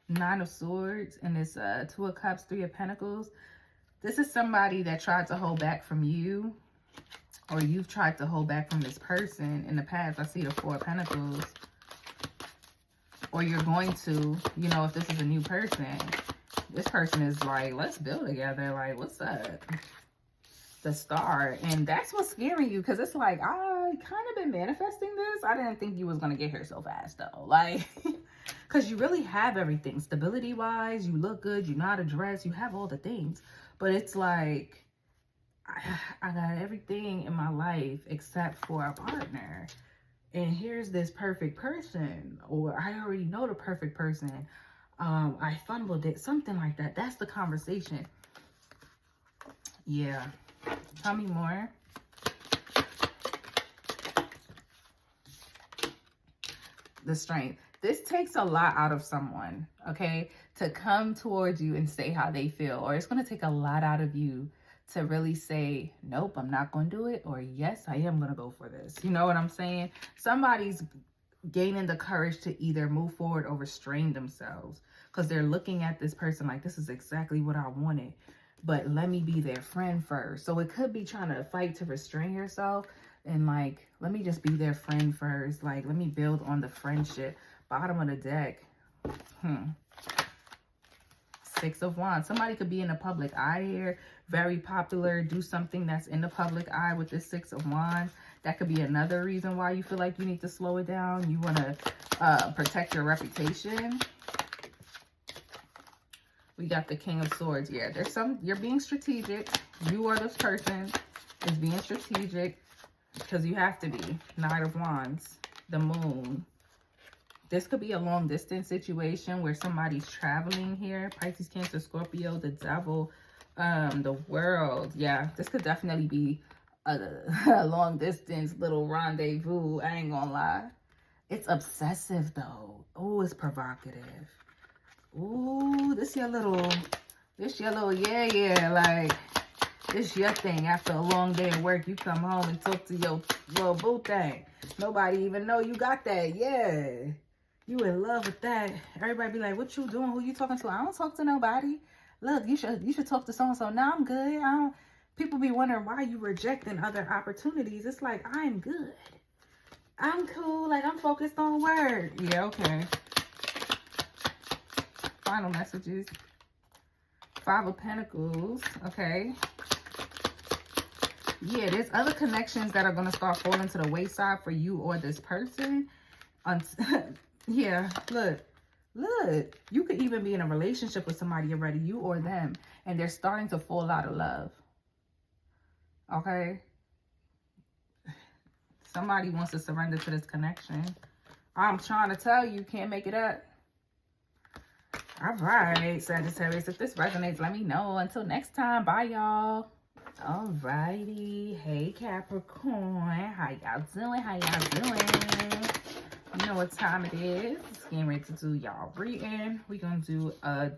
Nine of Swords and this Two of Cups, Three of Pentacles. This is somebody that tried to hold back from you, or you've tried to hold back from this person in the past. I see the Four of Pentacles. Or you're going to, you know, if this is a new person, This person is like, let's build together. Like, what's up? The Star. And that's what's scaring you, because it's like, I kind of been manifesting this. I didn't think you was going to get here so fast, though. Like, because you really have everything. Stability-wise, you look good. You know how to dress. You have all the things. But it's like, I got everything in my life except for a partner. And here's this perfect person. Or I already know the perfect person. I fumbled it. Something like that. That's the conversation. Yeah. Tell me more. The Strength. This takes a lot out of someone, okay, to come towards you and say how they feel. Or it's going to take a lot out of you to really say, nope, I'm not going to do it. Or yes, I am going to go for this. You know what I'm saying? Somebody's gaining the courage to either move forward or restrain themselves, because they're looking at this person like, this is exactly what I wanted, but let me be their friend first. So it could be trying to fight to restrain yourself and like, let me just be their friend first. Like, let me build on the friendship. Bottom of the deck. 6 of Wands. Somebody could be in the public eye here. Very popular. Do something that's in the public eye with this 6 of Wands. That could be another reason why you feel like you need to slow it down. You want to protect your reputation. We got the King of Swords. Yeah, there's some, you're being strategic. You or this person is being strategic because you have to be. Knight of Wands. The Moon. This could be a long distance situation where somebody's traveling here. Pisces, Cancer, Scorpio, the Devil, the World. Yeah, this could definitely be a long distance little rendezvous. I ain't gonna lie. It's obsessive though. Oh, it's provocative. Ooh, this your little, yeah, like, this your thing. After a long day of work, you come home and talk to your little boo thing. Nobody even know you got that. Yeah. You in love with that. Everybody be like, what you doing? Who you talking to? I don't talk to nobody. Look, you should talk to so-and-so. Now I'm good. People be wondering why you rejecting other opportunities. It's like, I'm good. I'm cool. Like, I'm focused on work. Yeah, okay. Final messages. 5 of Pentacles. Okay. Yeah, there's other connections that are going to start falling to the wayside for you or this person. Yeah, look. You could even be in a relationship with somebody already, you or them, and they're starting to fall out of love. Okay? Somebody wants to surrender to this connection. I'm trying to tell you, can't make it up. All right, Sagittarius, if this resonates, let me know. Until next time, bye, y'all. All righty. Hey, Capricorn. How y'all doing? You know what time it is. It's getting ready to do y'all reading. We're going to do a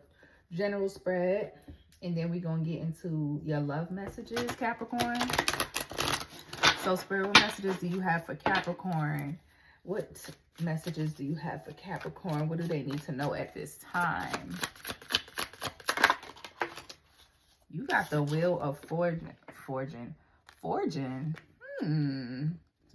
general spread. And then we're going to get into your love messages, Capricorn. So, Spirit, what messages do you have for Capricorn? What messages do you have for Capricorn? What do they need to know at this time? You got the Wheel of Forging.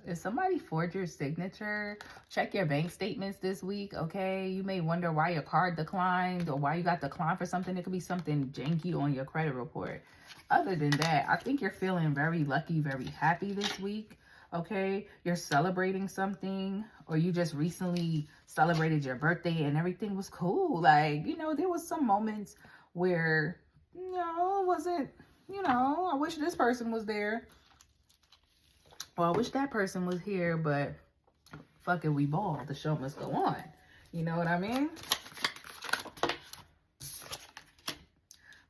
Is somebody forged your signature? Check your bank statements this week, okay? You may wonder why your card declined or why you got declined for something. It could be something janky on your credit report. Other than that, I think you're feeling very lucky, very happy this week, okay? You're celebrating something, or you just recently celebrated your birthday and everything was cool. Like, you know, there was some moments where, you know, it wasn't, you know, I wish this person was there. Well, I wish that person was here, but fuck it, we ball. The show must go on. You know what I mean?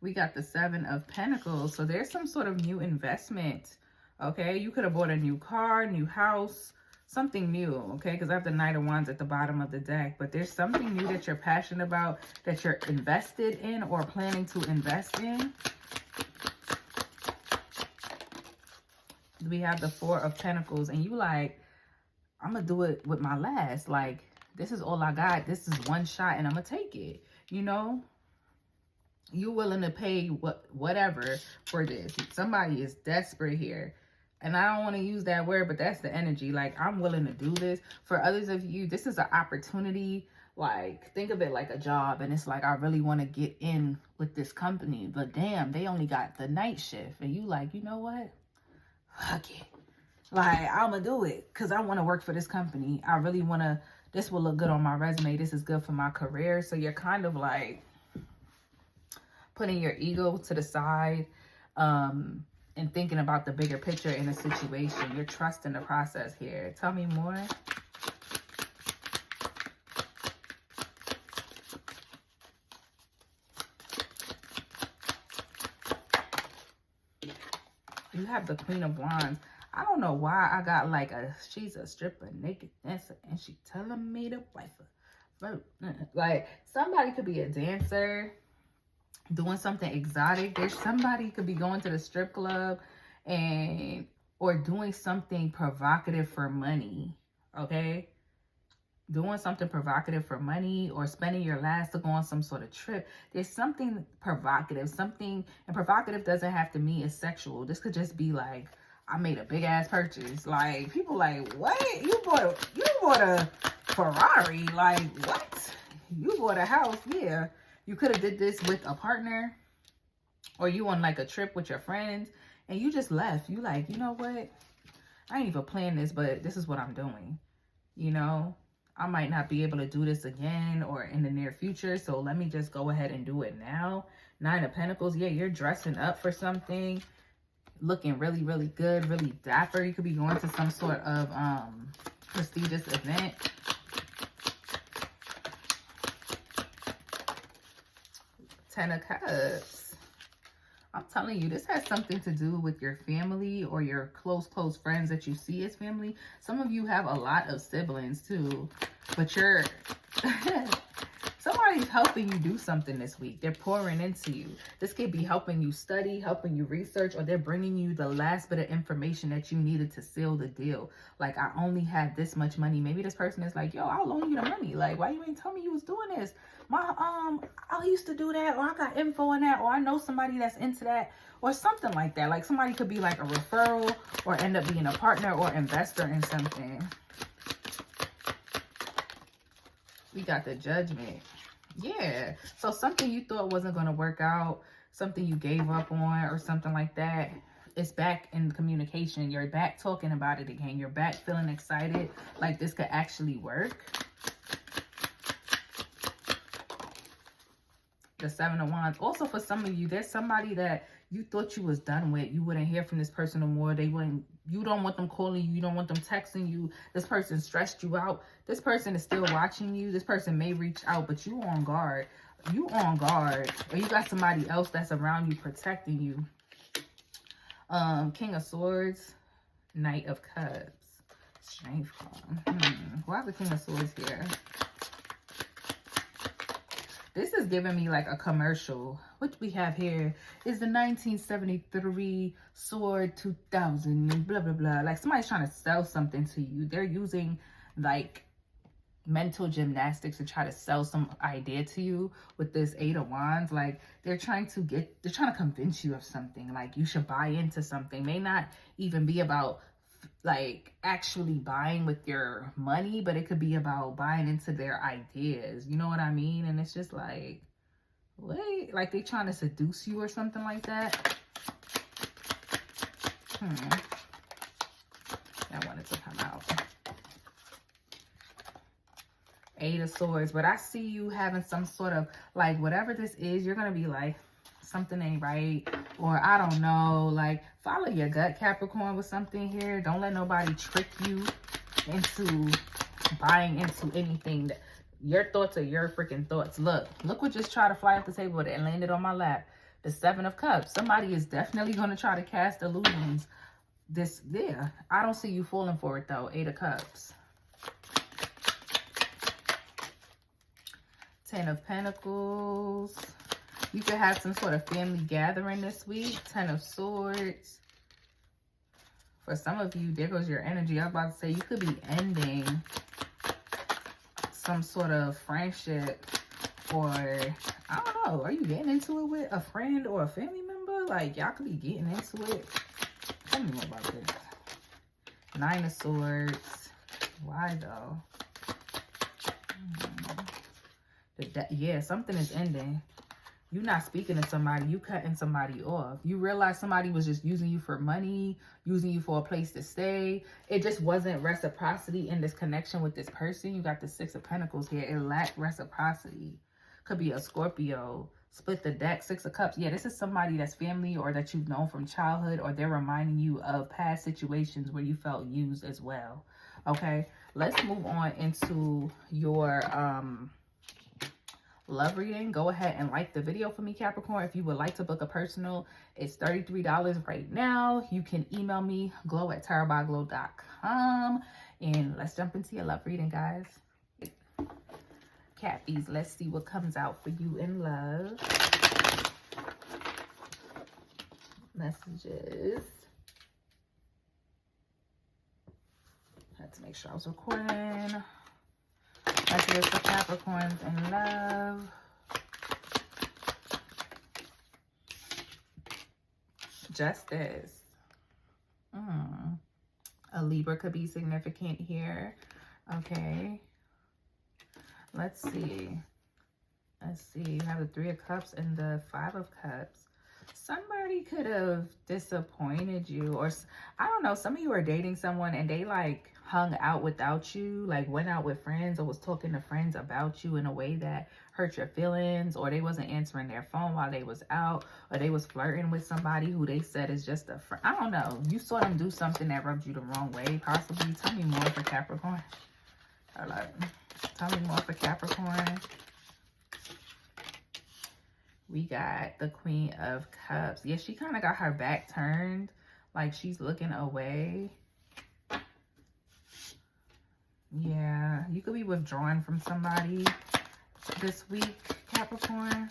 We got the 7 of Pentacles. So there's some sort of new investment. Okay, you could have bought a new car, new house, something new. Okay, because I have the Knight of Wands at the bottom of the deck. But there's something new that you're passionate about, that you're invested in or planning to invest in. We have the 4 of Pentacles, and you like, I'm gonna do it with my last. Like, this is all I got. This is one shot, and I'm gonna take it. You know, you willing to pay whatever for this. Somebody is desperate here, and I don't want to use that word, but that's the energy. Like, I'm willing to do this. For others of you, this is an opportunity Like, think of it like a job, and it's like, I really want to get in with this company, but damn, they only got the night shift, and you like, you know what? Fuck it. Like, I'm gonna do it because I want to work for this company. I really want to, this will look good on my resume. This is good for my career. So you're kind of like putting your ego to the side, and thinking about the bigger picture in a situation. You're trusting the process here. Tell me more. You have the Queen of Wands. I don't know why I got like she's a stripper, naked dancer, and she telling me to wife her. Like, somebody could be a dancer, doing something exotic. There's somebody could be going to the strip club and or doing something provocative for money. Okay, doing something provocative for money, or spending your last to go on some sort of trip. There's something provocative, something, and provocative doesn't have to mean it's sexual. This could just be like, I made a big ass purchase. Like, people like, what? You bought a Ferrari? Like, what? You bought a house? Yeah. You could have did this with a partner, or you on like a trip with your friends, and you just left. You like, you know what? I ain't even planned this, but this is what I'm doing. You know, I might not be able to do this again or in the near future, so let me just go ahead and do it now. Nine of Pentacles. Yeah, you're dressing up for something, looking really, really good, really dapper. You could be going to some sort of prestigious event. Ten of Cups. I'm telling you, this has something to do with your family or your close friends that you see as family. Some of you have a lot of siblings too, but you're somebody's helping you do something this week. They're pouring into you. This could be helping you study, helping you research, or they're bringing you the last bit of information that you needed to seal the deal. Like, I only have this much money. Maybe this person is like, yo, I'll loan you the money. Like, why you ain't tell me you was doing this? I used to do that, or I got info on that, or I know somebody that's into that, or something like that. Like, somebody could be like a referral, or end up being a partner or investor in something. We got the Judgment. Yeah. So something you thought wasn't going to work out, something you gave up on, or something like that, it's back in communication. You're back talking about it again. You're back feeling excited, like this could actually work. The Seven of Wands. Also, for some of you, there's somebody that you thought you was done with. You wouldn't hear from this person no more. You don't want them calling you. You don't want them texting you. This person stressed you out. This person is still watching you. This person may reach out, but you on guard. You on guard. Or you got somebody else that's around you protecting you. King of Swords, Knight of Cups. Strength card. Why the King of Swords here? This is giving me like a commercial. What we have here is the 1973 Sword 2000 and blah, blah, blah. Like, somebody's trying to sell something to you. They're using like mental gymnastics to try to sell some idea to you with this Eight of Wands. Like, they're trying to convince you of something. Like, you should buy into something. May not even be about like actually buying with your money, but it could be about buying into their ideas. You know what I mean? And it's just like, wait, like they trying to seduce you or something like that. I wanted to come out. Eight of Swords. But I see you having some sort of like, whatever this is, you're gonna be like, something ain't right, or I don't know. Like, follow your gut, Capricorn, with something here. Don't let nobody trick you into buying into anything. That your thoughts are your freaking thoughts. Look what just tried to fly off the table and landed on my lap. The Seven of Cups. Somebody is definitely going to try to cast illusions. I don't see you falling for it though. Eight of Cups. Ten of Pentacles. You could have some sort of family gathering this week. Ten of Swords. For some of you, there goes your energy. I was about to say, you could be ending some sort of friendship, or I don't know. Are you getting into it with a friend or a family member? Like, y'all could be getting into it. Tell me more about this. Nine of Swords. Why though? Yeah, something is ending. You're not speaking to somebody. You cutting somebody off. You realize somebody was just using you for money, using you for a place to stay. It just wasn't reciprocity in this connection with this person. You got the Six of Pentacles here. It lacked reciprocity. Could be a Scorpio. Split the deck, Six of Cups. Yeah, this is somebody that's family or that you've known from childhood, or they're reminding you of past situations where you felt used as well. Okay, let's move on into your love reading. Go ahead and like the video for me, Capricorn. If you would like to book a personal, it's $33 right now. You can email me, glow@tarotbyglow.com, and let's jump into your love reading, guys. Cappies, let's see what comes out for you in love. Messages. Had to make sure I was recording. Messages for Capricorns in love. Justice. A Libra could be significant here. Okay. Let's see. Let's see. You have the Three of Cups and the Five of Cups. Somebody could have disappointed you, or I don't know, some of you are dating someone and they like hung out without you, like went out with friends or was talking to friends about you in a way that hurt your feelings, or they wasn't answering their phone while they was out, or they was flirting with somebody who they said is just a friend. I don't know. You saw them do something that rubbed you the wrong way, possibly. Tell me more for Capricorn. Hello. Tell me more for Capricorn. We got the Queen of Cups. Yeah, she kind of got her back turned. Like she's looking away. Yeah, you could be withdrawing from somebody this week, Capricorn.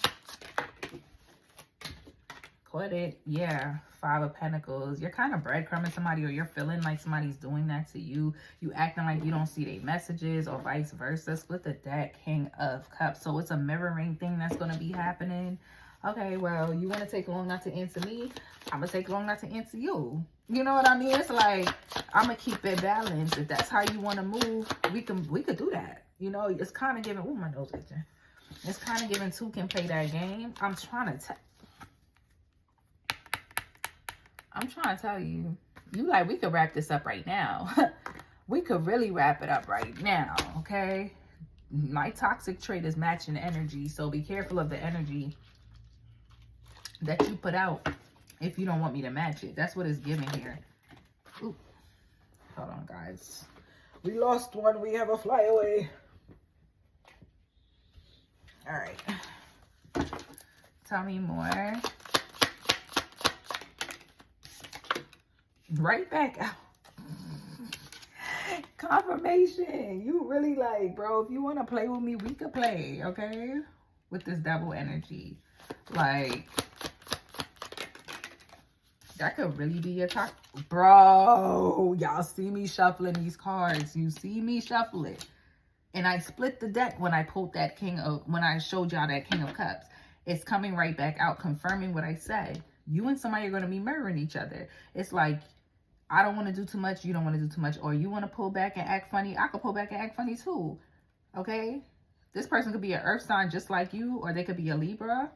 Caught it. Yeah, Five of Pentacles. You're kind of breadcrumbing somebody, or you're feeling like somebody's doing that to you. You acting like you don't see their messages, or vice versa. Split the deck, King of Cups. So it's a mirroring thing that's going to be happening. Okay, well, you want to take long not to answer me? I'm going to take long not to answer you. You know what I mean? It's like, I'm going to keep it balanced. If that's how you want to move, we could do that. You know, it's kind of giving, oh, my nose itching. It's kind of giving two can play that game. I'm trying to tell you, like, we could wrap this up right now. We could really wrap it up right now, okay? My toxic trait is matching energy, so be careful of the energy that you put out if you don't want me to match it. That's what it's giving here. Ooh. Hold on, guys. We lost one. We have a flyaway. All right. Tell me more. Right back out. Confirmation. You really like, bro, if you want to play with me, we could play, okay? With this double energy. Like, that could really be your top. Bro, y'all see me shuffling these cards. You see me shuffle it. And I split the deck when I pulled that when I showed y'all that King of Cups. It's coming right back out, confirming what I said. You and somebody are going to be mirroring each other. It's like, I don't want to do too much. You don't want to do too much. Or you want to pull back and act funny. I could pull back and act funny too. Okay? This person could be an earth sign just like you, or they could be a Libra.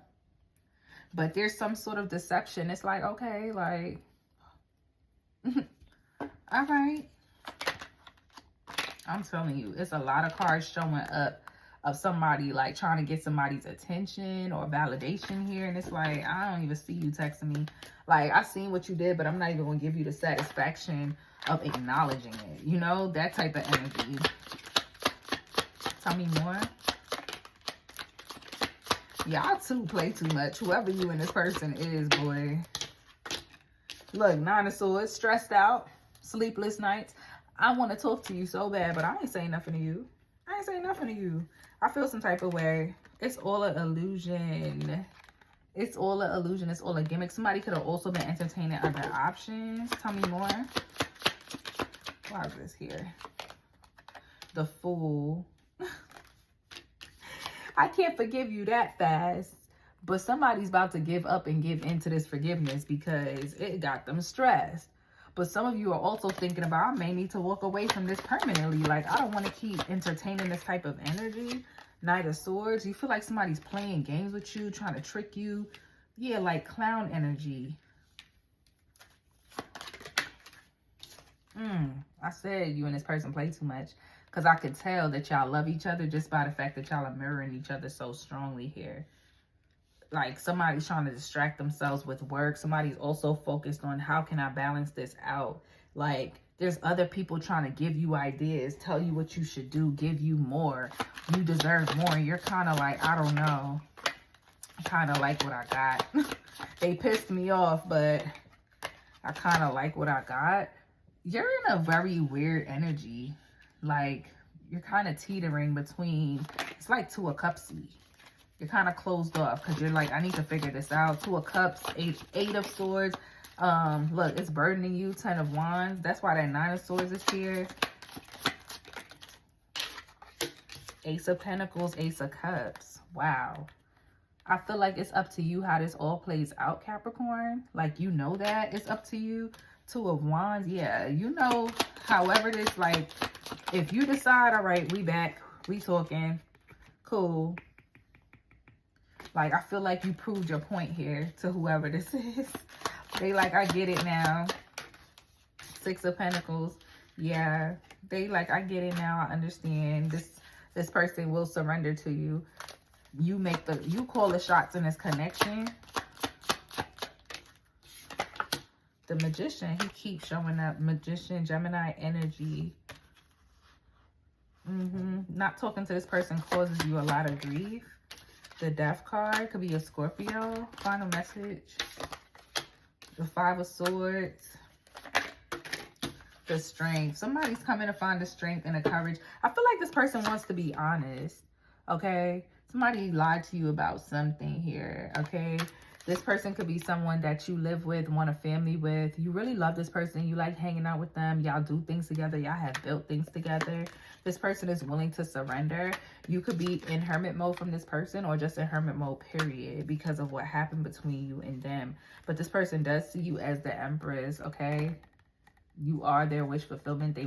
But there's some sort of deception. It's like, okay, like, all right. I'm telling you, it's a lot of cards showing up of somebody like trying to get somebody's attention or validation here. And it's like, I don't even see you texting me. Like, I seen what you did, but I'm not even going to give you the satisfaction of acknowledging it. You know, that type of energy. Tell me more. Y'all too play too much. Whoever you and this person is, boy. Look, Nine of Swords, stressed out, sleepless nights. I want to talk to you so bad, but I ain't saying nothing to you. I ain't saying nothing to you. I feel some type of way. It's all an illusion. It's all an illusion. It's all a gimmick. Somebody could have also been entertaining other options. Tell me more. Why is this here? The Fool. I can't forgive you that fast, but somebody's about to give up and give into this forgiveness because it got them stressed. But some of you are also thinking about, I may need to walk away from this permanently. Like, I don't want to keep entertaining this type of energy. Knight of Swords. You feel like somebody's playing games with you, trying to trick you. Yeah, like clown energy. I said you and this person play too much. Because I could tell that y'all love each other just by the fact that y'all are mirroring each other so strongly here. Like somebody's trying to distract themselves with work. Somebody's also focused on how can I balance this out. Like there's other people trying to give you ideas, tell you what you should do, give you more. You deserve more. You're kind of like, I don't know. I kind of like what I got. They pissed me off, but I kind of like what I got. You're in a very weird energy. Like you're kind of teetering between, it's like Two of Cupsy. You're kind of closed off because you're like, I need to figure this out. Two of Cups, eight of Swords. Look, it's burdening you. 10 of Wands. That's why that 9 of Swords is here. Ace of Pentacles, Ace of Cups. Wow. I feel like it's up to you how this all plays out, Capricorn. Like, you know that. It's up to you. 2 of Wands. Yeah, you know, however this, like, if you decide, all right, we back. We talking. Cool. Like, I feel like you proved your point here to whoever this is. They like, I get it now. 6 of Pentacles. Yeah. They like, I get it now. I understand. This person will surrender to you. You call the shots in this connection. The Magician, he keeps showing up. Magician, Gemini energy. Not talking to this person causes you a lot of grief. The Death card could be a Scorpio. Final message. The 5 of Swords. The Strength. Somebody's coming to find the strength and the courage. I feel like this person wants to be honest. Okay? Somebody lied to you about something here. Okay? This person could be someone that you live with, want a family with. You really love this person. You like hanging out with them. Y'all do things together. Y'all have built things together. This person is willing to surrender. You could be in hermit mode from this person or just in hermit mode, period, because of what happened between you and them. But this person does see you as the Empress, okay? You are their wish fulfillment.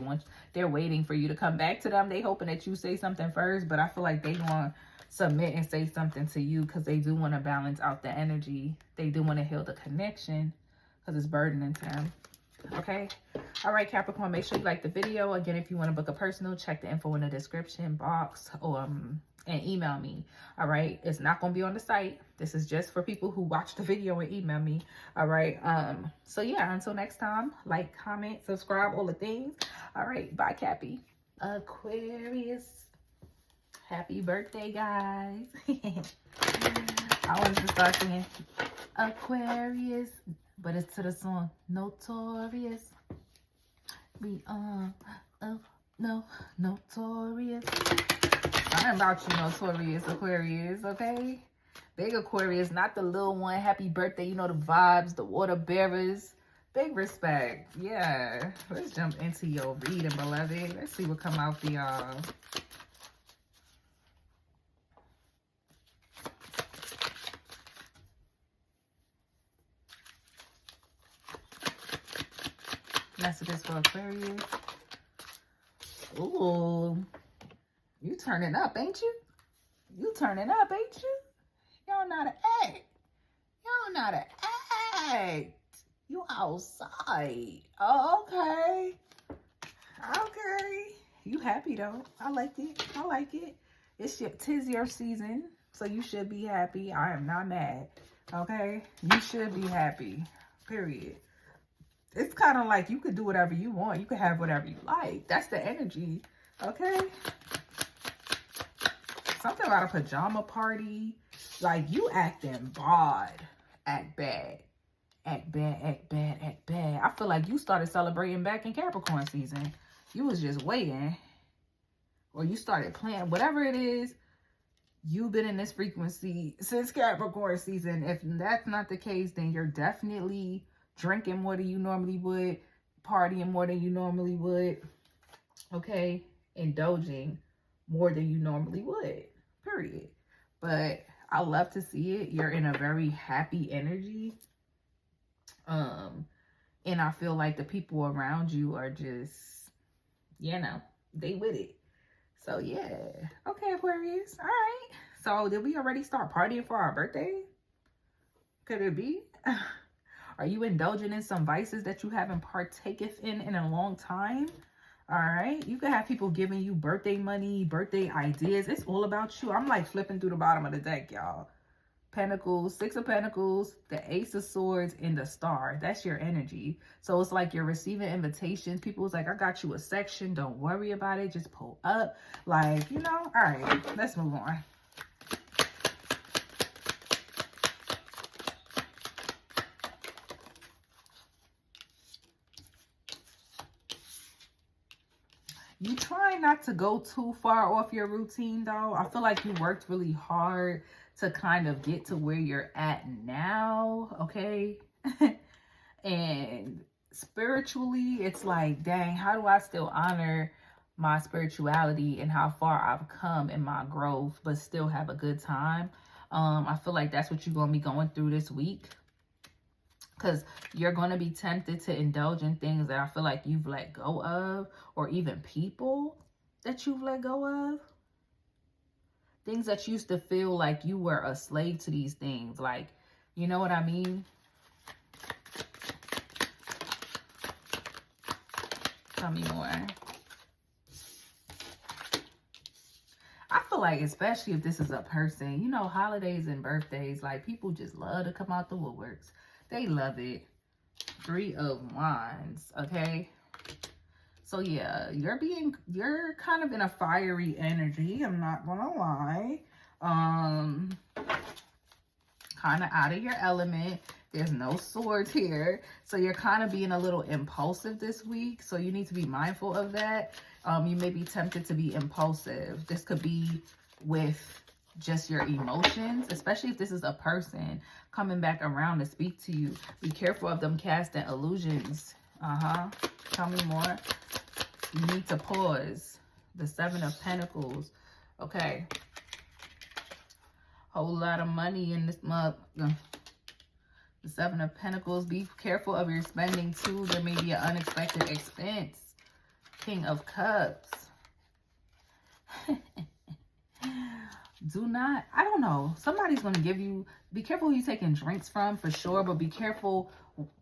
They're waiting for you to come back to them. They hoping that you say something first, but I feel like they want to submit and say something to you because they do want to balance out the energy. They do want to heal the connection because it's burdening to them. Okay. All right, Capricorn, make sure you like the video. Again, if you want to book a personal, check the info in the description box or and email me. All right. It's not going to be on the site. This is just for people who watch the video and email me. All right. So yeah, until next time, like, comment, subscribe, all the things. All right. Bye, Cappy. Aquarius. Happy birthday, guys. I wanted to start singing Aquarius, but it's to the song Notorious. We are notorious. I'm about you, Notorious Aquarius, okay? Big Aquarius, not the little one. Happy birthday. You know the vibes, the water bearers. Big respect. Yeah. Let's jump into your reading, beloved. Let's see what come out for y'all. Messages for Aquarius. Ooh. You turning up, ain't you? You turning up, ain't you? Y'all know how to act. Y'all know how to act. You outside. Oh, okay. Okay. You happy, though. I like it. I like it. Tis your season, so you should be happy. I am not mad. Okay? You should be happy. Period. It's kind of like you could do whatever you want. You could have whatever you like. That's the energy. Okay? Something about a pajama party. Like, you acting bad. Act bad. Act bad, act bad, act bad. I feel like you started celebrating back in Capricorn season. You was just waiting. Or you started playing. Whatever it is, you've been in this frequency since Capricorn season. If that's not the case, then you're definitely drinking more than you normally would, partying more than you normally would, okay, indulging more than you normally would, period. But I love to see it. You're in a very happy energy, and I feel like the people around you are just, you know, they with it. So yeah. Okay, Aquarius. All right. So did we already start partying for our birthday? Could it be? Are you indulging in some vices that you haven't partaken in a long time? All right. You could have people giving you birthday money, birthday ideas. It's all about you. I'm like flipping through the bottom of the deck, y'all. Pentacles, Six of Pentacles, the Ace of Swords, and the Star. That's your energy. So it's like you're receiving invitations. People's like, I got you a section. Don't worry about it. Just pull up. Like, you know, all right, let's move on. You try not to go too far off your routine, though. I feel like you worked really hard to kind of get to where you're at now, okay? And spiritually, it's like, dang, how do I still honor my spirituality and how far I've come in my growth, but still have a good time? I feel like that's what you're going to be going through this week. Because you're going to be tempted to indulge in things that I feel like you've let go of, or even people that you've let go of. Things that used to feel like you were a slave to these things. Like, you know what I mean? Tell me more. I feel like, especially if this is a person, you know, holidays and birthdays, like people just love to come out the woodworks. They love it. Three of Wands, okay? So yeah, you're kind of in a fiery energy, I'm not gonna lie. Kind of out of your element. There's no swords here. So you're kind of being a little impulsive this week. So you need to be mindful of that. You may be tempted to be impulsive. This could be with just your emotions, especially if this is a person coming back around to speak to you. Be careful of them casting illusions. Tell me more. You need to pause. The Seven of Pentacles. Okay. Whole lot of money in this month. The Seven of Pentacles. Be careful of your spending too. There may be an unexpected expense. King of Cups. Do not, I don't know. Somebody's going to give you, be careful who you're taking drinks from for sure, but be careful.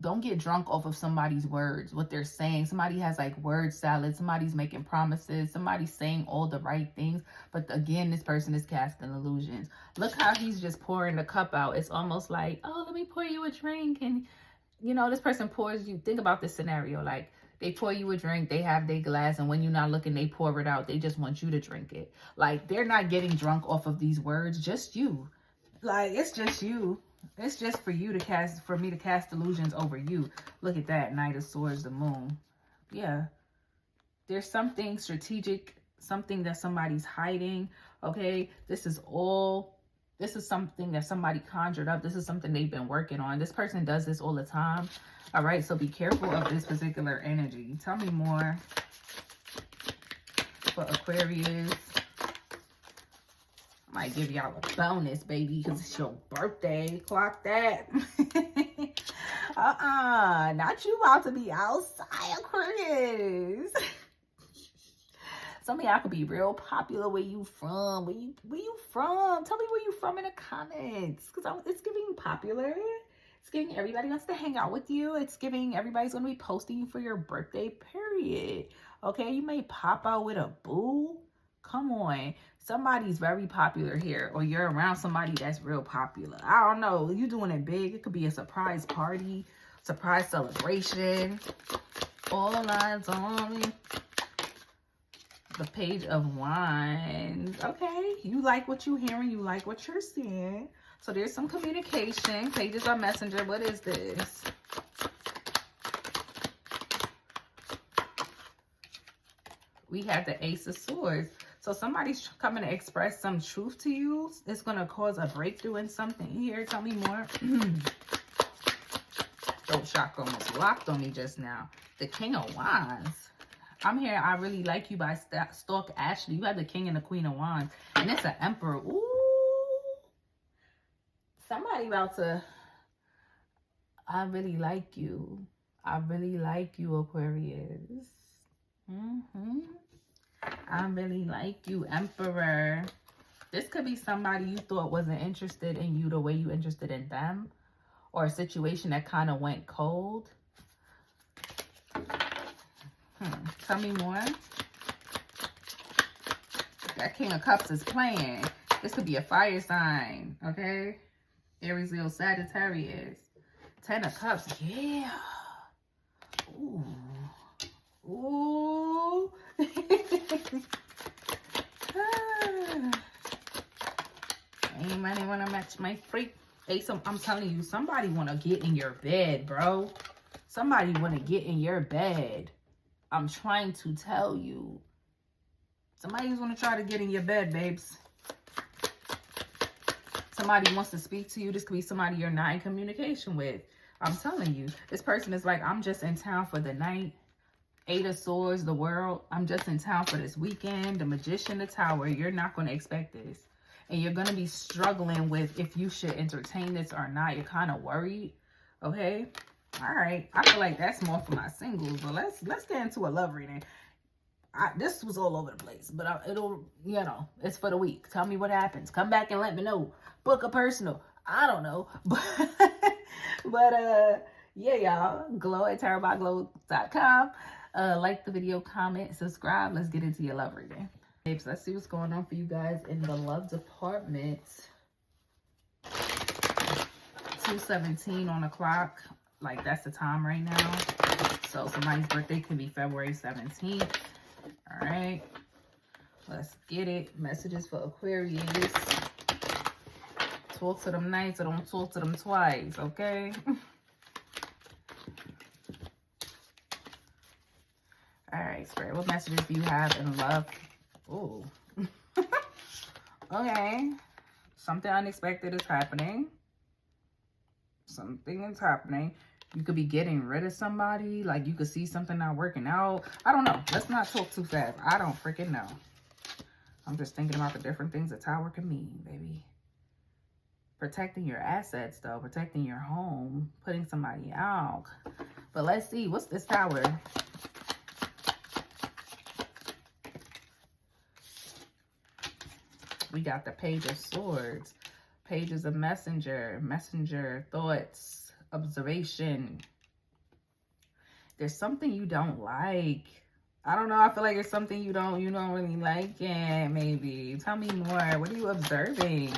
Don't get drunk off of somebody's words, what they're saying. Somebody has like word salad. Somebody's making promises. Somebody's saying all the right things. But again, this person is casting illusions. Look how he's just pouring the cup out. It's almost like, oh, let me pour you a drink. And, you know, this person pours you. Think about this scenario. Like, they pour you a drink, they have their glass, and when you're not looking, they pour it out. They just want you to drink it. Like, they're not getting drunk off of these words, just you. Like, it's just you. It's just for you to cast, for me to cast illusions over you. Look at that, Knight of Swords, the Moon. Yeah. There's something strategic, something that somebody's hiding, okay? This is something that somebody conjured up. This is something they've been working on. This person does this all the time. All right, so be careful of this particular energy. Tell me more for Aquarius. I might give y'all a bonus, baby, because it's your birthday. Clock that. Not you about to be outside, Aquarius. Some of y'all could be real popular. Where you from? Where you from? Tell me where you from in the comments, because it's giving popular. It's giving everybody wants to hang out with you. It's giving everybody's going to be posting you for your birthday, period. Okay, you may pop out with a boo. Come on. Somebody's very popular here, or you're around somebody that's real popular. I don't know. You're doing it big. It could be a surprise party, surprise celebration. All eyes on me. The Page of Wands. Okay, you like what you're hearing. You like what you're seeing. So there's some communication. Pages are messenger. What is this? We have the Ace of Swords. So somebody's coming to express some truth to you. It's going to cause a breakthrough in something here. Tell me more. Throat chakra almost locked on me just now. The King of Wands. I'm here. I really like you by Stalk Ashley. You have the King and the Queen of Wands. And it's an Emperor. Ooh. Somebody about to, I really like you. I really like you, Aquarius. I I really like you, Emperor. This could be somebody you thought wasn't interested in you the way you interested in them. Or a situation that kind of went cold. Tell me more. That King of Cups is playing. This could be a fire sign, okay? Aries, Leo, Sagittarius. 10 of Cups, yeah. Ooh. Ooh. Anybody want to match my freak? Ace, I'm telling you, somebody want to get in your bed, bro. Somebody want to get in your bed. I'm trying to tell you. Somebody's going to try to get in your bed, babes. Somebody wants to speak to you. This could be somebody you're not in communication with. I'm telling you. This person is like, I'm just in town for the night. 8 of Swords, the World. I'm just in town for this weekend. The Magician, the Tower. You're not going to expect this. And you're going to be struggling with if you should entertain this or not. You're kind of worried. Okay? All right. I feel like that's more for my singles. But let's get into a love reading. This was all over the place. But it'll, you know, it's for the week. Tell me what happens. Come back and let me know. Book a personal. I don't know. But yeah, y'all. glow@tarotbyglow.com. Like the video, comment, subscribe. Let's get into your love reading. Babes, let's see what's going on for you guys in the love department. 2:17 on the clock. Like, that's the time right now. So somebody's birthday could be February 17th. All right. Let's get it. Messages for Aquarius. Talk to them nice or don't talk to them twice, okay? All right, Spirit. What messages do you have in love? Ooh. Okay. Something unexpected is happening. Something is happening. You could be getting rid of somebody. Like, you could see something not working out. I don't know. Let's not talk too fast. I don't freaking know. I'm just thinking about the different things a tower can mean, baby. Protecting your assets, though. Protecting your home. Putting somebody out. But let's see. What's this tower? We got the Page of Swords. Pages of Messenger. Messenger. Thoughts. Observation. There's something you don't like. I don't know. I feel like there's something you don't really like it, maybe. Tell me more. What are you observing?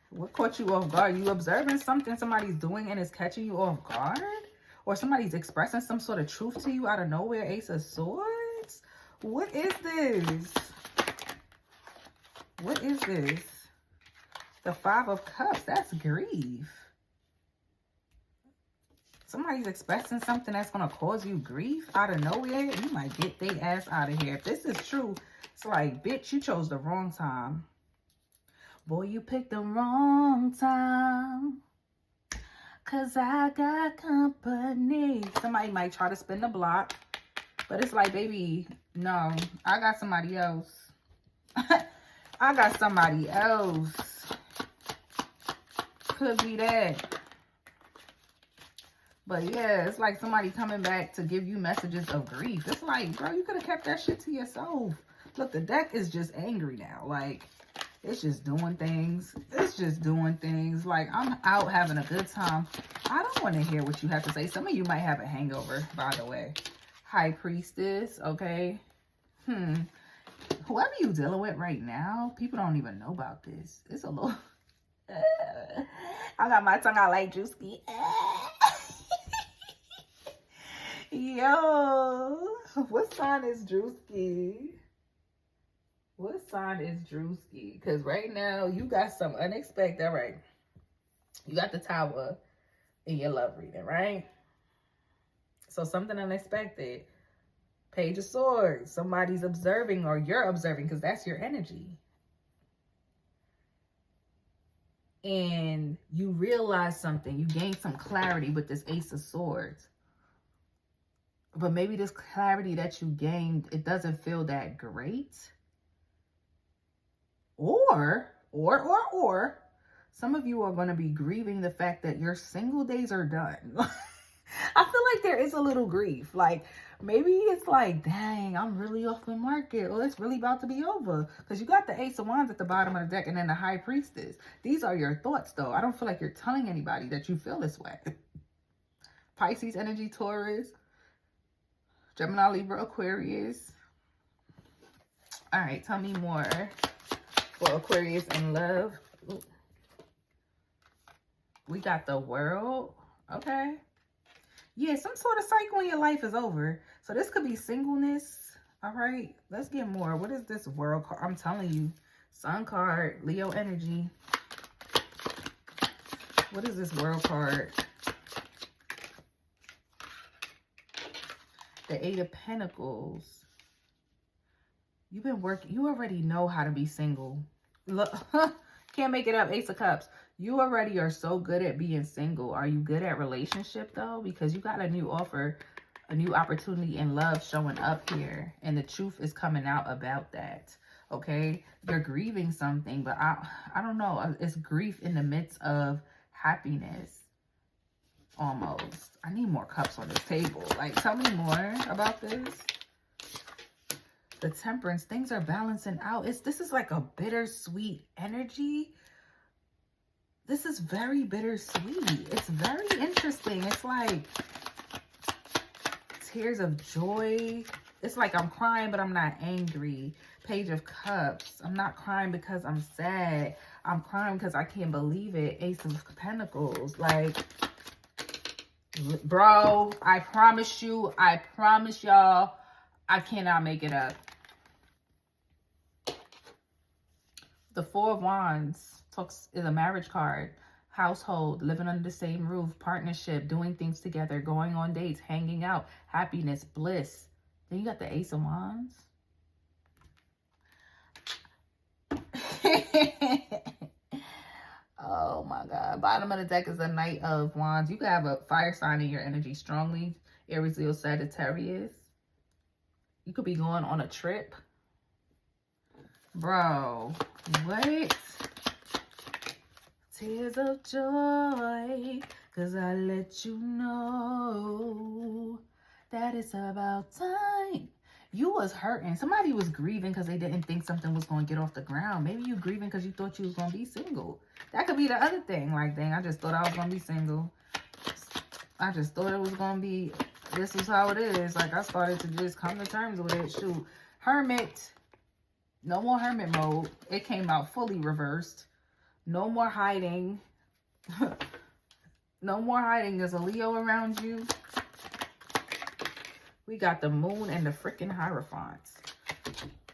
What caught you off guard? You observing something somebody's doing and it's catching you off guard? Or somebody's expressing some sort of truth to you out of nowhere? Ace of Swords? What is this? What is this? The 5 of Cups. That's grief. Somebody's expressing something that's going to cause you grief out of nowhere. You might get their ass out of here. If this is true, it's like, bitch, you chose the wrong time. Boy, you picked the wrong time. 'Cause I got company. Somebody might try to spin the block. But it's like, baby, no. I got somebody else. I got somebody else. Could be that. But yeah, it's like somebody coming back to give you messages of grief. It's like, bro, you could have kept that shit to yourself. Look, the deck is just angry now. Like, it's just doing things. It's just doing things. Like, I'm out having a good time. I don't want to hear what you have to say. Some of you might have a hangover, by the way. High Priestess, okay? Whoever you dealing with right now, people don't even know about this. It's a little... I got my tongue out like Drewski. Yo, what sign is Drewski? What sign is Drewski? Because right now, you got some unexpected, right? You got the Tower in your love reading, right? So something unexpected. Page of Swords. Somebody's observing, or you're observing, because that's your energy. And you realize something. You gain some clarity with this Ace of Swords. But maybe this clarity that you gained, it doesn't feel that great. Or, some of you are going to be grieving the fact that your single days are done. I feel like there is a little grief. Like, Maybe it's like, dang, I'm really off the market. Well, it's really about to be over. Because you got the Ace of Wands at the bottom of the deck and then the High Priestess. These are your thoughts, though. I don't feel like you're telling anybody that you feel this way. Pisces energy, Taurus, Gemini, Libra, Aquarius. All right, tell me more for Aquarius in love. Ooh. We got the World. Okay. Yeah, some sort of cycle in your life is over. So this could be singleness. All right, let's get more. What is this World card? I'm telling you, Sun card, Leo energy. What is this World card? The Eight of Pentacles. You've been working. You already know how to be single. Look, can't make it up. Ace of Cups. You already are so good at being single. Are you good at relationship, though? Because you got a new offer, a new opportunity in love showing up here. And the truth is coming out about that. Okay? You're grieving something, but I don't know. It's grief in the midst of happiness. Almost. I need more cups on this table. Like, tell me more about this. The Temperance. Things are balancing out. This is like a bittersweet energy. This is very bittersweet. It's very interesting. It's like tears of joy. It's like I'm crying, but I'm not angry. Page of Cups. I'm not crying because I'm sad. I'm crying because I can't believe it. Ace of Pentacles. Like, bro, I promise you, I promise y'all, I cannot make it up. The Four of Wands is a marriage card. Household, living under the same roof, partnership, doing things together, going on dates, hanging out, happiness, bliss. Then you got the Ace of Wands. Oh my God. Bottom of the deck is the Knight of Wands. You could have a fire sign in your energy strongly. Aries, Leo, Sagittarius. You could be going on a trip. Bro, what? Tears of joy, 'cause I let you know that it's about time. You was hurting. Somebody was grieving because they didn't think something was going to get off the ground. Maybe you grieving because you thought you was going to be single. That could be the other thing. Like, dang, I just thought I was going to be single. I just thought it was going to be, this is how it is. Like, I started to just come to terms with it. Shoot. Hermit. No more hermit mode. It came out fully reversed. No more hiding. No more hiding. There's a Leo around you. We got the Moon and the freaking Hierophants.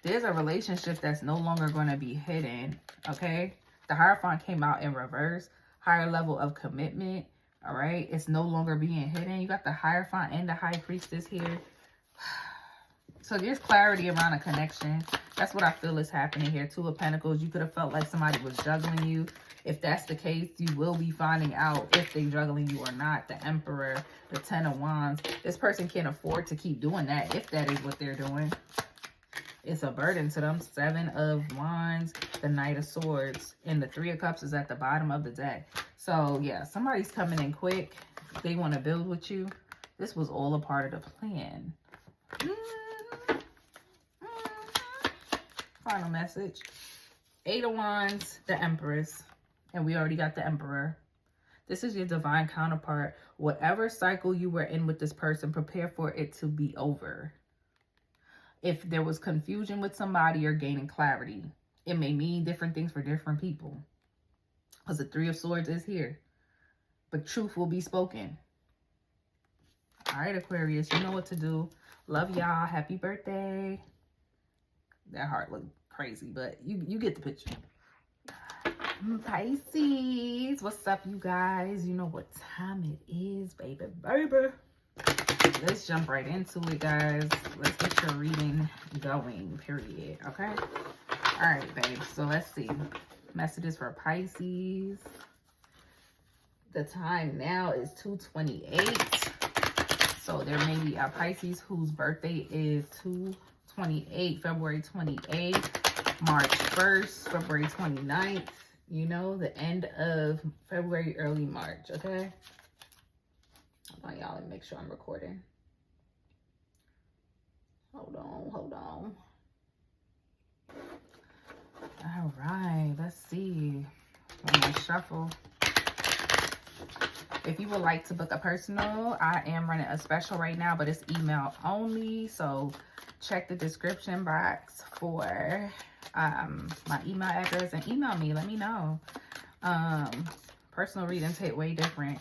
There's a relationship that's no longer going to be hidden. Okay? The Hierophant came out in reverse. Higher level of commitment. All right? It's no longer being hidden. You got the Hierophant and the High Priestess here. So there's clarity around a connection. That's what I feel is happening here. Two of Pentacles. You could have felt like somebody was juggling you. If that's the case, you will be finding out if they're juggling you or not. The Emperor, the Ten of Wands. This person can't afford to keep doing that if that is what they're doing. It's a burden to them. Seven of Wands, the Knight of Swords, and the Three of Cups is at the bottom of the deck. So, yeah, somebody's coming in quick. They want to build with you. This was all a part of the plan. Final message. Eight of Wands, the Empress. And we already got the Emperor. This is your divine counterpart. Whatever cycle you were in with this person, prepare for it to be over. If there was confusion with somebody, you're gaining clarity. It may mean different things for different people. Because the Three of Swords is here. But truth will be spoken. All right, Aquarius, you know what to do. Love y'all. Happy birthday. That heart looked crazy, but you get the picture. Pisces, what's up, you guys? You know what time it is, baby. Let's jump right into it, guys. Let's get your reading going, period. Okay? All right, babe. So let's see. Messages for Pisces. The time now is 2:28. So there may be a Pisces whose birthday is 2/28, February 28th, March 1st, February 29th. You know, the end of February, early March, okay? Hold on, y'all, let me make sure I'm recording. Hold on. All right, let's see. I'm gonna shuffle. If you would like to book a personal, I am running a special right now, but it's email only. So check the description box for my email address and email me. Let me know. Personal readings hit way different.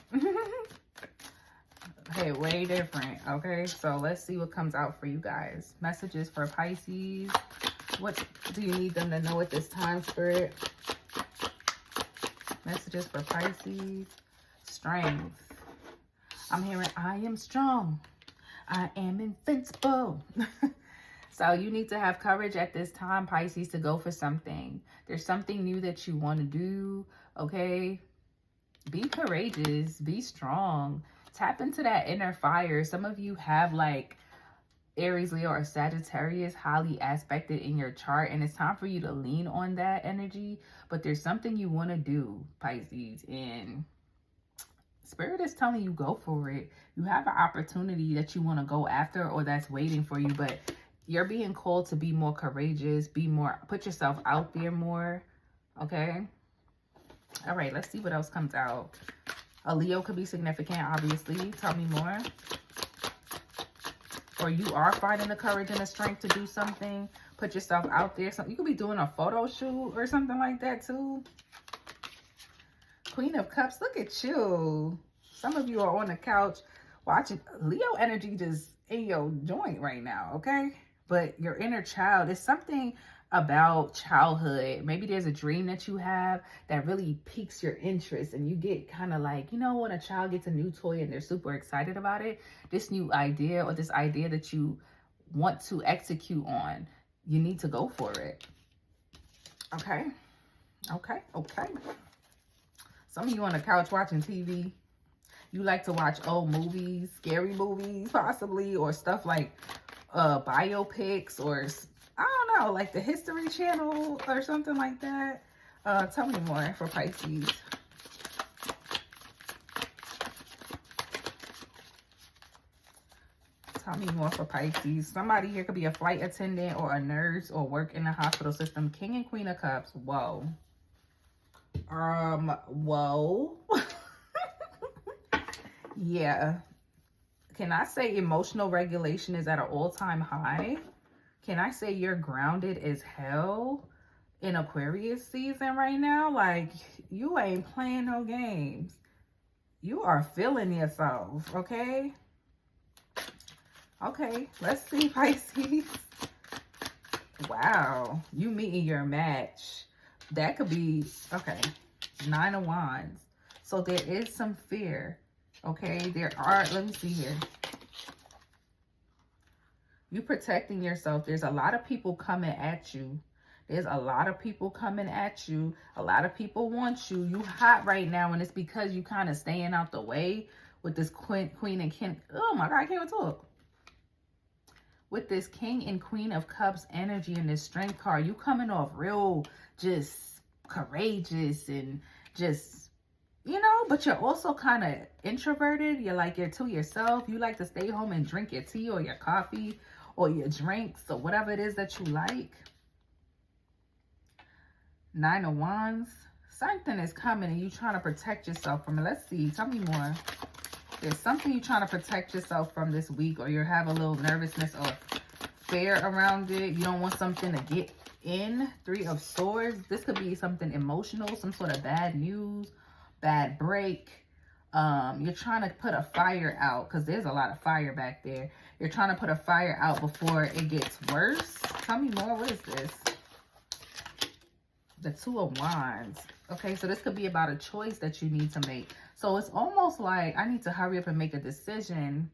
Hit way different. Okay, so let's see what comes out for you guys. Messages for Pisces. What do you need them to know at this time, Spirit? Messages for Pisces. Strength. I'm hearing, I am strong. I am invincible. So you need to have courage at this time, Pisces, to go for something. There's something new that you want to do, okay? Be courageous. Be strong. Tap into that inner fire. Some of you have like Aries, Leo, or Sagittarius highly aspected in your chart, and it's time for you to lean on that energy. But there's something you want to do, Pisces, and Spirit is telling you go for it. You have an opportunity that you want to go after or that's waiting for you, but you're being called to be more courageous, be more, put yourself out there more, okay? All right, let's see what else comes out. A Leo could be significant, obviously. Tell me more. Or you are finding the courage and the strength to do something. Put yourself out there. So you could be doing a photo shoot or something like that too. Queen of Cups, look at you. Some of you are on the couch watching. Leo energy just in your joint right now, okay? But your inner child is something about childhood. Maybe there's a dream that you have that really piques your interest and you get kind of like, you know, when a child gets a new toy and they're super excited about it, this new idea or this idea that you want to execute on, you need to go for it. Okay. Some of you on the couch watching TV, you like to watch old movies, scary movies possibly, or stuff like biopics, or I don't know, like the History Channel or something like that. Tell me more for Pisces. Tell me more for Pisces. Somebody here could be a flight attendant or a nurse or work in the hospital system. King and Queen of Cups. Whoa. Whoa. Yeah. Can I say emotional regulation is at an all-time high? Can I say you're grounded as hell in Aquarius season right now? Like, you ain't playing no games. You are feeling yourself, okay? Okay, let's see, Pisces. Wow, you meeting your match. That could be, okay, 9 of Wands. So there is some fear, okay? There are, let me see here. You protecting yourself. There's a lot of people coming at you. There's a lot of people coming at you. A lot of people want you. You hot right now, and it's because you kind of staying out the way with this Queen and King. Oh my God, I can't even talk. With this King and Queen of Cups energy and this Strength card, you coming off real just courageous and just, you know, but you're also kind of introverted. You're to yourself. You like to stay home and drink your tea or your coffee or your drinks or whatever it is that you like. 9 of Wands. Something is coming and you trying to protect yourself from it. Let's see. Tell me more. There's something you're trying to protect yourself from this week, or you have a little nervousness or fear around it. You don't want something to get in. 3 of Swords. This could be something emotional, some sort of bad news, bad break. You're trying to put a fire out because there's a lot of fire back there. You're trying to put a fire out before it gets worse. Tell me more. What is this? The 2 of Wands. Okay, so this could be about a choice that you need to make. So it's almost like I need to hurry up and make a decision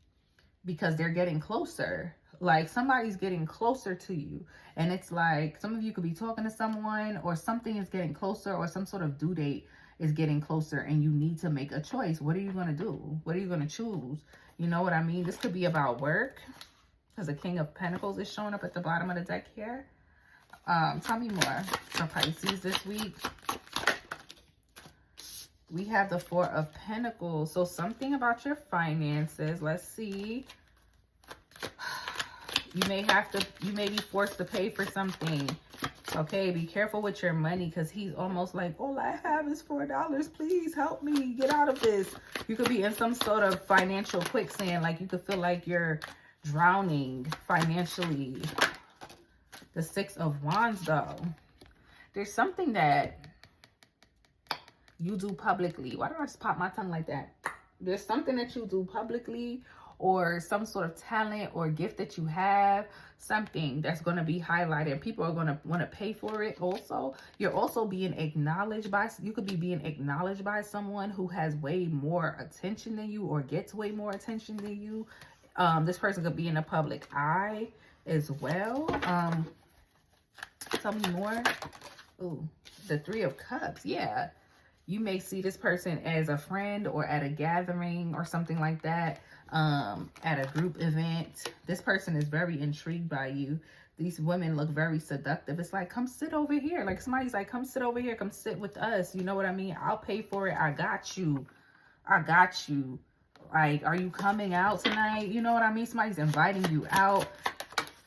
because they're getting closer. Like somebody's getting closer to you. And it's like some of you could be talking to someone, or something is getting closer, or some sort of due date is getting closer and you need to make a choice. What are you going to do? What are you going to choose? You know what I mean? This could be about work because the King of Pentacles is showing up at the bottom of the deck here. Tell me more for Pisces this week. We have the 4 of Pentacles. So something about your finances. Let's see. You may be forced to pay for something. Okay, be careful with your money, because he's almost like, all I have is $4. Please help me get out of this. You could be in some sort of financial quicksand. Like, you could feel like you're drowning financially. The 6 of Wands, though. There's something that you do publicly. Why do I just pop my tongue like that? There's something that you do publicly, or some sort of talent or gift that you have, something that's going to be highlighted. People are going to want to pay for it. Also, you're also being acknowledged by, you could be being acknowledged by someone who has way more attention than you, or gets way more attention than you. This person could be in the public eye as well. Tell me more. Ooh, the 3 of Cups. Yeah. You may see this person as a friend, or at a gathering or something like that. At a group event. This person is very intrigued by you. These women look very seductive. It's like, come sit over here. Like, somebody's like, come sit over here. Come sit with us. You know what I mean? I'll pay for it. I got you. I got you. Like, are you coming out tonight? You know what I mean? Somebody's inviting you out.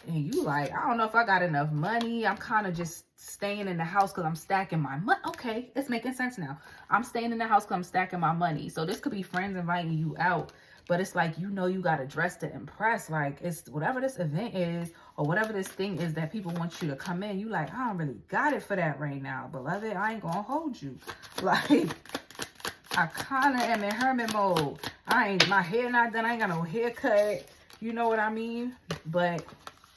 And you like, I don't know if I got enough money. I'm kind of just staying in the house because I'm stacking my money. Okay, it's making sense now. I'm staying in the house because I'm stacking my money. So this could be friends inviting you out. But it's like, you know, you got to dress to impress. Like, it's whatever this event is, or whatever this thing is that people want you to come in. You like, I don't really got it for that right now, beloved. I ain't going to hold you. Like, I kind of am in hermit mode. My hair not done. I ain't got no haircut. You know what I mean? But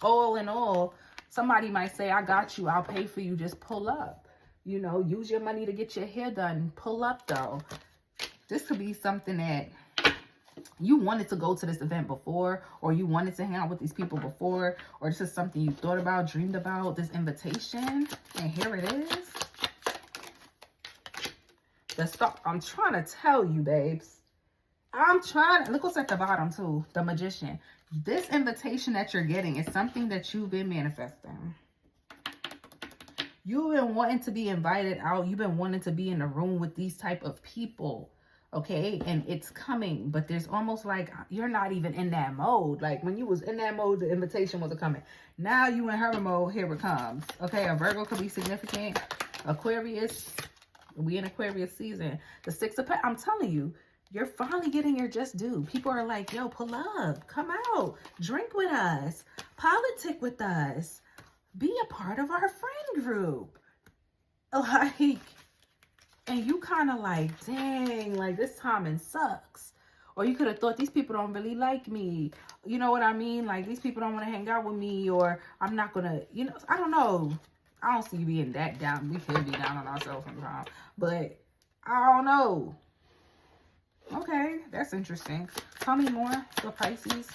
all in all, somebody might say, I got you. I'll pay for you. Just pull up. You know, use your money to get your hair done. Pull up, though. This could be something that you wanted to go to this event before, or you wanted to hang out with these people before, or this is something you thought about, dreamed about, this invitation, and here it is. I'm trying to tell you, babes. Look what's at the bottom too, the Magician. This invitation that you're getting is something that you've been manifesting. You've been wanting to be invited out. You've been wanting to be in a room with these type of people. Okay, and it's coming, but there's almost like you're not even in that mode. Like, when you was in that mode, the invitation wasn't coming. Now you in her mode, here it comes. Okay, a Virgo could be significant. Aquarius, we in Aquarius season. The 6 of Pentacles, I'm telling you, you're finally getting your just due. People are like, yo, pull up, come out, drink with us, politic with us, be a part of our friend group. Like, and you kind of like, dang, like, this timing sucks. Or you could have thought, these people don't really like me. You know what I mean? Like, these people don't want to hang out with me, or I'm not going to, you know, I don't know. I don't see you being that down. We could be down on ourselves sometimes. But I don't know. Okay, that's interesting. Tell me more for Pisces.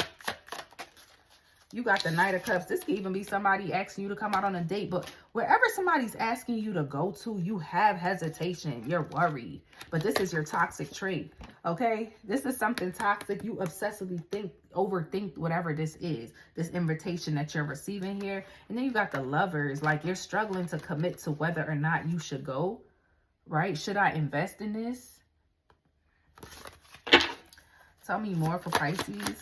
You got the Knight of Cups. This could even be somebody asking you to come out on a date. But wherever somebody's asking you to go to, you have hesitation. You're worried. But this is your toxic trait. Okay? This is something toxic. You obsessively overthink whatever this is. This invitation that you're receiving here. And then you got the Lovers. Like, you're struggling to commit to whether or not you should go. Right? Should I invest in this? Tell me more for Pisces.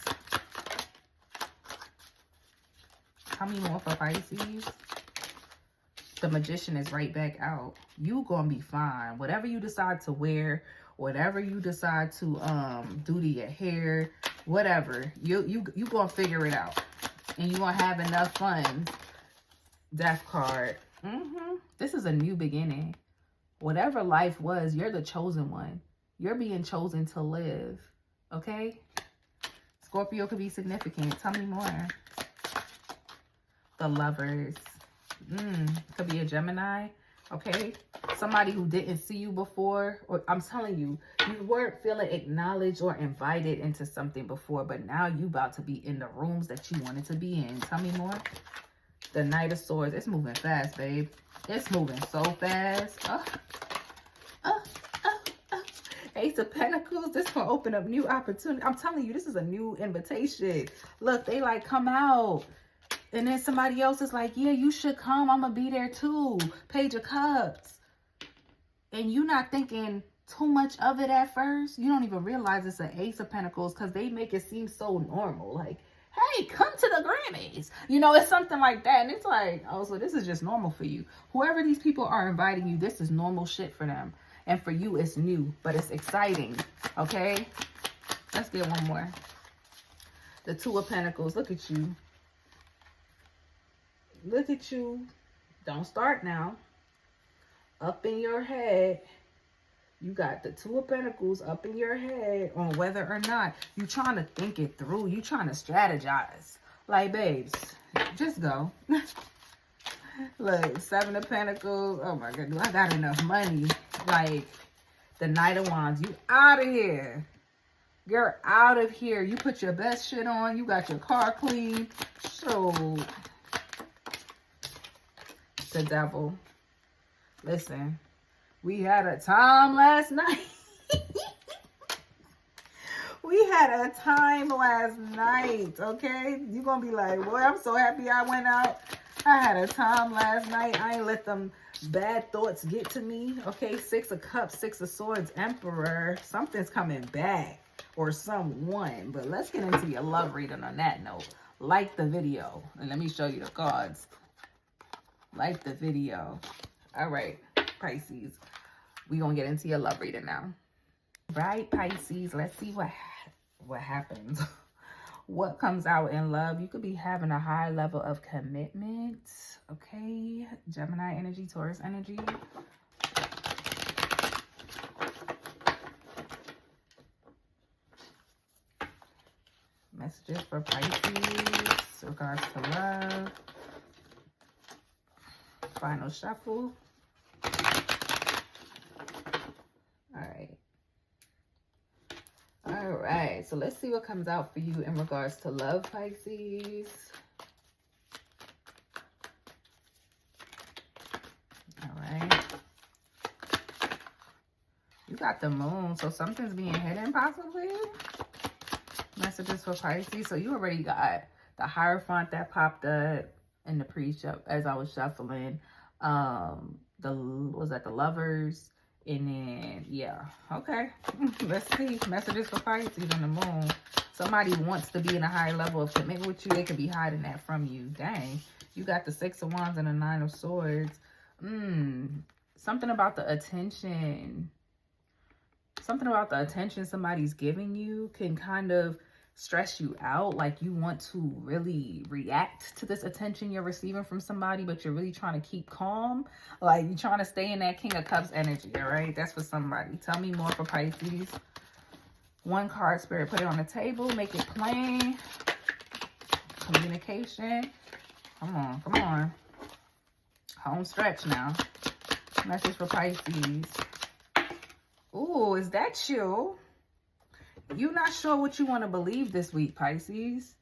Tell me more for Pisces. The Magician is right back out. You gonna be fine. Whatever you decide to wear, whatever you decide to do to your hair, whatever, you gonna figure it out, and you gonna have enough fun. Death card. This is a new beginning. Whatever life was, you're the chosen one. You're being chosen to live. Okay? Scorpio could be significant. Tell me more. The Lovers. Could be a Gemini. Okay? Somebody who didn't see you before. Or I'm telling you, you weren't feeling acknowledged or invited into something before, but now you about to be in the rooms that you wanted to be in. Tell me more. The Knight of Swords. It's moving fast, babe. It's moving so fast. Ace of Pentacles. This will open up new opportunity. I'm telling you, this is a new invitation. Look, they like, come out. And then somebody else is like, yeah, you should come. I'm going to be there too. Page of Cups. And you're not thinking too much of it at first. You don't even realize it's an Ace of Pentacles because they make it seem so normal. Like, hey, come to the Grammys. You know, it's something like that. And it's like, oh, so this is just normal for you. Whoever these people are inviting you, this is normal shit for them. And for you, it's new, but it's exciting. Okay? Let's get one more. The Two of Pentacles. Look at you. Look at you. Don't start now. Up in your head. You got the Two of Pentacles up in your head on whether or not you trying to think it through. You trying to strategize. Like, babes, just go. Look, Seven of Pentacles. Oh, my God. I got enough money. Like, the Knight of Wands. You out of here. You're out of here. You put your best shit on. You got your car clean. So, the Devil. Listen. We had a time last night. We had a time last night, okay? You're going to be like, boy, I'm so happy I went out. I had a time last night. I ain't let them bad thoughts get to me, okay? Six of Cups, Six of Swords, Emperor. Something's coming back or someone. But let's get into your love reading on that note. Like the video. And let me show you the cards. Like the video. All right, Pisces. We're going to get into your love reading now. Right, Pisces. Let's see what happens. What comes out in love. You could be having a high level of commitment. Okay. Gemini energy, Taurus energy. Messages for Pisces. Regards to love. Final shuffle. All right, so let's see what comes out for you in regards to love, Pisces. All right. You got the Moon, so something's being hidden possibly. Messages for Pisces. So you already got the Hierophant that popped up in the pre-shuffle as I was shuffling. Was that the Lovers? And then, yeah, okay. Let's see. Messages for Pisces and the Moon. Somebody wants to be in a high level of commitment with you. They could be hiding that from you. Dang. You got the Six of Wands and the Nine of Swords. Something about the attention. Something about the attention somebody's giving you can kind of stress you out. Like you want to really react to this attention you're receiving from somebody, but you're really trying to keep calm. Like you're trying to stay in that King of Cups energy, all right? That's for somebody. Tell me more for Pisces. One card, Spirit, put it on the table. Make it plain. Communication. Come on, come on. Home stretch now. Message for Pisces. Ooh, is that you? You're not sure what you want to believe this week, Pisces.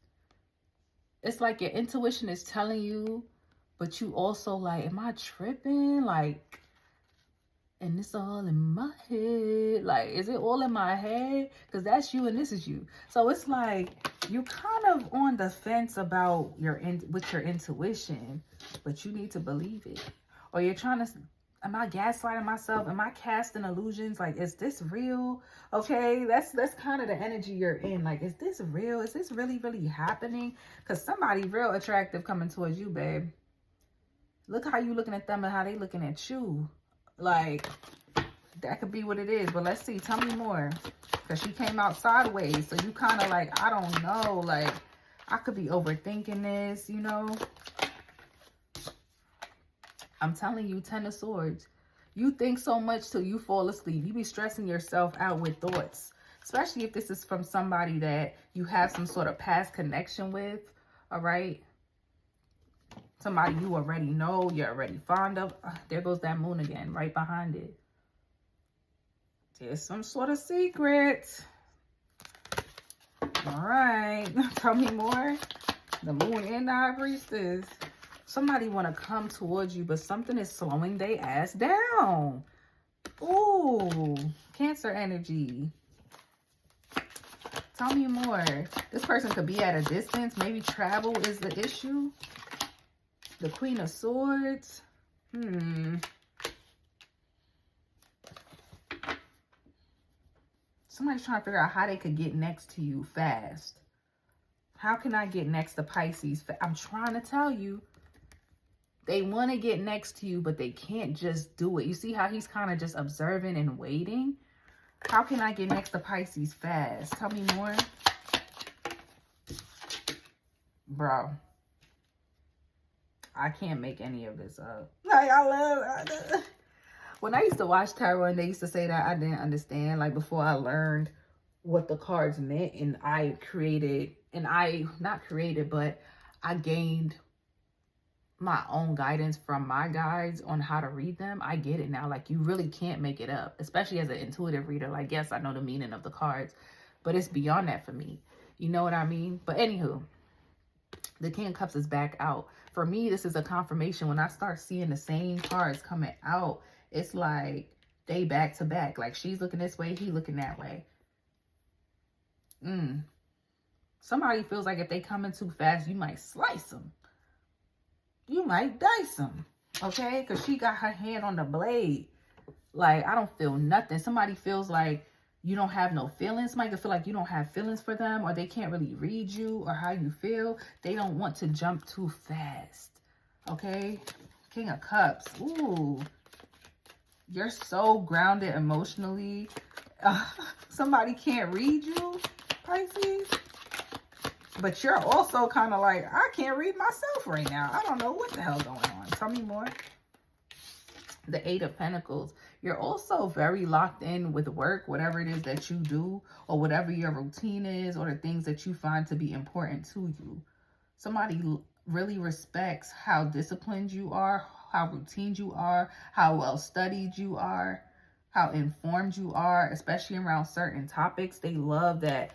It's like your intuition is telling you, but you also like, am I tripping? Like, and it's all in my head. Like, is it all in my head? Because that's you and this is you. So it's like you're kind of on the fence about your intuition, but you need to believe it. Or you're trying to, am I gaslighting myself? Am I casting illusions? Like, is this real? Okay, that's kind of the energy you're in. Like, is this real? Is this really, really happening? Because somebody real attractive coming towards you, babe. Look how you looking at them and how they looking at you. Like, that could be what it is. But let's see. Tell me more. Because she came out sideways. So you kind of like, I don't know. Like, I could be overthinking this, you know. I'm telling you, Ten of Swords. You think so much till you fall asleep. You be stressing yourself out with thoughts. Especially if this is from somebody that you have some sort of past connection with. All right. Somebody you already know, you're already fond of. There goes that Moon again, right behind it. There's some sort of secret. All right. Tell me more. The Moon and the High Priestess. Somebody want to come towards you, but something is slowing their ass down. Ooh, Cancer energy. Tell me more. This person could be at a distance. Maybe travel is the issue. The Queen of Swords. Somebody's trying to figure out how they could get next to you fast. How can I get next to Pisces? I'm trying to tell you. They want to get next to you, but they can't just do it. You see how he's kind of just observing and waiting? How can I get next to Pisces fast? Tell me more. Bro. I can't make any of this up. Like, when I used to watch tarot and they used to say that, I didn't understand. Like, before I learned what the cards meant, and I created, and I, not created, but I gained my own guidance from my guides on how to read them. I get it now. Like, you really can't make it up, especially as an intuitive reader. Like, yes, I know the meaning of the cards, but it's beyond that for me. You know what I mean? But anywho, the King of Cups is back out. For me, this is a confirmation. When I start seeing the same cards coming out, it's like they back to back. Like, she's looking this way, he looking that way. Somebody feels like if they come in too fast, you might slice them. You might dice them, okay? Because she got her hand on the blade. Like, I don't feel nothing. Somebody feels like you don't have no feelings. Somebody could feel like you don't have feelings for them, or they can't really read you or how you feel. They don't want to jump too fast, okay? King of Cups. Ooh. You're so grounded emotionally. Somebody can't read you, Pisces. But you're also kind of like, I can't read myself right now. I don't know what the hell going on. Tell me more. The Eight of Pentacles. You're also very locked in with work, whatever it is that you do, or whatever your routine is, or the things that you find to be important to you. Somebody really respects how disciplined you are, how routine you are, how well studied you are, how informed you are, especially around certain topics. They love that.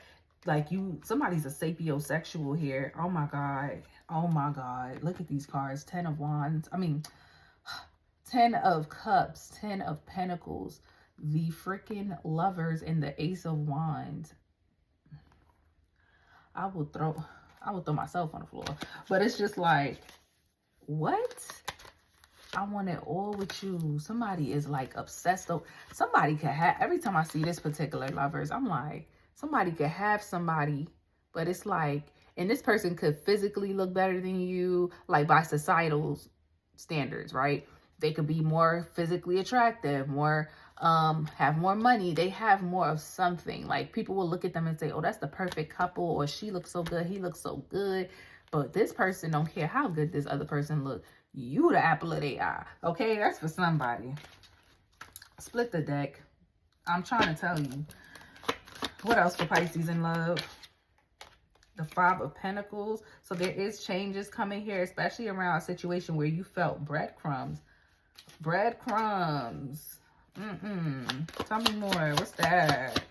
Like, somebody's a sapiosexual here. Oh my God. Oh my God. Look at these cards. 10 of Wands. 10 of Cups, 10 of Pentacles, the freaking Lovers, and the Ace of Wands. I will throw myself on the floor. But it's just like, what? I want it all with you. Somebody is like obsessed. Somebody could have, every time I see this particular Lovers, I'm like, somebody could have somebody, but it's like, and this person could physically look better than you, like by societal standards, right? They could be more physically attractive, more, have more money. They have more of something. Like, people will look at them and say, oh, that's the perfect couple, or she looks so good, he looks so good. But this person don't care how good this other person look. You the apple of their eye. Okay, that's for somebody. Split the deck. I'm trying to tell you. What else for Pisces in love? The Five of Pentacles. So there is changes coming here, especially around a situation where you felt breadcrumbs. Breadcrumbs. Tell me more. What's that?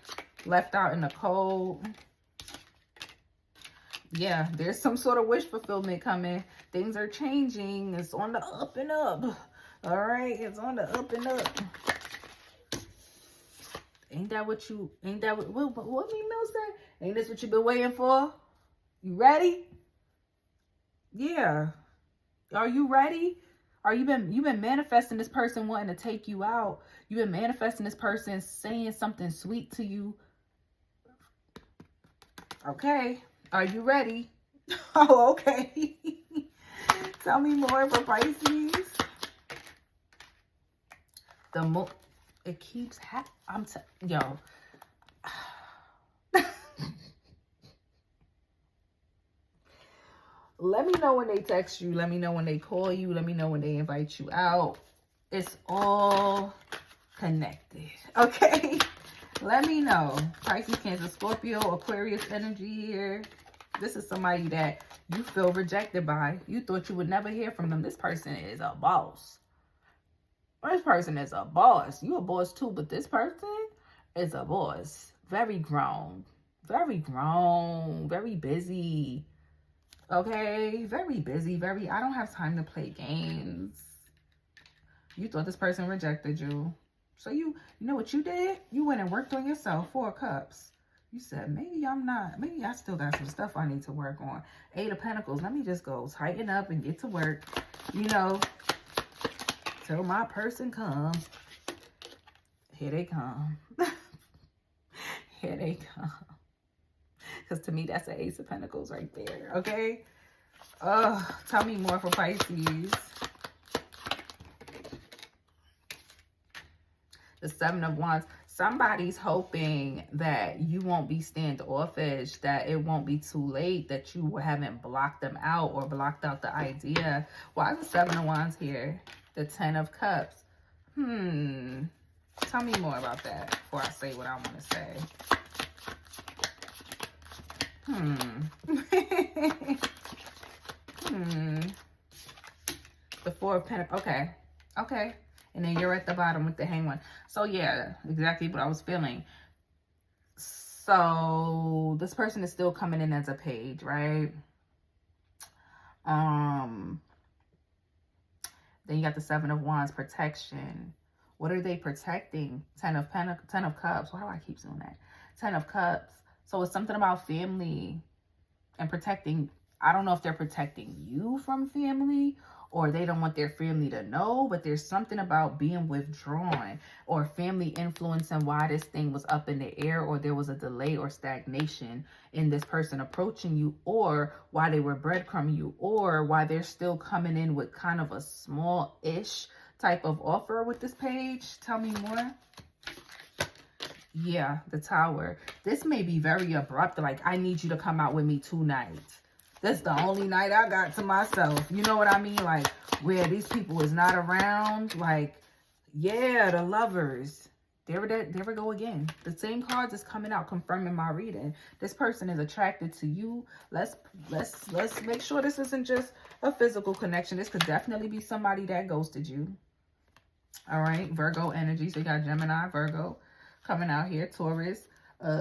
Left out in the cold. Yeah, there's some sort of wish fulfillment coming. Things are changing. It's on the up and up. All right, it's on the up and up. Ain't that what Mel said? Ain't this what you've been waiting for? You ready? Yeah. Are you ready? You've been manifesting this person wanting to take you out. You've been manifesting this person saying something sweet to you. Okay. Are you ready? Oh, okay. Tell me more for Pisces. It keeps yo. Let me know when they text you. Let me know when they call you. Let me know when they invite you out. It's all connected. Okay? Let me know. Pisces, Cancer, Scorpio, Aquarius energy here. This is somebody that you feel rejected by. You thought you would never hear from them. This person is a boss. This person is a boss. You a boss too, but this person is a boss. Very grown. Very grown. Very busy. Okay? Very busy. I don't have time to play games. You thought this person rejected you. So you know what you did? You went and worked on yourself. 4 of Cups. You said, maybe I still got some stuff I need to work on. 8 of Pentacles. Let me just go tighten up and get to work. You know, till my person comes. Here they come. Here they come. Because to me, that's an Ace of Pentacles right there, okay? Tell me more for Pisces. The Seven of Wands. Somebody's hoping that you won't be standoffish, that it won't be too late, that you haven't blocked them out or blocked out the idea. Why is the Seven of Wands here? The Ten of Cups. Tell me more about that before I say what I want to say. The Four of Pentacles. Okay. Okay. And then you're at the bottom with the Hanged One. So yeah, exactly what I was feeling. So this person is still coming in as a page, right? Then you got the Seven of Wands, protection. What are they protecting? Ten of Cups. Why do I keep doing that? 10 of Cups. So it's something about family and protecting. I don't know if they're protecting you from family or they don't want their family to know, but there's something about being withdrawn or family influence and why this thing was up in the air, or there was a delay or stagnation in this person approaching you, or why they were breadcrumbing you, or why they're still coming in with kind of a small-ish type of offer with this page. Tell me more. Yeah, the Tower. This may be very abrupt, like, I need you to come out with me tonight. That's the only night I got to myself. You know what I mean? Like, where these people is not around. Like, yeah, the Lovers. There we go again. The same cards is coming out, confirming my reading. This person is attracted to you. Let's make sure this isn't just a physical connection. This could definitely be somebody that ghosted you. All right, Virgo energy. So you got Gemini, Virgo coming out here. Taurus,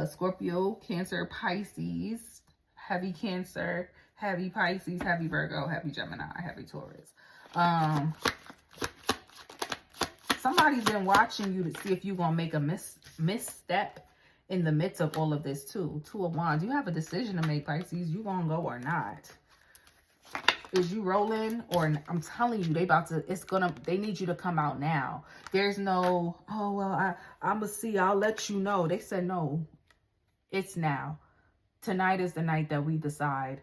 Scorpio, Cancer, Pisces, heavy Cancer, heavy Pisces, heavy Virgo, heavy Gemini, heavy Taurus. Somebody's been watching you to see if you're going to make a misstep in the midst of all of this too. Two of Wands. You have a decision to make, Pisces. You going to go or not? Is you rolling? Or I'm telling you, they need you to come out now. There's no, oh, well, I'm going to see. I'll let you know. They said, no, it's now. Tonight is the night that we decide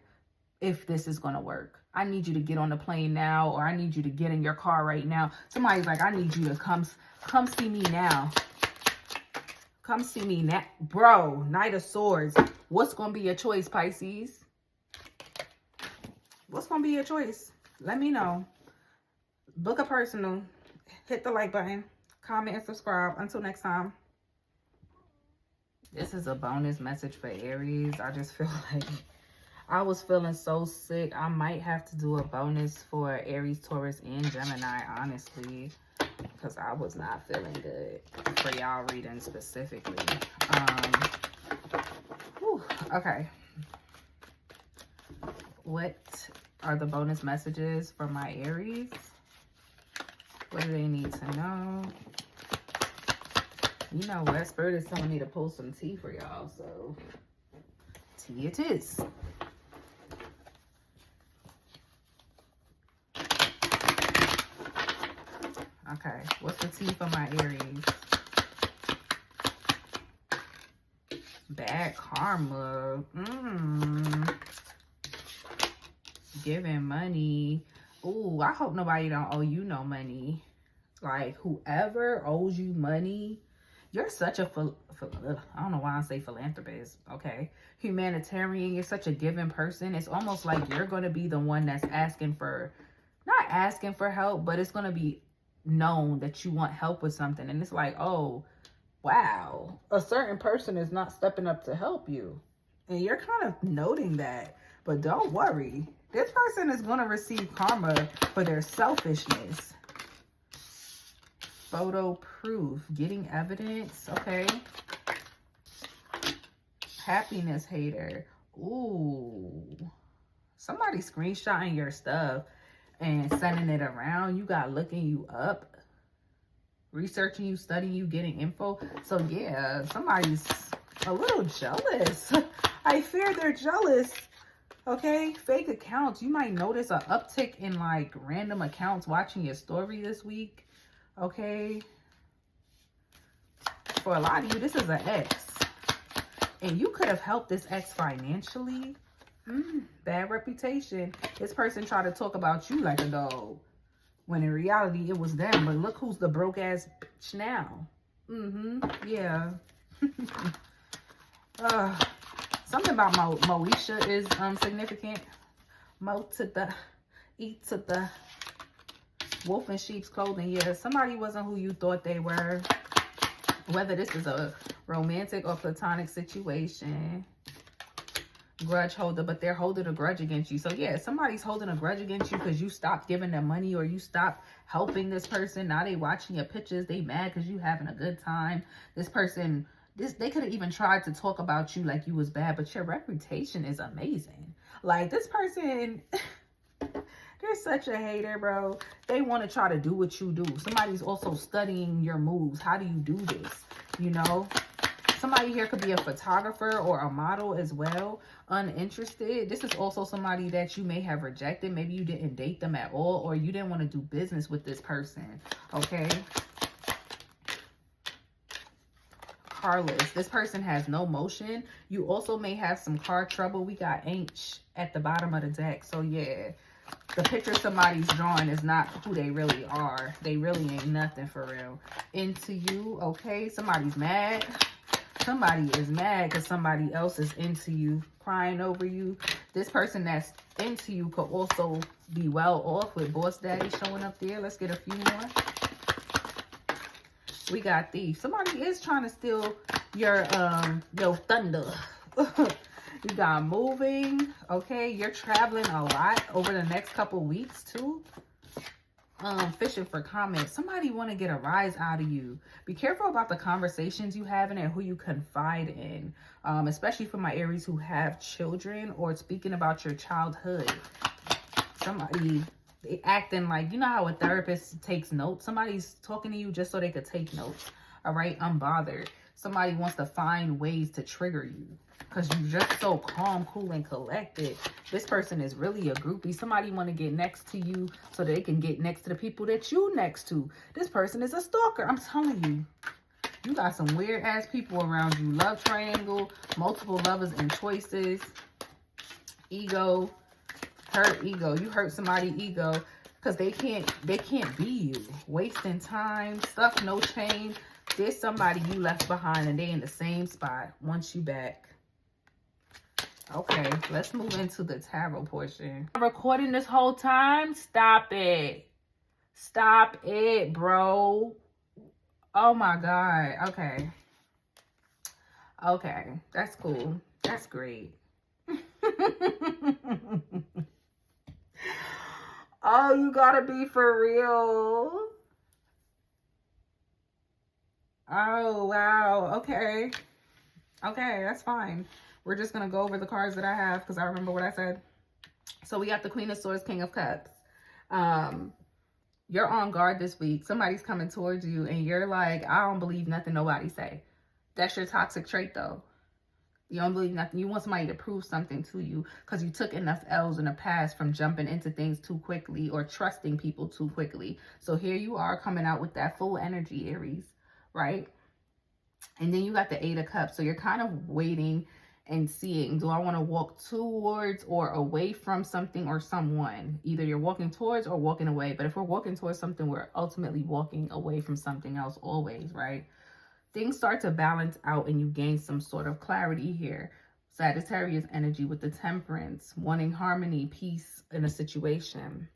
if this is going to work. I need you to get on the plane now, or I need you to get in your car right now. Somebody's like, I need you to come see me now. Come see me now. Bro, Knight of Swords. What's going to be your choice, Pisces? What's going to be your choice? Let me know. Book a personal. Hit the like button. Comment and subscribe. Until next time. This is a bonus message for Aries. I just feel like I was feeling so sick. I might have to do a bonus for Aries, Taurus, and Gemini, honestly, because I was not feeling good for y'all reading specifically. Okay. What are the bonus messages for my Aries? What do they need to know? You know what? Spirit is telling me to pull some tea for y'all, so tea it is. Okay, what's the tea for my Aries? Bad karma. Giving money. Ooh, I hope nobody don't owe you no money. Like, whoever owes you money, you're such a, I don't know why I say philanthropist, okay? Humanitarian, you're such a giving person. It's almost like you're going to be the one that's asking for, not asking for help, but it's going to be known that you want help with something. And it's like, oh, wow, a certain person is not stepping up to help you. And you're kind of noting that. But don't worry. This person is going to receive karma for their selfishness. Photo proof. Getting evidence. Okay. Happiness hater. Ooh. Somebody screenshotting your stuff and sending it around. You got looking you up. Researching you, studying you, getting info. So yeah, somebody's a little jealous. I fear they're jealous. Okay, fake accounts. You might notice an uptick in like random accounts watching your story this week. Okay. For a lot of you, this is an ex. And you could have helped this ex financially. Bad reputation. This person tried to talk about you like a dog, when in reality it was them. But look who's the broke ass bitch now. Yeah. Something about Moesha is significant. Mo to the E to the wolf in sheep's clothing. Yeah, somebody wasn't who you thought they were. Whether this is a romantic or platonic situation. Grudge holder, but they're holding a grudge against you. So yeah, somebody's holding a grudge against you because you stopped giving them money, or you stopped helping this person. Now they watching your pictures. They mad because you having a good time. This person, they could have even tried to talk about you like you was bad, but your reputation is amazing. Like this person, they're such a hater, bro. They want to try to do what you do. Somebody's also studying your moves. How do you do this? You know? Somebody here could be a photographer or a model as well. Uninterested. This is also somebody that you may have rejected. Maybe you didn't date them at all, or you didn't want to do business with this person. Okay. Carless. This person has no motion. You also may have some car trouble. We got H at the bottom of the deck. So yeah, the picture somebody's drawing is not who they really are. They really ain't nothing for real. Into you. Okay. Somebody's mad. Somebody is mad because somebody else is into you, crying over you. This person that's into you could also be well off with Boss Daddy showing up there. Let's get a few more. We got Thief. Somebody is trying to steal your thunder. You got moving. Okay, you're traveling a lot over the next couple weeks too. Fishing for comments. Somebody want to get a rise out of you. Be careful about the conversations you having and who you confide in, especially for my Aries who have children, or speaking about your childhood. Somebody, they acting like, you know how a therapist takes notes? Somebody's talking to you just so they could take notes. All right, unbothered. Somebody wants to find ways to trigger you because you're just so calm, cool, and collected. This person is really a groupie. Somebody want to get next to you so they can get next to the people that you next to. This person is a stalker. I'm telling you. You got some weird ass people around you. Love triangle, multiple lovers and choices. Ego, hurt ego. You hurt somebody's ego because they can't be you. Wasting time, stuff, no change. There's somebody you left behind and they in the same spot. Want you back. Okay, let's move into the tarot portion. I'm recording this whole time. Stop it. Stop it, bro. Oh my God. Okay. Okay, that's cool. That's great. Oh, you gotta be for real. Oh, wow. Okay. Okay, that's fine. We're just going to go over the cards that I have because I remember what I said. So we got the Queen of Swords, King of Cups. You're on guard this week. Somebody's coming towards you and you're like, I don't believe nothing nobody say. That's your toxic trait though. You don't believe nothing. You want somebody to prove something to you because you took enough L's in the past from jumping into things too quickly or trusting people too quickly. So here you are coming out with that full energy, Aries, right? And then you got the Eight of Cups. So you're kind of waiting and seeing, do I want to walk towards or away from something or someone? Either you're walking towards or walking away. But if we're walking towards something, we're ultimately walking away from something else always, right? Things start to balance out and you gain some sort of clarity here. Sagittarius energy with the Temperance, wanting harmony, peace in a situation.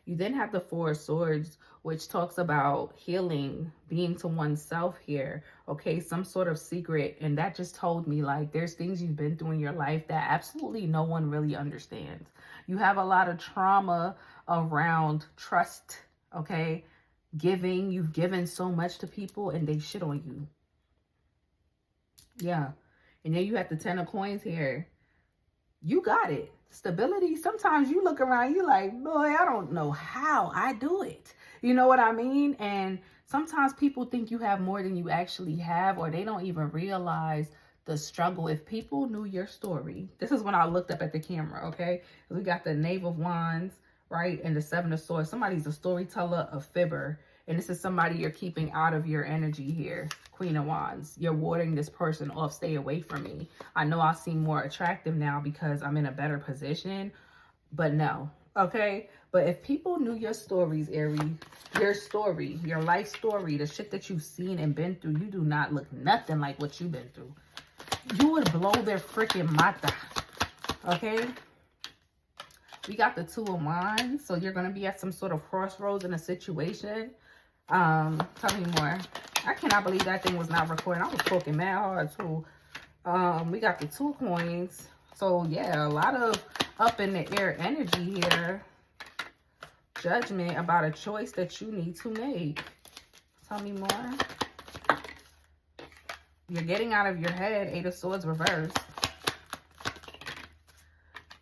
You then have the Four of Swords, which talks about healing, being to oneself here. Okay, some sort of secret. And that just told me like there's things you've been through in your life that absolutely no one really understands. You have a lot of trauma around trust, okay? Giving, you've given so much to people and they shit on you. Yeah. And then you have the Ten of Coins here. You got it. Stability. Sometimes you look around, you like, boy, I don't know how I do it. You know what I mean? And sometimes people think you have more than you actually have, or they don't even realize the struggle. If people knew your story, this is when I looked up at the camera, okay? We got the Knave of Wands, right? And the Seven of Swords. Somebody's a storyteller, a fibber, And this is somebody you're keeping out of your energy here. Queen of Wands. You're warding this person off. Stay away from me. I know I seem more attractive now because I'm in a better position. But no. Okay? But if people knew your stories, Aries, your story, your life story, the shit that you've seen and been through, you do not look nothing like what you've been through. You would blow their freaking mata. Okay? We got the Two of Wands. So you're going to be at some sort of crossroads in a situation. Tell me more. I cannot believe that thing was not recording. I was talking mad hard too. We got the Two of Coins. So yeah, a lot of up in the air energy here. Judgment about a choice that you need to make. Tell me more. You're getting out of your head. Eight of Swords reversed.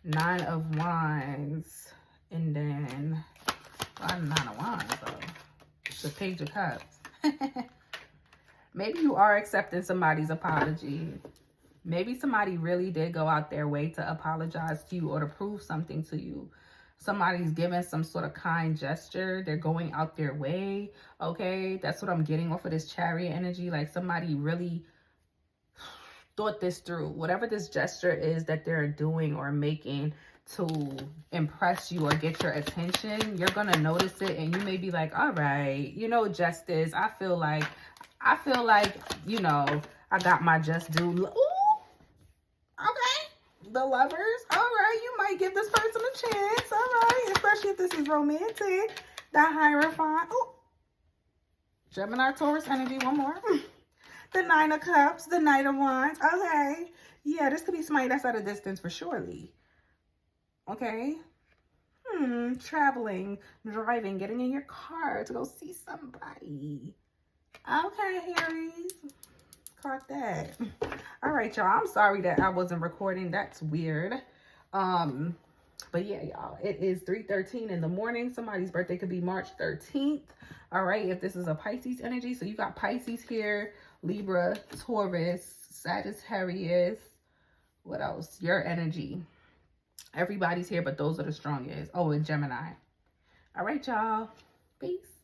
Nine of Wands. And then Nine of Wands though. The Page of Cups. Maybe you are accepting somebody's apology. Maybe somebody really did go out their way to apologize to you or to prove something to you. Somebody's giving some sort of kind gesture. They're going out their way. Okay, that's what I'm getting off of this Chariot energy. Like somebody really thought this through. Whatever this gesture is that they're doing or making to impress you or get your attention, you're gonna notice it and you may be like, all right, you know, justice. I feel like, you know, I got my just due. Ooh, okay. The Lovers. All right, you might give this person a chance. All right, especially if this is romantic. The Hierophant. Oh, Gemini, Taurus energy. One more. The Nine of Cups. The Knight of Wands. Okay. Yeah, this could be somebody that's at a distance for surely. Okay. Traveling, driving, getting in your car to go see somebody. Okay, Aries. Caught that. All right, y'all. I'm sorry that I wasn't recording. That's weird. But yeah, y'all. It is 3:13 in the morning. Somebody's birthday could be March 13th. All right. If this is a Pisces energy. So you got Pisces here. Libra, Taurus, Sagittarius. What else? Your energy. Everybody's here, but those are the strongest. Oh, and Gemini. All right, y'all. Peace.